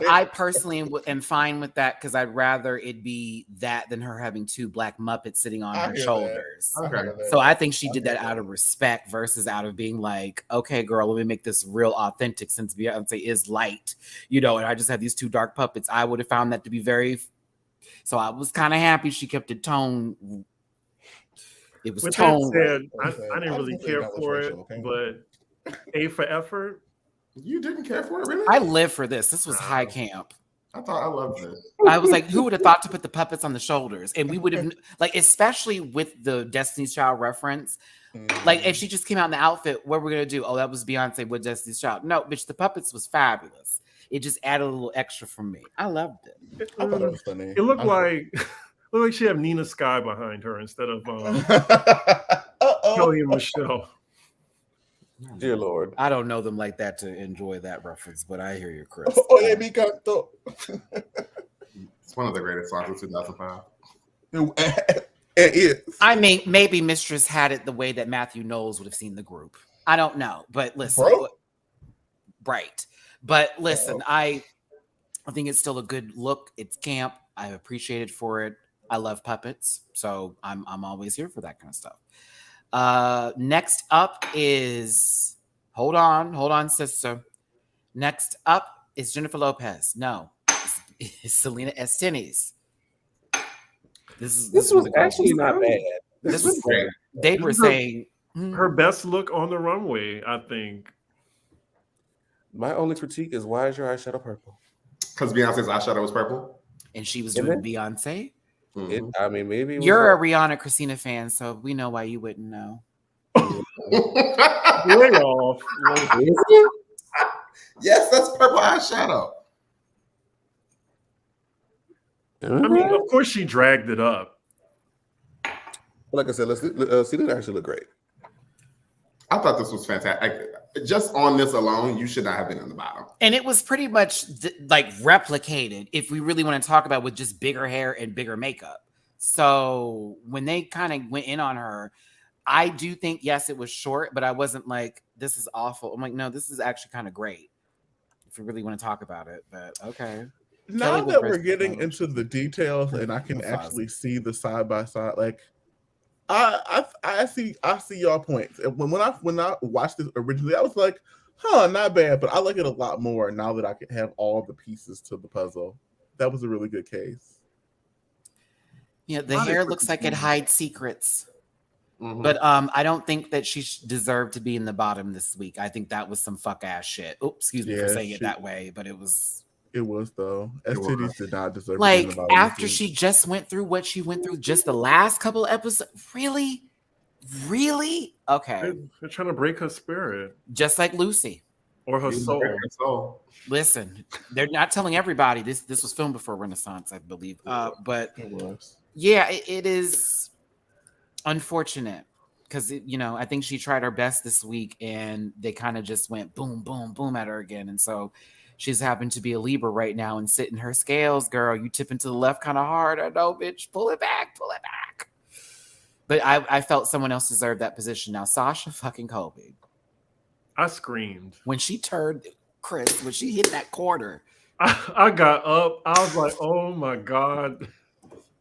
I personally am fine with that because I'd rather it be that than her having two black Muppets sitting on her shoulders. Okay. So I think she did that out of respect versus out of being like, okay, girl, let me make this real authentic since Beyonce is light, and I just have these two dark puppets. I would have found that to be very. So I was kind of happy she kept it tone. It was With tone. that said, I didn't really care for it, but A for effort. You didn't care for it, really? I live for this. This was high camp. I thought I loved this. I was like, who would have thought to put the puppets on the shoulders? And we would have, like, especially with the Destiny's Child reference, like, if she just came out in the outfit, what we're going to do? Oh, that was Beyonce with Destiny's Child. No, bitch, the puppets was fabulous. It just added a little extra for me. I loved it. I thought it was funny. It looked like she had Nina Sky behind her instead of Kelly and Michelle. Dear Lord. I don't know them like that to enjoy that reference, but I hear you, Chris. It's one of the greatest songs of 2005. It is. I mean, maybe Mistress had it the way that Matthew Knowles would have seen the group. I don't know, but listen, right. But listen, I think it's still a good look. It's camp. I appreciate it for it. I love puppets, so I'm always here for that kind of stuff. Next up is hold on, sister. Next up is Jennifer Lopez. No, it's Selena Estenes. This was actually not bad. This was great. They were saying her best look on the runway, I think. My only critique is why is your eyeshadow purple? Because Beyonce's eyeshadow was purple. And she was doing Beyonce. I mean, maybe You're a Rihanna Christina fan, so we know why you wouldn't know. Way off. Yes, that's purple eyeshadow. I mean, of course she dragged it up. Like I said, let's see. It actually look great. I thought this was fantastic. Just on this alone, you should not have been in the bottom. And it was pretty much like replicated, if we really want to talk about, with just bigger hair and bigger makeup. So when they kind of went in on her, I do think, yes, it was short, but I wasn't like, this is awful. I'm like, no, this is actually kind of great if you really want to talk about it. But okay. Now that we're getting into the details and I can actually see the side by side, like I see y'all points. And when I watched this originally, I was like, huh, not bad, but I like it a lot more now that I can have all the pieces to the puzzle. That was a really good case. Yeah, the hair looks like it hides secrets. Mm-hmm. But I don't think that she deserved to be in the bottom this week. I think that was some fuck ass shit. Oops, excuse me for saying it that way, but it was. It was though. STDs did not deserve like to be in the bottom after she just went through what she went through just the last couple episodes. Really? Okay. They're trying to break her spirit. Just like Lucy. Or her soul. Listen, they're not telling everybody this was filmed before Renaissance, I believe. But it was. Yeah, it is unfortunate because I think she tried her best this week and they kind of just went boom, boom, boom at her again. And so she's happened to be a Libra right now and sit in her scales, girl. You tipping to the left kind of hard. I know, bitch. Pull it back. But I felt someone else deserved that position. Now, Sasha fucking Colby. I screamed. When she turned, Chris, when she hit that corner. I got up. I was like, oh my God.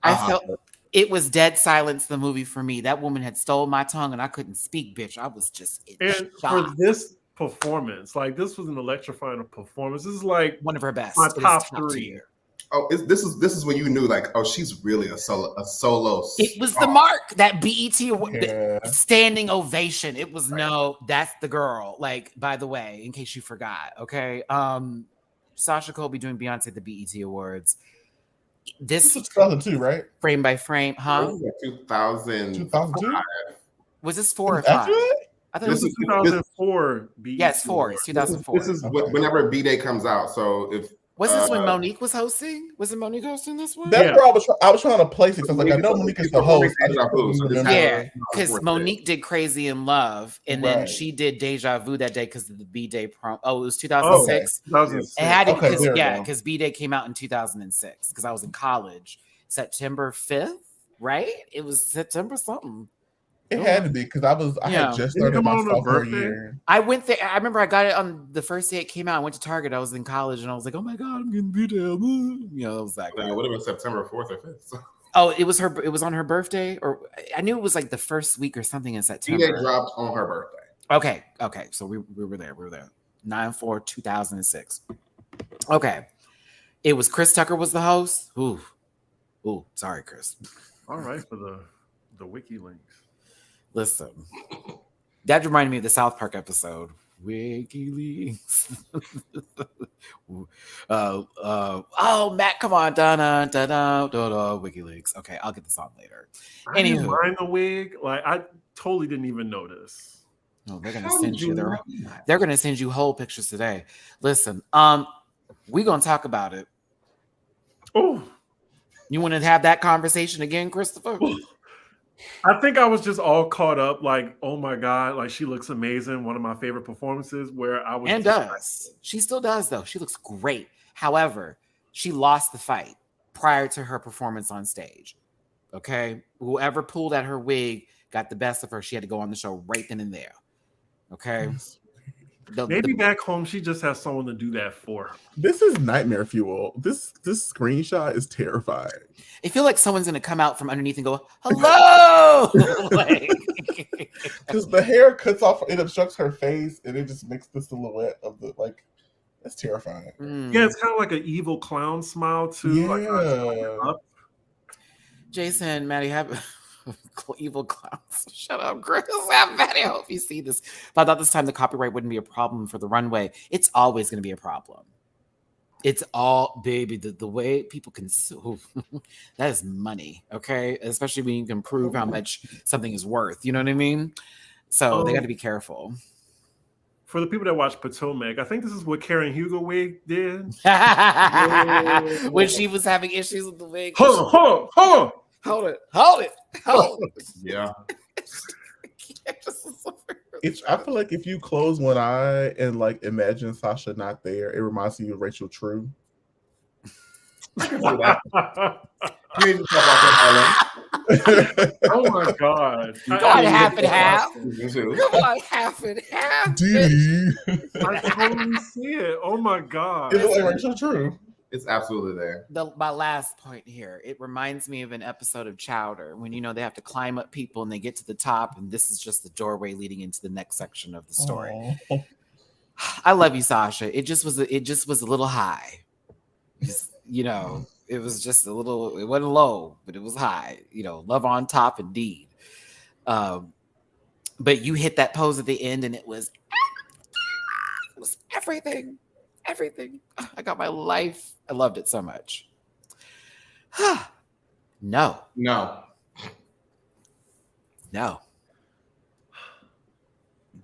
I felt it was dead silence, the movie for me. That woman had stole my tongue and I couldn't speak, bitch. I was just and shocked. For this performance, like this was an electrifying performance. This is like one of her best. My top 3. Oh, this is when you knew, like, oh, she's really a solo. It was the mark, that BET standing ovation. It was that's the girl. Like, by the way, in case you forgot, okay. Sasha Colby doing Beyonce at the BET Awards. This was 2002, right? Frame by frame, huh? 2002. Was this 4 or 5? I thought this was 2004. Yes, 4. It's 2004. This is whenever B-Day comes out. So if was this when Monique was hosting? Was it Monique hosting this one? That's where I was trying to place it. I was like, I know Monique is the host. Yeah, because Monique did Crazy in Love, and then she did Deja Vu that day because of the B-Day prom. Oh, it was 2006. 2006. It had to, because B-Day came out in 2006. Because I was in college, September 5th, right? It was September something. It had to be because I had just started my sophomore year. I went there. I remember I got it on the first day it came out. I went to Target. I was in college and I was like, "Oh my God, I'm getting beat up." It was like it would have been September 4th or 5th. Oh, it was her. It was on her birthday, or I knew it was like the first week or something in September. B-Day dropped on her birthday. Okay. So we were there. 9/4/2006. Okay, it was Chris Tucker was the host. Ooh, sorry, Chris. All right for the wiki links. Listen, that reminded me of the South Park episode. WikiLeaks. Matt, come on. WikiLeaks. Okay, I'll get this on later. I didn't mind the wig. Like, I totally didn't even notice. No, they're gonna send you they're gonna send you whole pictures today. Listen, we're gonna talk about it. Oh, you want to have that conversation again, Christopher? I think I was just all caught up, like, oh my God, like she looks amazing. One of my favorite performances where I was She still does, though. She looks great. However, she lost the fight prior to her performance on stage. Okay. Whoever pulled at her wig got the best of her. She had to go on the show right then and there. Okay. Maybe back home she just has someone to do that for her. This is nightmare fuel. This screenshot is terrifying. I feel like someone's gonna come out from underneath and go, "Hello," because the hair cuts off, it obstructs her face, and it just makes the silhouette of the That's terrifying. Yeah, it's kind of like an evil clown smile too. Yeah. Jason, Matty, have evil clowns. Shut up, Chris. Matty, I hope you see this. But I thought this time the copyright wouldn't be a problem for the runway. It's always going to be a problem. It's all, baby, the way people consume, that is money, okay? Especially when you can prove how much something is worth. You know what I mean? So they got to be careful. For the people that watch Potomac, I think this is what Karen Hugo wig did. When she was having issues with the wig. Hold it. Yeah. I feel like if you close one eye and imagine Sasha not there, it reminds you of Rachel True. And You need to talk about that, Oh my god! Go on, half and half. Harlan. Too. Come on, half and half. Dee. I totally see it. Oh my god! It looks like Rachel True. It's absolutely there. My last point here, it reminds me of an episode of Chowder when they have to climb up people and they get to the top, and this is just the doorway leading into the next section of the story. Aww. I love you, Sasha. It just was a little high. Just, it was just a little. It wasn't low, but it was high. Love on top, indeed. But you hit that pose at the end, and it was everything. Everything. I got my life. I loved it so much. No.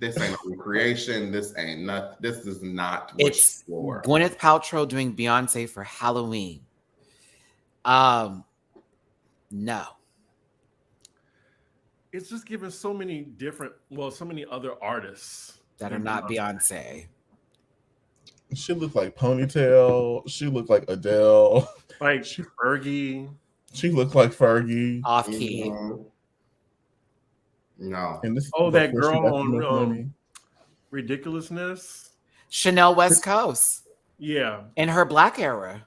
This ain't a recreation. This ain't nothing. This is not what It's you for. Gwyneth Paltrow doing Beyonce for Halloween. No. It's just giving so many other artists That are not Beyonce. She looked like Ponytail. She looked like Adele. Like Fergie. She looked like Fergie. Off key. No. And this That before she girl got on enough money. Ridiculousness. Chanel West Coast. Yeah. In her black era.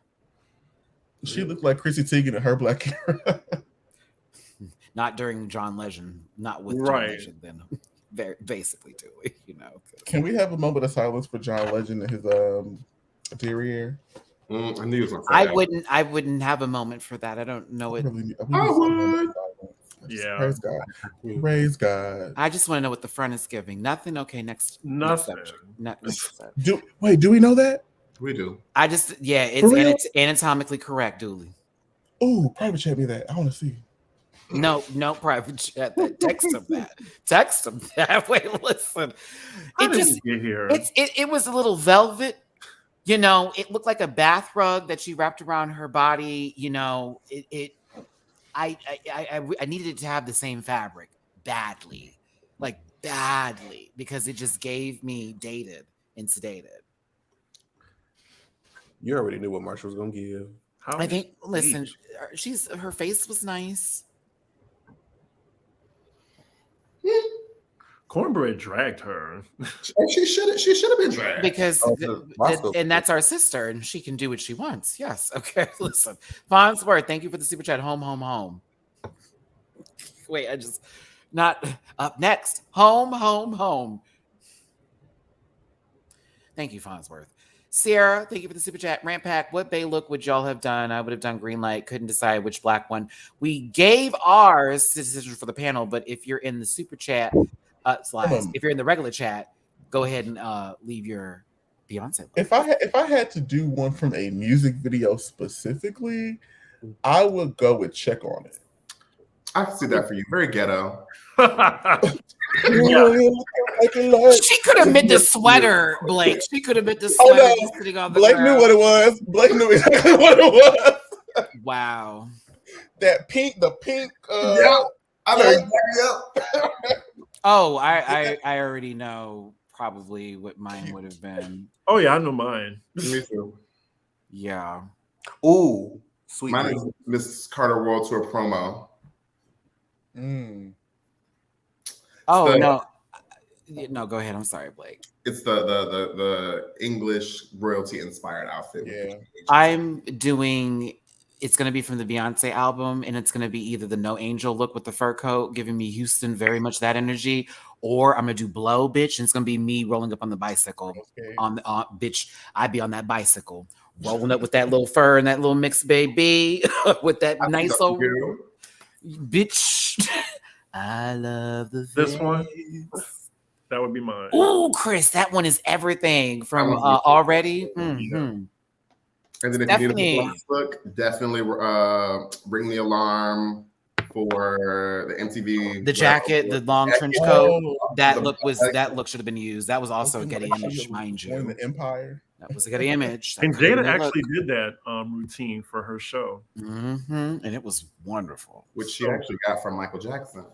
She looked like Chrissy Teigen in her black era. Not during John Legend. Not with John Right. Legend then. Very basically too, Can we have a moment of silence for John Legend and his derriere? I knew you was gonna say I that. I wouldn't have a moment for that. I don't know it. I would. Yeah. Praise God. Praise God. I just want to know what the front is giving. Nothing. Okay, next. Nothing. Next. Do we know that? We do. I just For it's real? anatomically correct, Dooley. Oh, private chat me that. I want to see. No private chat. Text him that. Text him that. Wait, listen. How did you get here? It was a little velvet. It looked like a bath rug that she wrapped around her body. I needed it to have the same fabric badly, because it just gave me dated and sedated. You already knew what Marsha was gonna give. How I think. sweet. Listen, her face was nice. Cornbread dragged her. She should have been dragged. Because and that's our sister, and she can do what she wants. Yes. Okay. Listen, Farnsworth, thank you for the super chat. Home. Wait, I just not up next. Home. Thank you, Farnsworth. Sierra, thank you for the super chat. Rant Pack, what Bay look would y'all have done? I would have done green light. Couldn't decide which black one. We gave ours decision for the panel, but if you're in the super chat slides, if you're in the regular chat, go ahead and leave your Beyonce look. If I had to do one from a music video specifically, I would go with Check on It. I can see that for you. Very ghetto. She could have been the sweater, Blake. She could have been the sweater just sitting on the Blake ground. knew what it was. Blake knew exactly what it was. Wow. The pink. Yeah. I know exactly. Oh, I already know probably what mine would have been. Oh yeah, I know mine. Me too. Yeah. Ooh, sweet. Mine is Miss Carter World Tour promo. Oh So- no, go ahead. I'm sorry, Blake. It's the English royalty inspired outfit. Yeah. I'm doing. It's going to be from the Beyonce album, and it's going to be either the No Angel look with the fur coat, giving me Houston very much that energy, or I'm going to do Blow, bitch, and it's going to be me rolling up on the bicycle. Okay. Bitch, I'd be on that bicycle, rolling up with that little fur and that little mixed baby with that nice old bitch. I love the This one? face. That would be mine. Ooh, Chris, that one is everything from That one's already. Yeah. And then if Stephanie. you need a black look, definitely Ring the Alarm for the MTV. The jacket, the long trench coat. That The look should have been used. That was also a Getty image, mind One in you. the Empire. That was a Getty image. And Jada actually did that routine for her show. And it was wonderful. which she actually got from Michael Jackson.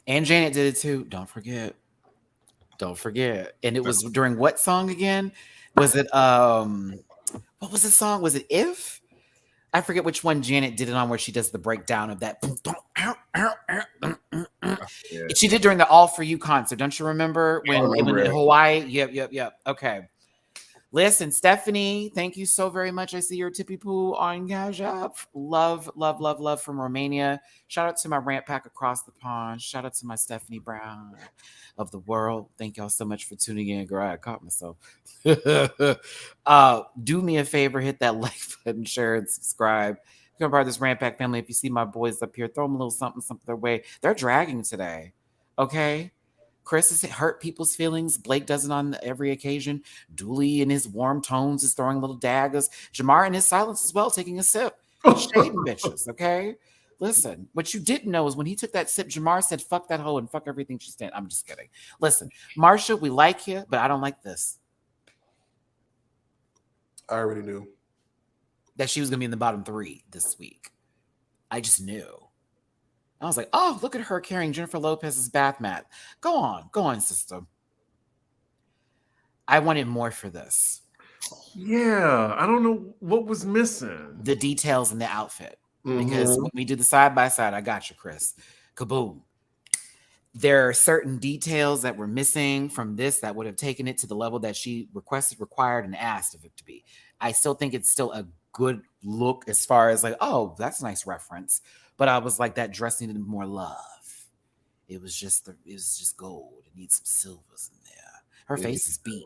And Janet did it too. Don't forget. And it was during what song again? Was it what was the song? Was it If? I forget which one Janet did it on where she does the breakdown of that. Yeah. She did during the All For You concert. Don't you remember when it went in Hawaii? Yep. Okay. Listen, Stephanie, thank you so very much. I see your tippy poo on Cash App. Love from Romania. Shout out to my rant pack across the pond. Shout out to my Stephanie Brown of the world. Thank y'all so much for tuning in. Girl, I caught myself. Do me a favor, hit that like button, share, and subscribe. Become part of this rant pack family. If you see my boys up here, throw them a little something their way. They're dragging today. Okay? Chris has hurt people's feelings. Blake does it on every occasion. Dooley in his warm tones is throwing little daggers. Jamar in his silence as well, taking a sip. Shading bitches, okay? Listen, what you didn't know is when he took that sip, Jamar said, fuck that hoe and fuck everything she stand. I'm just kidding. Listen, Marsha, we like you, but I don't like this. I already knew that she was going to be in the bottom 3 this week. I just knew. I was like, oh, look at her carrying Jennifer Lopez's bath mat. Go on, sister. I wanted more for this. Yeah, I don't know what was missing. The details in the outfit. Because when we do the side-by-side, I got you, Chris. Kaboom. There are certain details that were missing from this that would have taken it to the level that she requested, required, and asked of it to be. I still think it's still a good look as far as like, oh, that's a nice reference. But I was like, that dress needed more love. It was just gold. It needs some silvers in there. Her face is beat.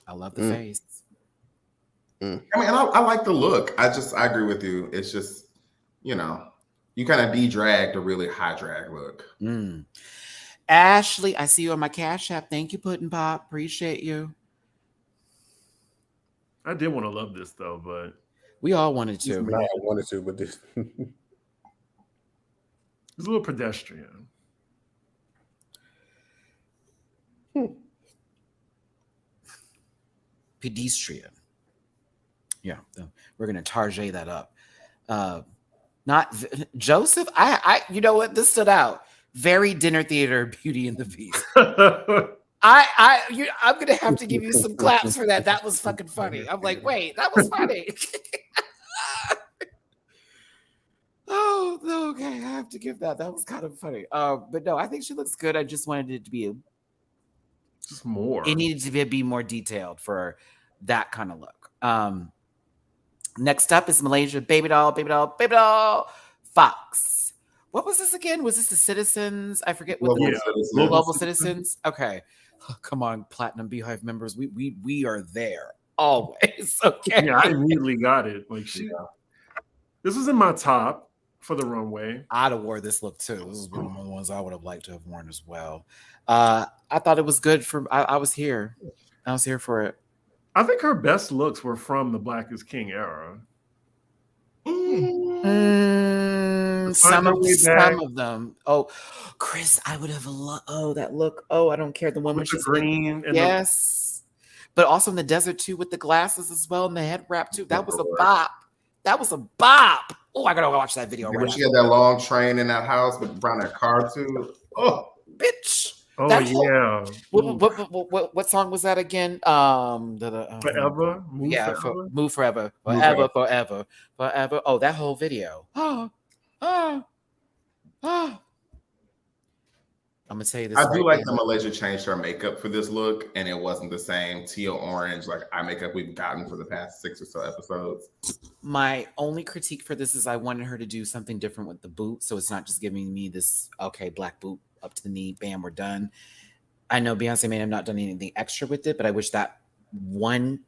I love the face. I mean, I like the look. I agree with you. It's just, you kind of de-dragged a really high drag look. Ashley, I see you on my Cash App. Thank you, Puddin' Pop. Appreciate you. I did want to love this though, but we all wanted to. I wanted to, but this it's a little pedestrian. Pedestrian. Yeah, we're gonna Tarjay that up. Not Joseph. I you know what? This stood out. Very dinner theater Beauty and the Beast. I'm gonna have to give you some claps for that. That was fucking funny. I'm like, wait, that was funny. Oh, okay. I have to give that. That was kind of funny. But no, I think she looks good. I just wanted it to be just more. It needed to be more detailed for that kind of look. Next up is Malaysia. Baby doll. Fox. What was this again? Was this the Citizens? I forget what Global Citizens. Okay. Oh, come on, Platinum Beehive members. We are there always. Okay. Yeah, I immediately got it. Like this was in my top for the runway. I'd have wore this look too. This is one of the ones I would have liked to have worn as well. I thought it was good I was here. I was here for it. I think her best looks were from the Black is King era. Some of them. Oh, Chris, I would have that look. Oh, I don't care. The one with the green. Yes. But also in the desert too, with the glasses as well and the head wrap too. That was a bop. Oh, I gotta watch that video. When she had that long train in that house around that car too. Oh, bitch. Oh yeah. What song was that again? Forever. Move forever. Forever. Oh, that whole video. I'm gonna tell you this. I do like that Malaysia changed her makeup for this look, and it wasn't the same teal orange like eye makeup we've gotten for the past 6 or so episodes. My only critique for this is I wanted her to do something different with the boot, so it's not just giving me this black boot up to the knee, bam, we're done. I know Beyonce may have not done anything extra with it, but I wish that one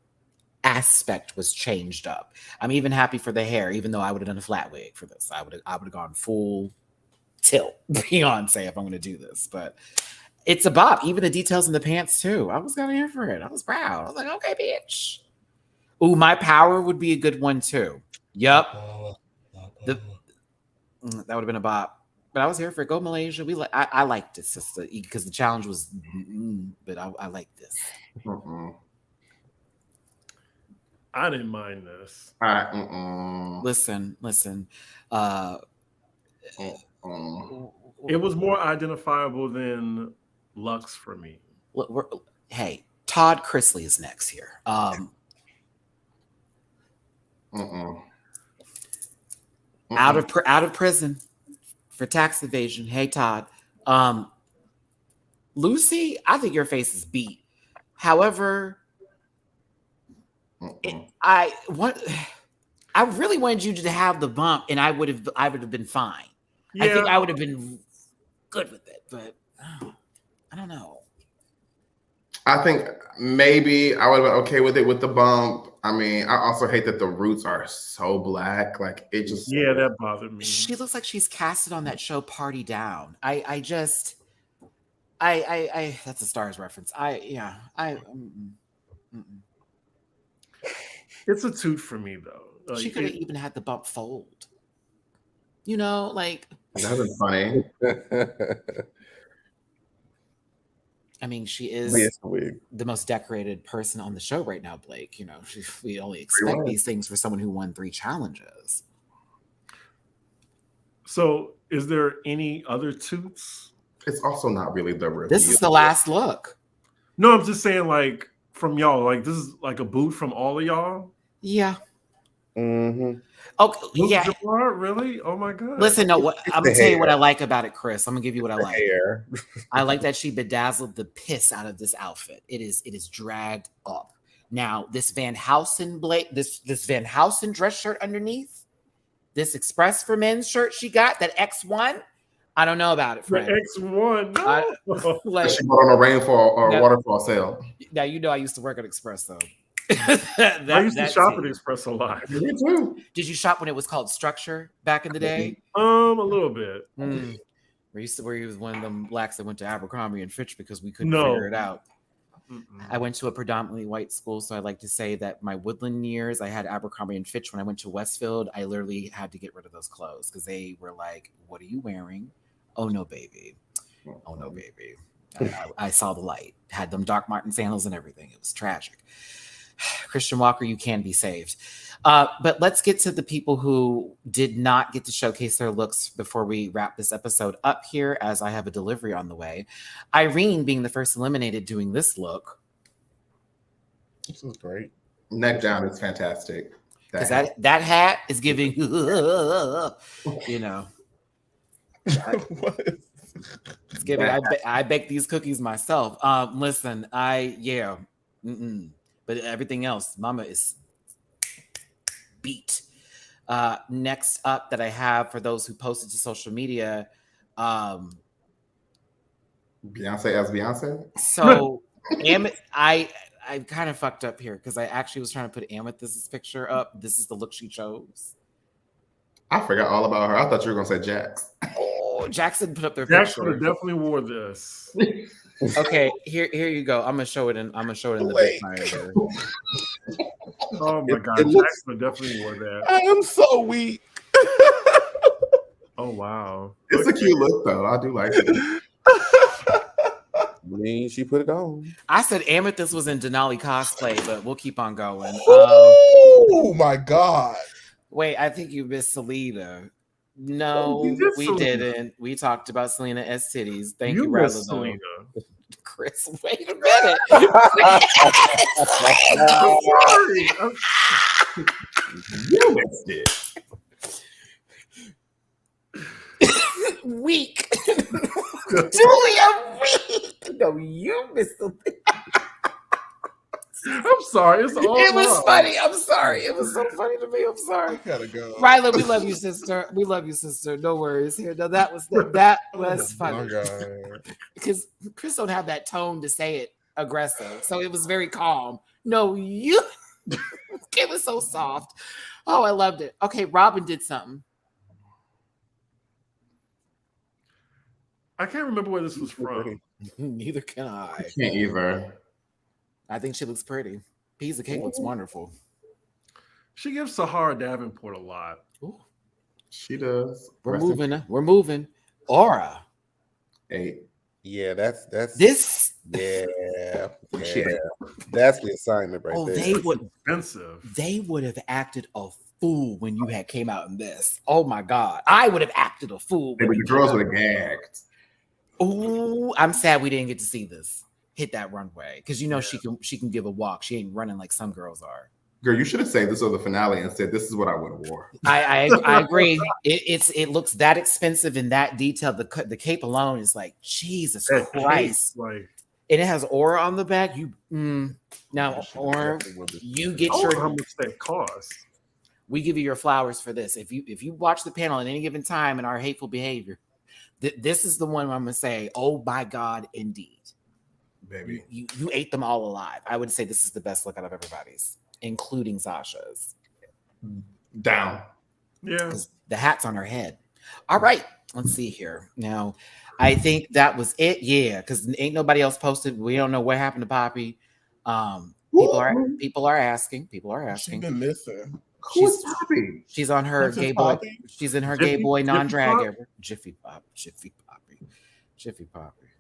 aspect was changed up. I'm even happy for the hair, even though I would have done a flat wig for this. I would have gone full tilt Beyonce if I'm going to do this, but it's a bop. Even the details in the pants too. I was kind of here for it. I was proud. I was like, okay, bitch. Ooh, My Power would be a good one too. Yup. That would have been a bop. But I was here for it. Go Malaysia. I liked this sister because the challenge was, but I like this. I didn't mind this. Listen. It was more identifiable than Lux for me. Hey, Todd Chrisley is next here. Mm-mm. Out of prison for tax evasion. Hey Todd, Lucy, I think your face is beat. However, I really wanted you to have the bump, and I would have been fine. Yeah. I think I would have been good with it, but I don't know. I think maybe I would have been okay with it with the bump. I mean, I also hate that the roots are so black. Like it just that bothered me. She looks like she's casted on that show Party Down. I that's a Stars reference. It's a toot for me though. Like, she could have even had the bump fold. You know, like that was funny. I mean, she is the most decorated person on the show right now, Blake. You know, we only expect these things for someone who won 3 challenges. So, is there any other toots? It's also not really the review. This is the last look. No, I'm just saying, like, from y'all, like, this is like a boot from all of y'all? Yeah. Mm-hmm. Okay, yeah. Jamar, really? Oh my god. Listen, no, I'm gonna tell you what I like about it, Chris. I'm gonna give you what I like. Hair. I like that she bedazzled the piss out of this outfit. It is dragged up. Now, this Van Housen this Van Housen dress shirt underneath, this Express for Men's shirt she got, that X1. I don't know about it, friend. The X1. No. Like, she bought on a rainfall or waterfall sale. Now you know I used to work at Express though. I used to shop at Express a lot. Me too. Did you shop when it was called Structure back in the day? A little bit. Where you was one of them blacks that went to Abercrombie and Fitch because we couldn't figure it out. I went to a predominantly white school, so I like to say that my Woodland years, I had Abercrombie and Fitch. When I went to Westfield, I literally had to get rid of those clothes because they were like, "What are you wearing? Oh no, baby! Oh no, baby!" I saw the light. Had them Doc Marten sandals and everything. It was tragic. Christian Walker, you can be saved. But let's get to the people who did not get to showcase their looks before we wrap this episode up here, as I have a delivery on the way. Irene being the first eliminated doing this look. This is great. Neck down is fantastic. Because that hat is giving, you know. It's giving, I bake these cookies myself. Listen, but everything else, mama is beat. Next up that I have for those who posted to social media. Beyonce as Beyonce? So I kind of fucked up here because I actually was trying to put Amethyst's picture up. This is the look she chose. I forgot all about her. I thought you were going to say Jax. Oh, Jackson put up their Jackson picture. definitely wore this. Okay, here you go. I'm gonna show it in the big fire. Oh my god, Jackson definitely wore that. I am so weak. Oh wow. It's a cute look though. I do like it. I mean, she put it on. I said Amethyst was in Denali cosplay, but we'll keep on going. Oh my god. Wait, I think you missed Selena. No, we didn't. We talked about Selena S titties. Thank you, Rather Selena. Chris, wait a minute. You missed it. Weak. Julia, weak. No, you missed Selena. I'm sorry. It was funny. I'm sorry. It was so funny to me. I'm sorry. I gotta go. Ryla, we love you, sister. We love you, sister. No worries here. No, that was funny. Because Chris don't have that tone to say it aggressive. So it was very calm. No, you it was so soft. Oh, I loved it. Okay, Robin did something. I can't remember where this was from. Neither can I. I can't either. I think she looks pretty. Piece of cake looks wonderful. She gives Sahara Davenport a lot. Ooh. She does. We're moving. Aura. 8. Yeah, that's this. Yeah. That's the assignment right there. They would have acted a fool when you had came out in this. Oh my god, I would have acted a fool. Maybe the girls would have gagged. Oh, I'm sad we didn't get to see this hit that runway because you know she can give a walk. She ain't running like some girls are. Girl, you should have saved this for the finale and said, "This is what I would have wore." I agree. It looks that expensive and that detailed. The cape alone is like Jesus That Christ. case, like, And it has aura on the back. Now, or you get I don't know how your. much that costs. We give you your flowers for this. If you watch the panel at any given time in our hateful behavior, this is the one where I'm gonna say, oh my God, indeed, Baby. You ate them all alive. I would say this is the best look out of everybody's, including Sasha's. Down. Yeah. Because the hat's on her head. All right, let's see here. Now, I think that was it. Yeah, because ain't nobody else posted. We don't know what happened to Poppy. People are asking. She's been missing. Who's Poppy? She's on her Princess gay boy. Poppy? She's in her gay boy non-drag Pop? era. Jiffy Poppy.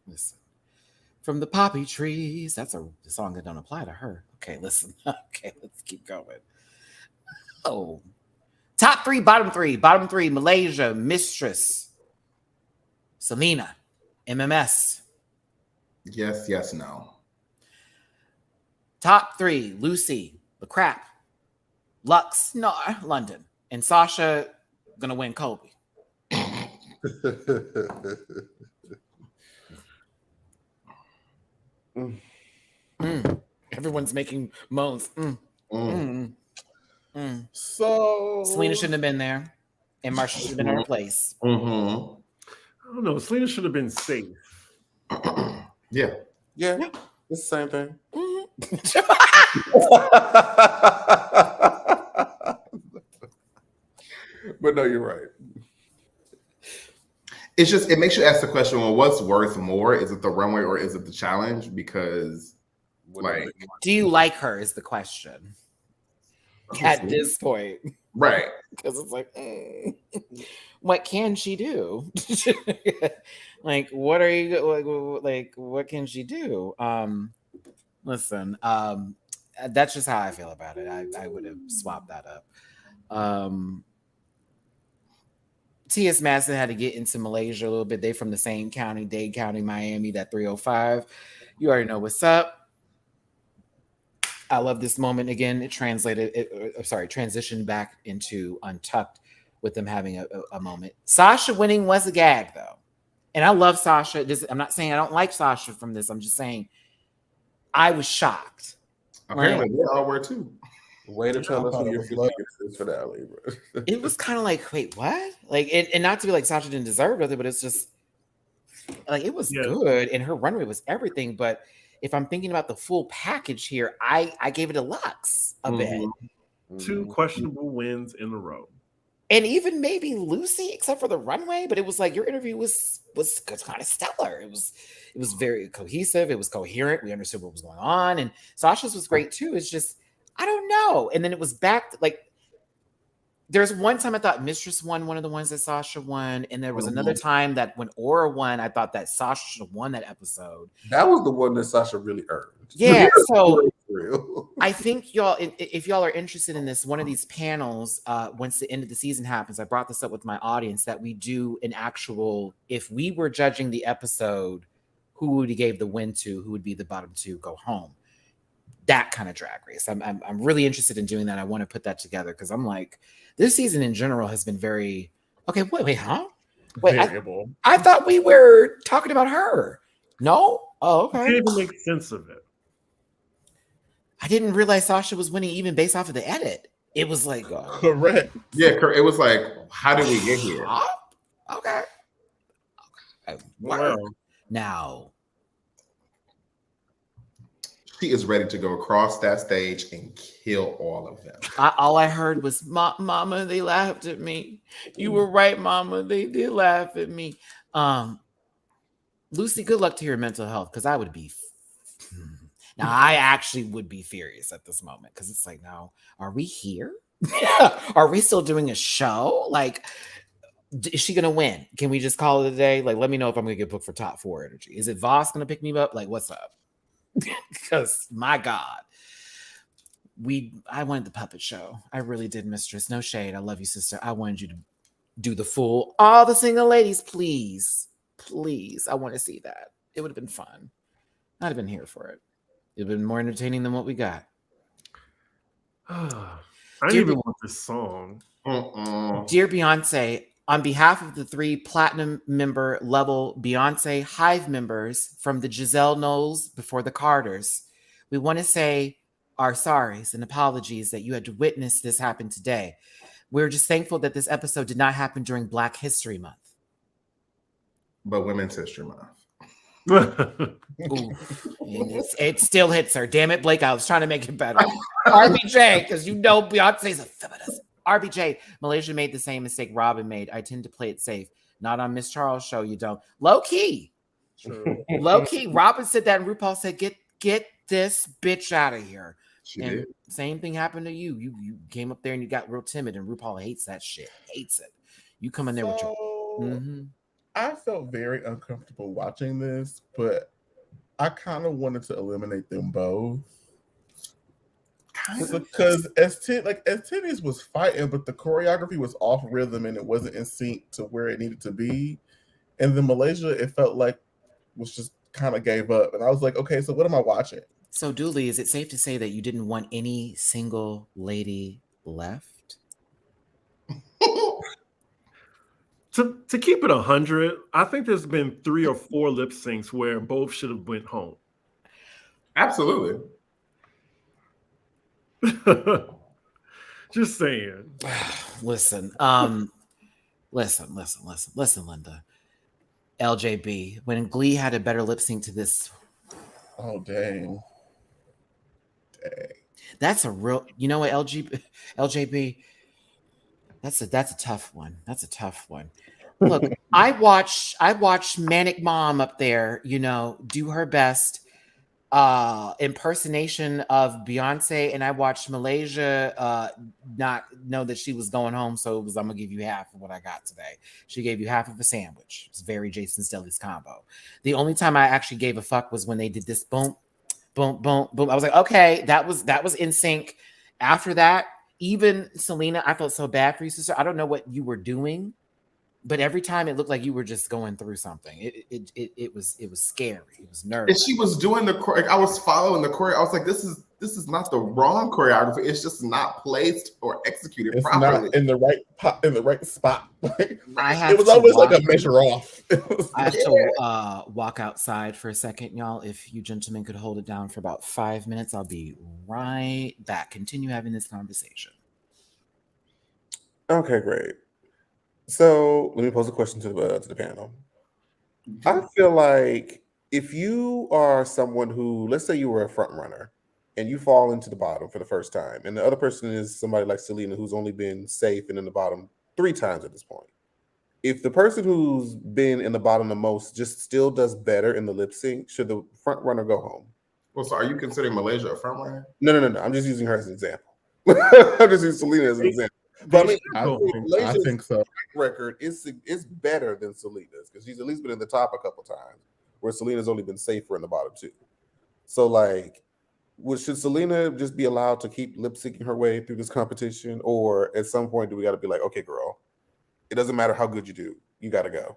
Listen. From the poppy trees. That's a song that don't apply to her. Okay, listen. Okay, let's keep going. Oh. Top three, bottom three. Bottom three, Malaysia, Mistress, Selena, MMS. Yes, no. Top three, Lucy, The Crap, Lux, no, London. And Sasha gonna win Kobe. Everyone's making moans. So Selena shouldn't have been there. And Marsha should have been in her place. Mm-hmm. I don't know. Selena should have been safe. Yeah. Yeah, it's the same thing. But no, you're right. It's just, it makes you ask the question, well, what's worth more? Is it the runway or is it the challenge? Because, like, do you like her is the question at this point. Right. Because it's like, what can she do? Like, what are you like? What can she do? Listen, that's just how I feel about it. I would have swapped that up. T.S. Madison had to get into Malaysia a little bit. They from the same county, Dade County, Miami, that 305. You already know what's up. I love this moment again. It transitioned back into Untucked with them having a moment. Sasha winning was a gag, though. And I love Sasha. I'm not saying I don't like Sasha from this. I'm just saying I was shocked. Apparently, they all were too. Way to tell us who your love. is for that, bro. It was kind of like, wait, what? Like, and not to be like Sasha didn't deserve it, but it's just like it was good, and her runway was everything. But if I'm thinking about the full package here, I gave it a Lux a bit. Two questionable wins in a row. And even maybe Lucy, except for the runway, but it was like your interview was kind of stellar. It was very cohesive. It was coherent. We understood what was going on, and Sasha's was great too. It's just I don't know. And then it was back like there's one time I thought Mistress won one of the ones that Sasha won, and there was another time that when Aura won, I thought that Sasha should have won that episode. That was the one that Sasha really earned. Yeah, so real. I think y'all, if y'all are interested in this, one of these panels, once the end of the season happens, I brought this up with my audience that we do an actual, if we were judging the episode, who would he gave the win to, who would be the bottom two go home? That kind of drag race. I'm really interested in doing that. I want to put that together because I'm like, this season in general has been very, okay, wait, huh? Wait, variable. I thought we were talking about her. No? Oh, okay. I can't even make sense of it. I didn't realize Sasha was winning even based off of the edit. It was like correct. Yeah, it was like, how did we get here? Okay. Wow. Now she is ready to go across that stage and kill all of them. all I heard was, "Mama, they laughed at me. You were right, Mama. They did laugh at me." Lucy, good luck to your mental health, because I would be. Now, I actually would be furious at this moment because it's like, now, are we here? Are we still doing a show? Like, is she going to win? Can we just call it a day? Like, let me know if I'm going to get booked for top 4 energy. Is it Voss going to pick me up? Like, what's up? Because, my God, I wanted the puppet show. I really did, Mistress. No shade. I love you, sister. I wanted you to do the full, all the single ladies, please. Please. I want to see that. It would have been fun. I'd have been here for it. It'd been more entertaining than what we got. I didn't even want this song. Dear Beyonce, on behalf of the 3 platinum member level Beyonce Hive members from the Giselle Knowles before the Carters, we want to say our sorries and apologies that you had to witness this happen today. We're just thankful that this episode did not happen during Black History Month. But Women's History Month. Ooh, it still hits her. Damn it, Blake. I was trying to make it better. RBJ, because you know Beyonce's a feminist. RBJ, Malaysia made the same mistake Robin made. I tend to play it safe. Not on Miss Charles' show, you don't. Low key. True. Low key. Robin said that and RuPaul said, get this bitch out of here. She and did. Same thing happened to you. You came up there and you got real timid, and RuPaul hates that shit. Hates it. You come in there with your... Mm-hmm. I felt very uncomfortable watching this, but I kind of wanted to eliminate them both. Because as Tennis was fighting, but the choreography was off rhythm and it wasn't in sync to where it needed to be. And then Malaysia, it felt like was just kind of gave up. And I was like, okay, so what am I watching? So, Dooley, is it safe to say that you didn't want any single lady left? To keep it 100, I think there's been 3 or 4 lip syncs where both should have went home. Absolutely. Just saying. Listen, Linda. LJB, when Glee had a better lip sync to this. Oh, dang. That's a real, you know what, LJB, that's a tough one. That's a tough one. Look, I watched Manic Mom up there, do her best impersonation of Beyonce, and I watched Malaysia not know that she was going home, so it was, I'm gonna give you half of what I got today. She gave you half of a sandwich. It's very Jason Stelly's combo. The only time I actually gave a fuck was when they did this boom, boom, boom, boom. I was like, okay, that was in sync. After that, even Selena, I felt so bad for you, sister. I don't know what you were doing, but every time it looked like you were just going through something. It was scary. It was nervous. And she was doing I was following the choreo. I was like, this is not the wrong choreography. It's just not placed or executed properly. Not in the right spot. It it was always like a measure off. I have to walk outside for a second, y'all. If you gentlemen could hold it down for about 5 minutes, I'll be right back. Continue having this conversation. Okay, great. So let me pose a question to the panel. I feel like if you are someone who, let's say you were a front runner and you fall into the bottom for the first time, and the other person is somebody like Selena who's only been safe and in the bottom 3 times at this point. If the person who's been in the bottom the most just still does better in the lip sync, should the front runner go home? Well, so are you considering Malaysia a front runner? No. I'm just using her as an example. I'm just using Selena as an example. But I think so. Record is better than Selena's because she's at least been in the top a couple times, where Selena's only been safer in the bottom 2. So, should Selena just be allowed to keep lip syncing her way through this competition, or at some point do we got to be like, okay, girl, it doesn't matter how good you do, you got to go?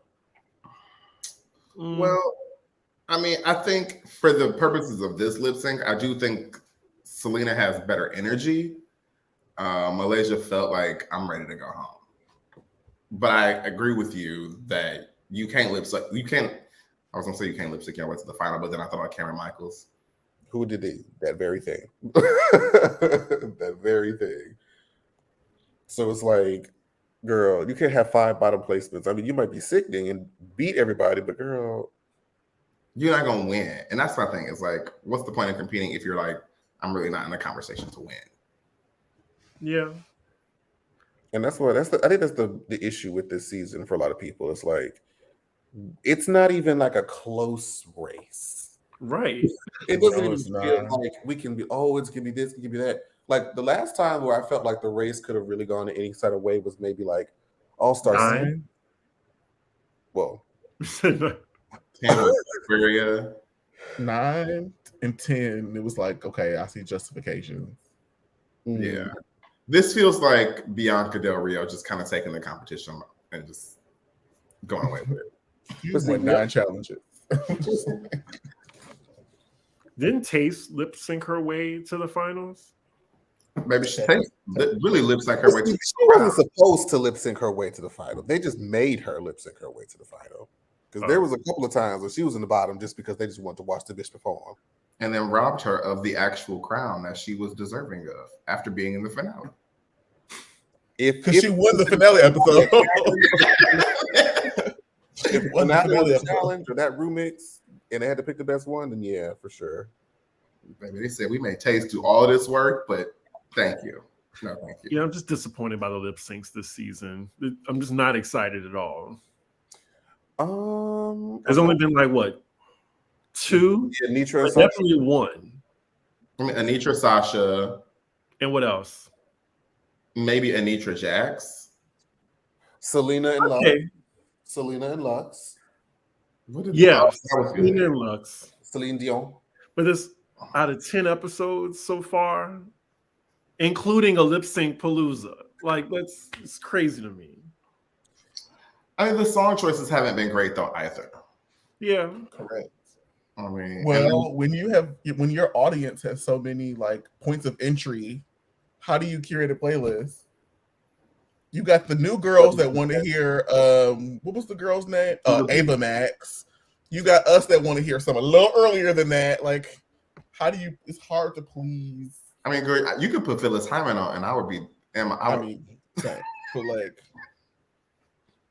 Well, I mean, I think for the purposes of this lip sync, I do think Selena has better energy. Malaysia felt like I'm ready to go home. But I agree with you that you can't lip sync. I was gonna say you can't lip sync your way to the final, but then I thought about Cameron Michaels. Who did that very thing? That very thing. So it's like, girl, you can't have 5 bottom placements. I mean, you might be sickening and beat everybody, but girl, you're not gonna win. And that's my thing. It's like, what's the point of competing if you're like, I'm really not in the conversation to win? Yeah. And I think that's the issue with this season for a lot of people. It's like, it's not even like a close race. Right. It doesn't even feel like we can be, it's gonna be this, it can be that. Like the last time where I felt like the race could have really gone in any sort of way was maybe like All-Star 9. Well, 10 was Aquaria. 9 and 10. It was like, okay, I see justification. Yeah. This feels like Bianca Del Rio just kind of taking the competition and just going away with it. You won 9 challenges. Didn't Taste lip sync her way to the finals? Maybe she really lip sync her way to the She wasn't supposed to lip sync her way to the final. They just made her lip sync her way to the final. Because there was a couple of times where she was in the bottom just because they just wanted to watch the bitch perform. and then robbed her of the actual crown that she was deserving of after being in the finale. Because she won the finale episode. If finale was a challenge or that remix and they had to pick the best one, then yeah, for sure. Maybe they said we may taste do all this work, but thank you. No, thank you. Yeah, I'm just disappointed by the lip syncs this season. I'm just not excited at all. There's only been like what? 2? Yeah, Nitra and definitely 1. I mean, Anitra, Sasha, and what else? Maybe Anitra Jax, Selena and Lux. Selena and Lux. Yeah, Selena and Lux. Celine Dion. But it's out of 10 episodes so far, including a lip sync palooza. Like it's crazy to me. I mean, the song choices haven't been great though either. Yeah, correct. I mean, well, when your audience has so many like points of entry, how do you curate a playlist? You got the new girls that want to hear what was the girl's name? Ava Max. You got us that want to hear something a little earlier than that. Like, how do you? It's hard to please. I mean, girl, you could put Phyllis Hyman on, and I would be. But like,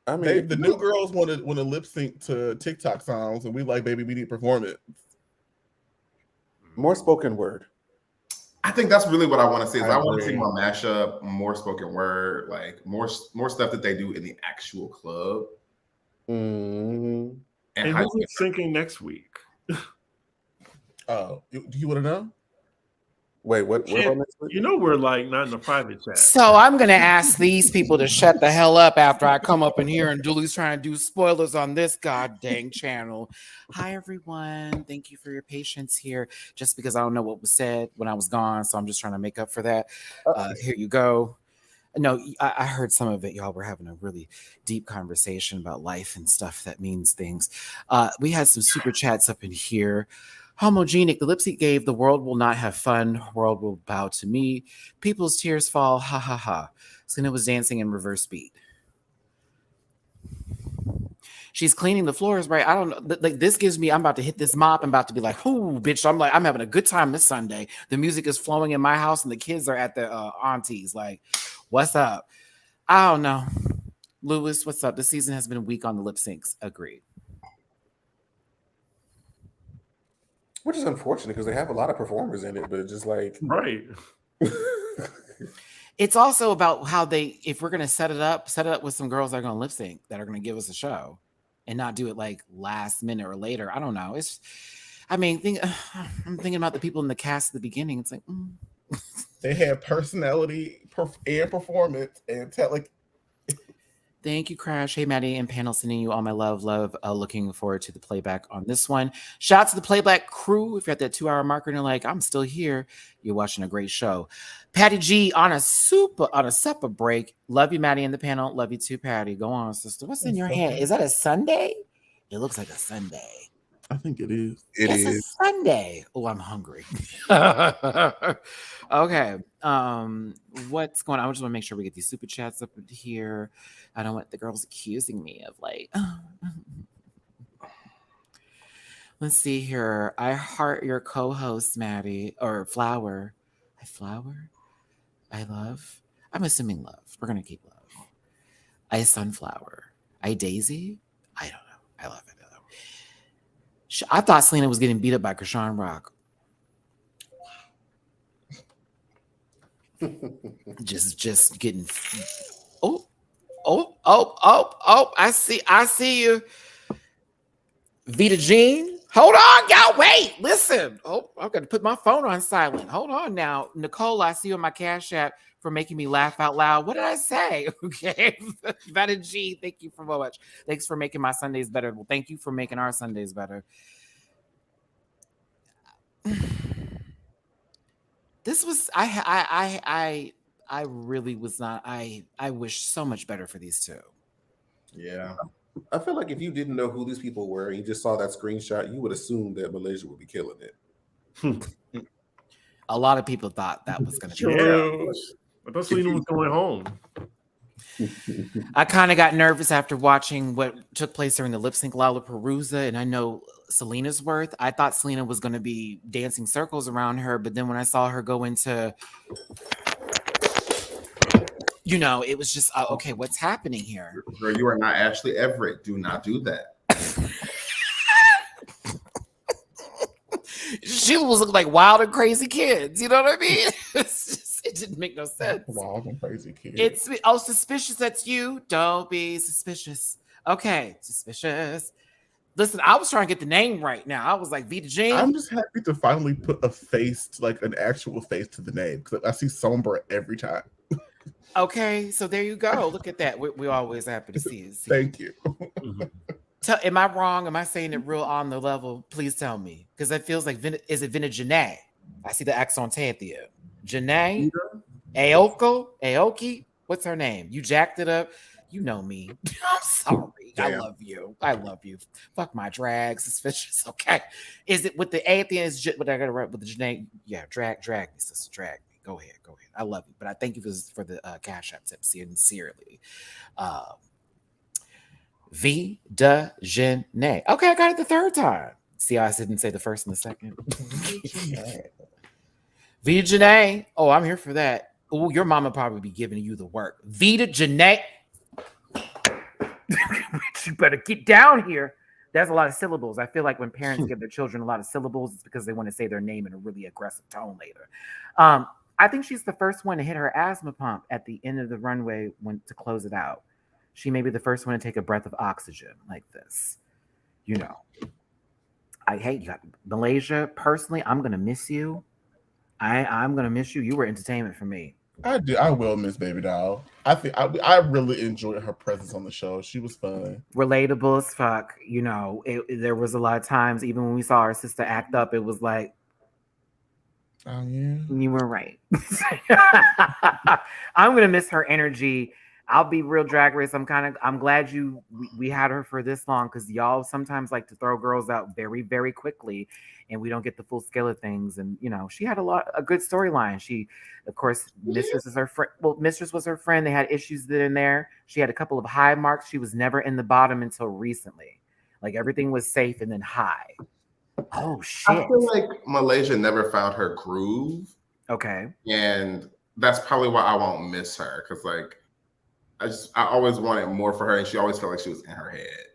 the new girls want to lip sync to TikTok songs, and we like, baby, we need performance. More spoken word. I think that's really what I want to see. I want to see more mashup, more spoken word, like more stuff that they do in the actual club. Mm-hmm. And who's lip syncing next week? Oh, do you want to know? Wait, what? You know we're like not in the private chat. So I'm gonna ask these people to shut the hell up after I come up in here and Dooley's trying to do spoilers on this god dang channel. Hi everyone, thank you for your patience here. Just because I don't know what was said when I was gone, so I'm just trying to make up for that. Here you go. No, I heard some of it. Y'all were having a really deep conversation about life and stuff that means things. We had some super chats up in here. Homogenic, the Lipsync gave the world will not have fun. World will bow to me. People's tears fall. Ha ha ha. Selena was dancing in reverse beat. She's cleaning the floors, right? I don't know. Like this gives me, I'm about to hit this mop. I'm about to be like, "Ooh, bitch." I'm like, I'm having a good time this Sunday. The music is flowing in my house and the kids are at the aunties. Like, what's up? I don't know. Lewis, what's up? The season has been weak on the lip syncs. Agreed. Which is unfortunate because they have a lot of performers in it, but it's just like right. It's also about how if we're gonna set it up with some girls that are gonna lip sync that are gonna give us a show, and not do it like last minute or later. I don't know. I'm thinking about the people in the cast at the beginning. It's like they have personality and performance and like. Thank you, Crash. Hey, Matty and panel, sending you all my love. Looking forward to the playback on this one. Shout out to the playback crew. If you're at that 2-hour marker and you're like, I'm still here, you're watching a great show. Patty G on a supper break. Love you, Matty, and the panel. Love you too, Patty. Go on, sister. What's in your hand? Is that a Sunday? It looks like a Sunday. I think it is. It's a Sunday. Oh, I'm hungry. Okay. What's going on? I just want to make sure we get these super chats up here. I don't want the girls accusing me of like. Let's see here. I heart your co-host, Matty, or Flower. I love. I'm assuming love. We're gonna keep love. I sunflower. I daisy. I don't know. I love it. I thought Selena was getting beat up by Krishan Rock. just getting. Oh! I see you, Vita Jean. Hold on, y'all. Wait, listen. Oh, I'm gonna put my phone on silent. Hold on now, Nicole. I see you on my Cash App for making me laugh out loud. What did I say? Okay, Vita G. Thank you so much. Thanks for making my Sundays better. Well, thank you for making our Sundays better. This was I really was not. I wish so much better for these two. Yeah. I feel like if you didn't know who these people were and you just saw that screenshot, you would assume that Malaysia would be killing it. A lot of people thought that was going to be. Yeah. I thought Selena was going home. I kind of got nervous after watching what took place during the lip sync Lollapalooza, and I know Selena's worth. I thought Selena was going to be dancing circles around her, but then when I saw her go into, it was just okay. What's happening here? Girl, you are not Ashley Everett. Do not do that. She was looking like wild and crazy kids. You know what I mean? It didn't make no sense. Wild and crazy kids. It's suspicious. That's you. Don't be suspicious. Okay, suspicious. Listen, I was trying to get the name right now. I was like Vita Jean. I'm just happy to finally put a face, like an actual face to the name, because I see Sombra every time. Okay, so there you go. Look at that. We're always happy to see it. Thank you. Am I wrong? Am I saying it real on the level? Please tell me. Because it feels like, is it Vina Janae? I see the accent at the end. Janae? Aoki? What's her name? You jacked it up. You know me. I'm sorry. Damn. I love you. I love you. Fuck my drag. Suspicious. Okay. Is it with the A at the end? Is what I got to write with the Janae? Yeah, drag me, sister. Drag me. Go ahead. I love you. But I thank you for the Cash App tip. Sincerely. V de Janae. Okay, I got it the third time. See how I didn't say the first and the second? V de Janae. Oh, I'm here for that. Oh, your mama probably be giving you the work. V de Janae. You better get down here. There's a lot of syllables. I feel like when parents give their children a lot of syllables, it's because they want to say their name in a really aggressive tone later. I think she's the first one to hit her asthma pump at the end of the runway to close it out. She may be the first one to take a breath of oxygen like this. I hate you. Malaysia, personally, I'm going to miss you. I'm going to miss you. You were entertainment for me. I do. I will miss Baby Doll. I think I really enjoyed her presence on the show. She was fun. Relatable as fuck. There was a lot of times, even when we saw our sister act up, it was like, oh yeah, you were right. I'm going to miss her energy. I'll be real, Drag Race. I'm glad we had her for this long, because y'all sometimes like to throw girls out very, very quickly, and we don't get the full scale of things. And she had a good storyline. She, of course, Mistress is her friend. Well, Mistress was her friend. They had issues in there. She had a couple of high marks. She was never in the bottom until recently. Like everything was safe and then high. Oh shit! I feel like Malaysia never found her groove. Okay, and that's probably why I won't miss her, because I always wanted more for her, and she always felt like she was in her head.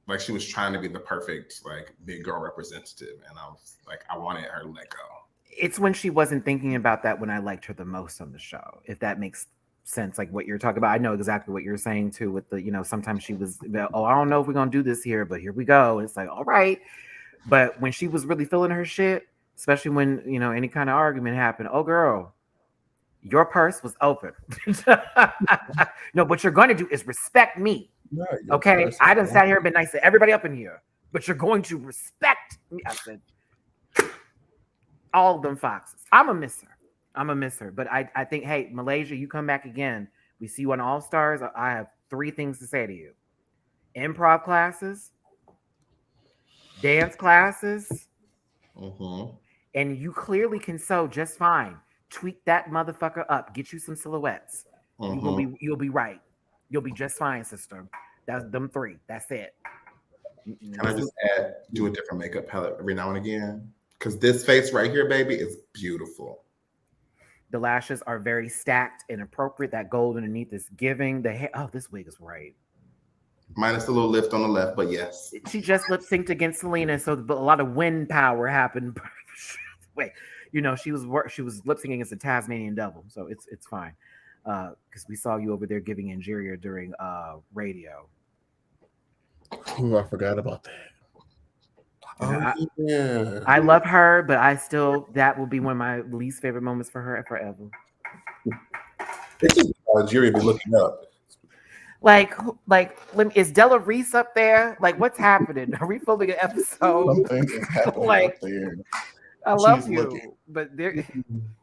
Like she was trying to be the perfect big girl representative, and I was like, I wanted her to let go. It's when she wasn't thinking about that when I liked her the most on the show, if that makes sense. Like what you're talking about, I know exactly what you're saying too. With the sometimes she was, oh, I don't know if we're gonna do this here, but here we go. And it's like, all right. But when she was really feeling her shit, especially when any kind of argument happened, oh girl, your purse was open. No, what you're going to do is respect me. Yeah, okay? I done sat here and been nice to everybody up in here, but you're going to respect me. I said, all of them foxes. I'm a misser. But I think, hey, Malaysia, you come back again. We see you on All Stars. I have 3 things to say to you. Improv classes, dance classes, and you clearly can sew just fine. Tweak that motherfucker up. Get you some silhouettes. You'll be right. You'll be just fine, sister. That's them 3. That's it. Can I just do a different makeup palette every now and again? Because this face right here, baby, is beautiful. The lashes are very stacked and appropriate. That gold underneath is giving. The hair. Oh, this wig is right. Minus a little lift on the left, but yes. She just lip synced against Selena, so a lot of wind power happened. Wait. She was lip syncing against the Tasmanian Devil, so it's fine. Because we saw you over there giving Ingeria during radio. Oh, I forgot about that. Yeah. I love her, but that will be one of my least favorite moments for her forever. It's just Algeria be looking up. Like, is Della Reese up there? Like, what's happening? Are we filming an episode? Something is happening up there. I love you, looking. but there,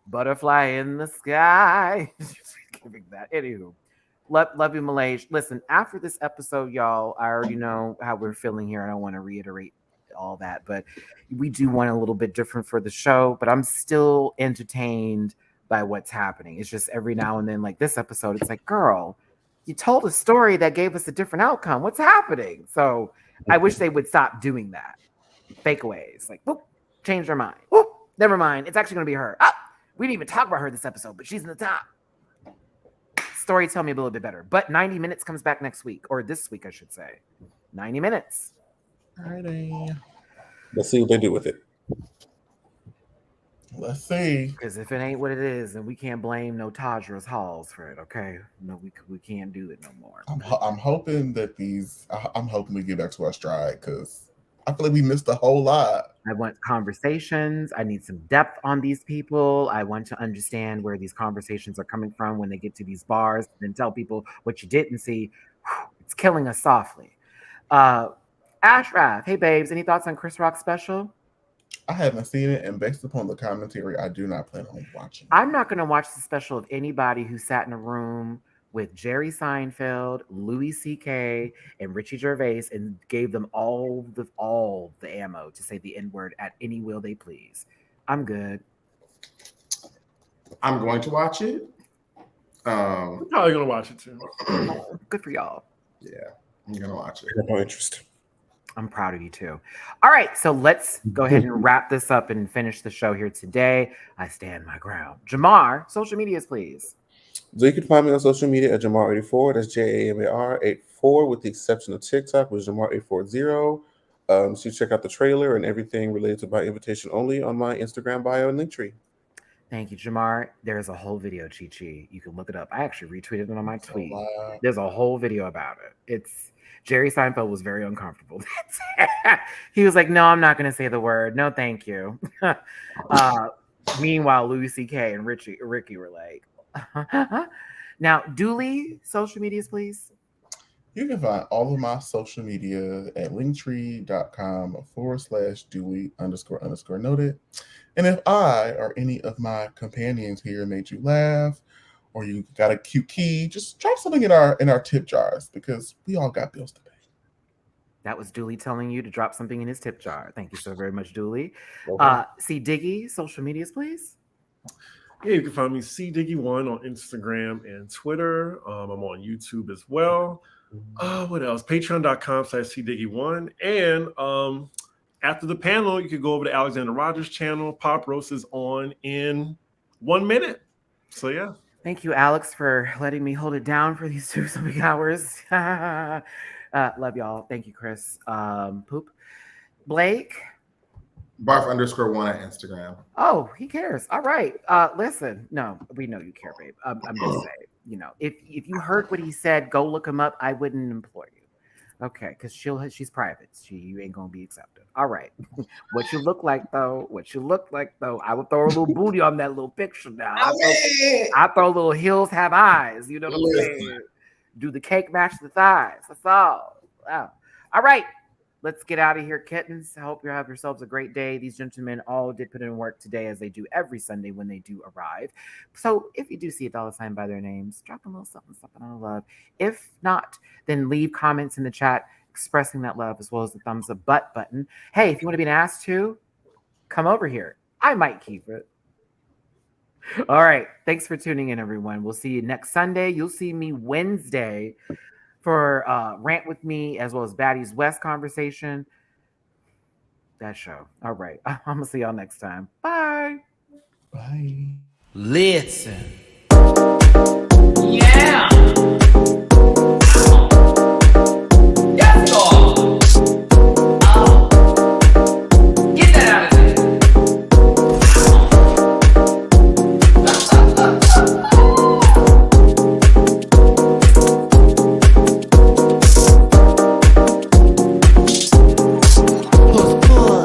butterfly in the sky. Giving that. Anywho, love you, Malaysia. Listen, after this episode, y'all, I already know how we're feeling here. I don't want to reiterate all that. But we do want a little bit different for the show. But I'm still entertained by what's happening. It's just every now and then, like this episode, it's like, girl, you told a story that gave us a different outcome. What's happening? So I wish they would stop doing that. Fakeaways. Like, whoop, change their mind. Whoop, never mind. It's actually going to be her. Ah, we didn't even talk about her this episode, but she's in the top. Story tell me a little bit better. But 90 Minutes comes back next week, or this week, I should say. 90 Minutes. Friday. Let's see what they do with it. Let's see. Because if it ain't what it is, then we can't blame no Tajra's Halls for it, okay? No, we can't do it no more. I'm hoping that I'm hoping we get back to our stride, because I feel like we missed a whole lot. I want conversations. I need some depth on these people. I want to understand where these conversations are coming from when they get to these bars, and then tell people what you didn't see. It's killing us softly. Ashraf, hey babes, any thoughts on Chris Rock's special? I haven't seen it, and based upon the commentary, I do not plan on watching. I'm not going to watch the special of anybody who sat in a room with Jerry Seinfeld, Louis C.K., and Richie Gervais and gave them all the ammo to say the N-word at any will they please. I'm good. I'm going to watch it. I'm probably gonna watch it too. Good for y'all. Yeah, I'm gonna watch it. I have no interest. I'm proud of you too. All right, so let's go ahead and wrap this up and finish the show here today. I stand my ground. Jamar, social medias, please. So you can find me on social media at Jamar84. That's JAMAR84, with the exception of TikTok, which is Jamar840. So you check out the trailer and everything related to my invitation only on my Instagram bio and Linktree. Thank you, Jamar. There's a whole video, Chi. You can look it up. I actually retweeted it on my tweet. There's a whole video about it. It's Jerry Seinfeld was very uncomfortable. He was like, no, I'm not going to say the word. No, thank you. Meanwhile, Louis C.K. and Ricky were like, now, Dooley, social medias, please. You can find all of my social media at linktree.com/Dooley__noted. And if I or any of my companions here made you laugh, or you got a cute key, just drop something in our tip jars, because we all got bills to pay. That was Dooley telling you to drop something in his tip jar. Thank you so very much, Dooley. C. Diggy, social medias, please. Yeah, you can find me CDiggy1 on Instagram and Twitter. I'm on YouTube as well. What else? Patreon.com/CDiggy1. And after the panel, you could go over to Alexander Rogers' channel. Pop Roast is on in 1 minute. So yeah. Thank you, Alex, for letting me hold it down for these 2 something hours. Love y'all. Thank you, Chris. Poop. Blake. Barf_1 on Instagram. Oh, he cares. All right. Listen, no, we know you care, babe. I'm just saying, if you heard what he said, go look him up. I wouldn't employ you. Okay, because she's private. You ain't gonna be accepted. All right. What you look like though? I would throw a little booty on that little picture now. I throw little heels have eyes. You know what I'm saying? Do the cake match the thighs? That's all. Wow. All right. Let's get out of here, kittens. I hope you have yourselves a great day. These gentlemen all did put in work today, as they do every Sunday when they do arrive. So if you do see $sign by their names, drop a little something on love. If not, then leave comments in the chat expressing that love, as well as the thumbs up button. Hey, if you want to be an ass too, come over here. I might keep it. All right. Thanks for tuning in, everyone. We'll see you next Sunday. You'll see me Wednesday for Rant With Me, as well as Baddies West conversation. That show. All right. I'm going to see y'all next time. Bye. Bye. Listen. Yeah.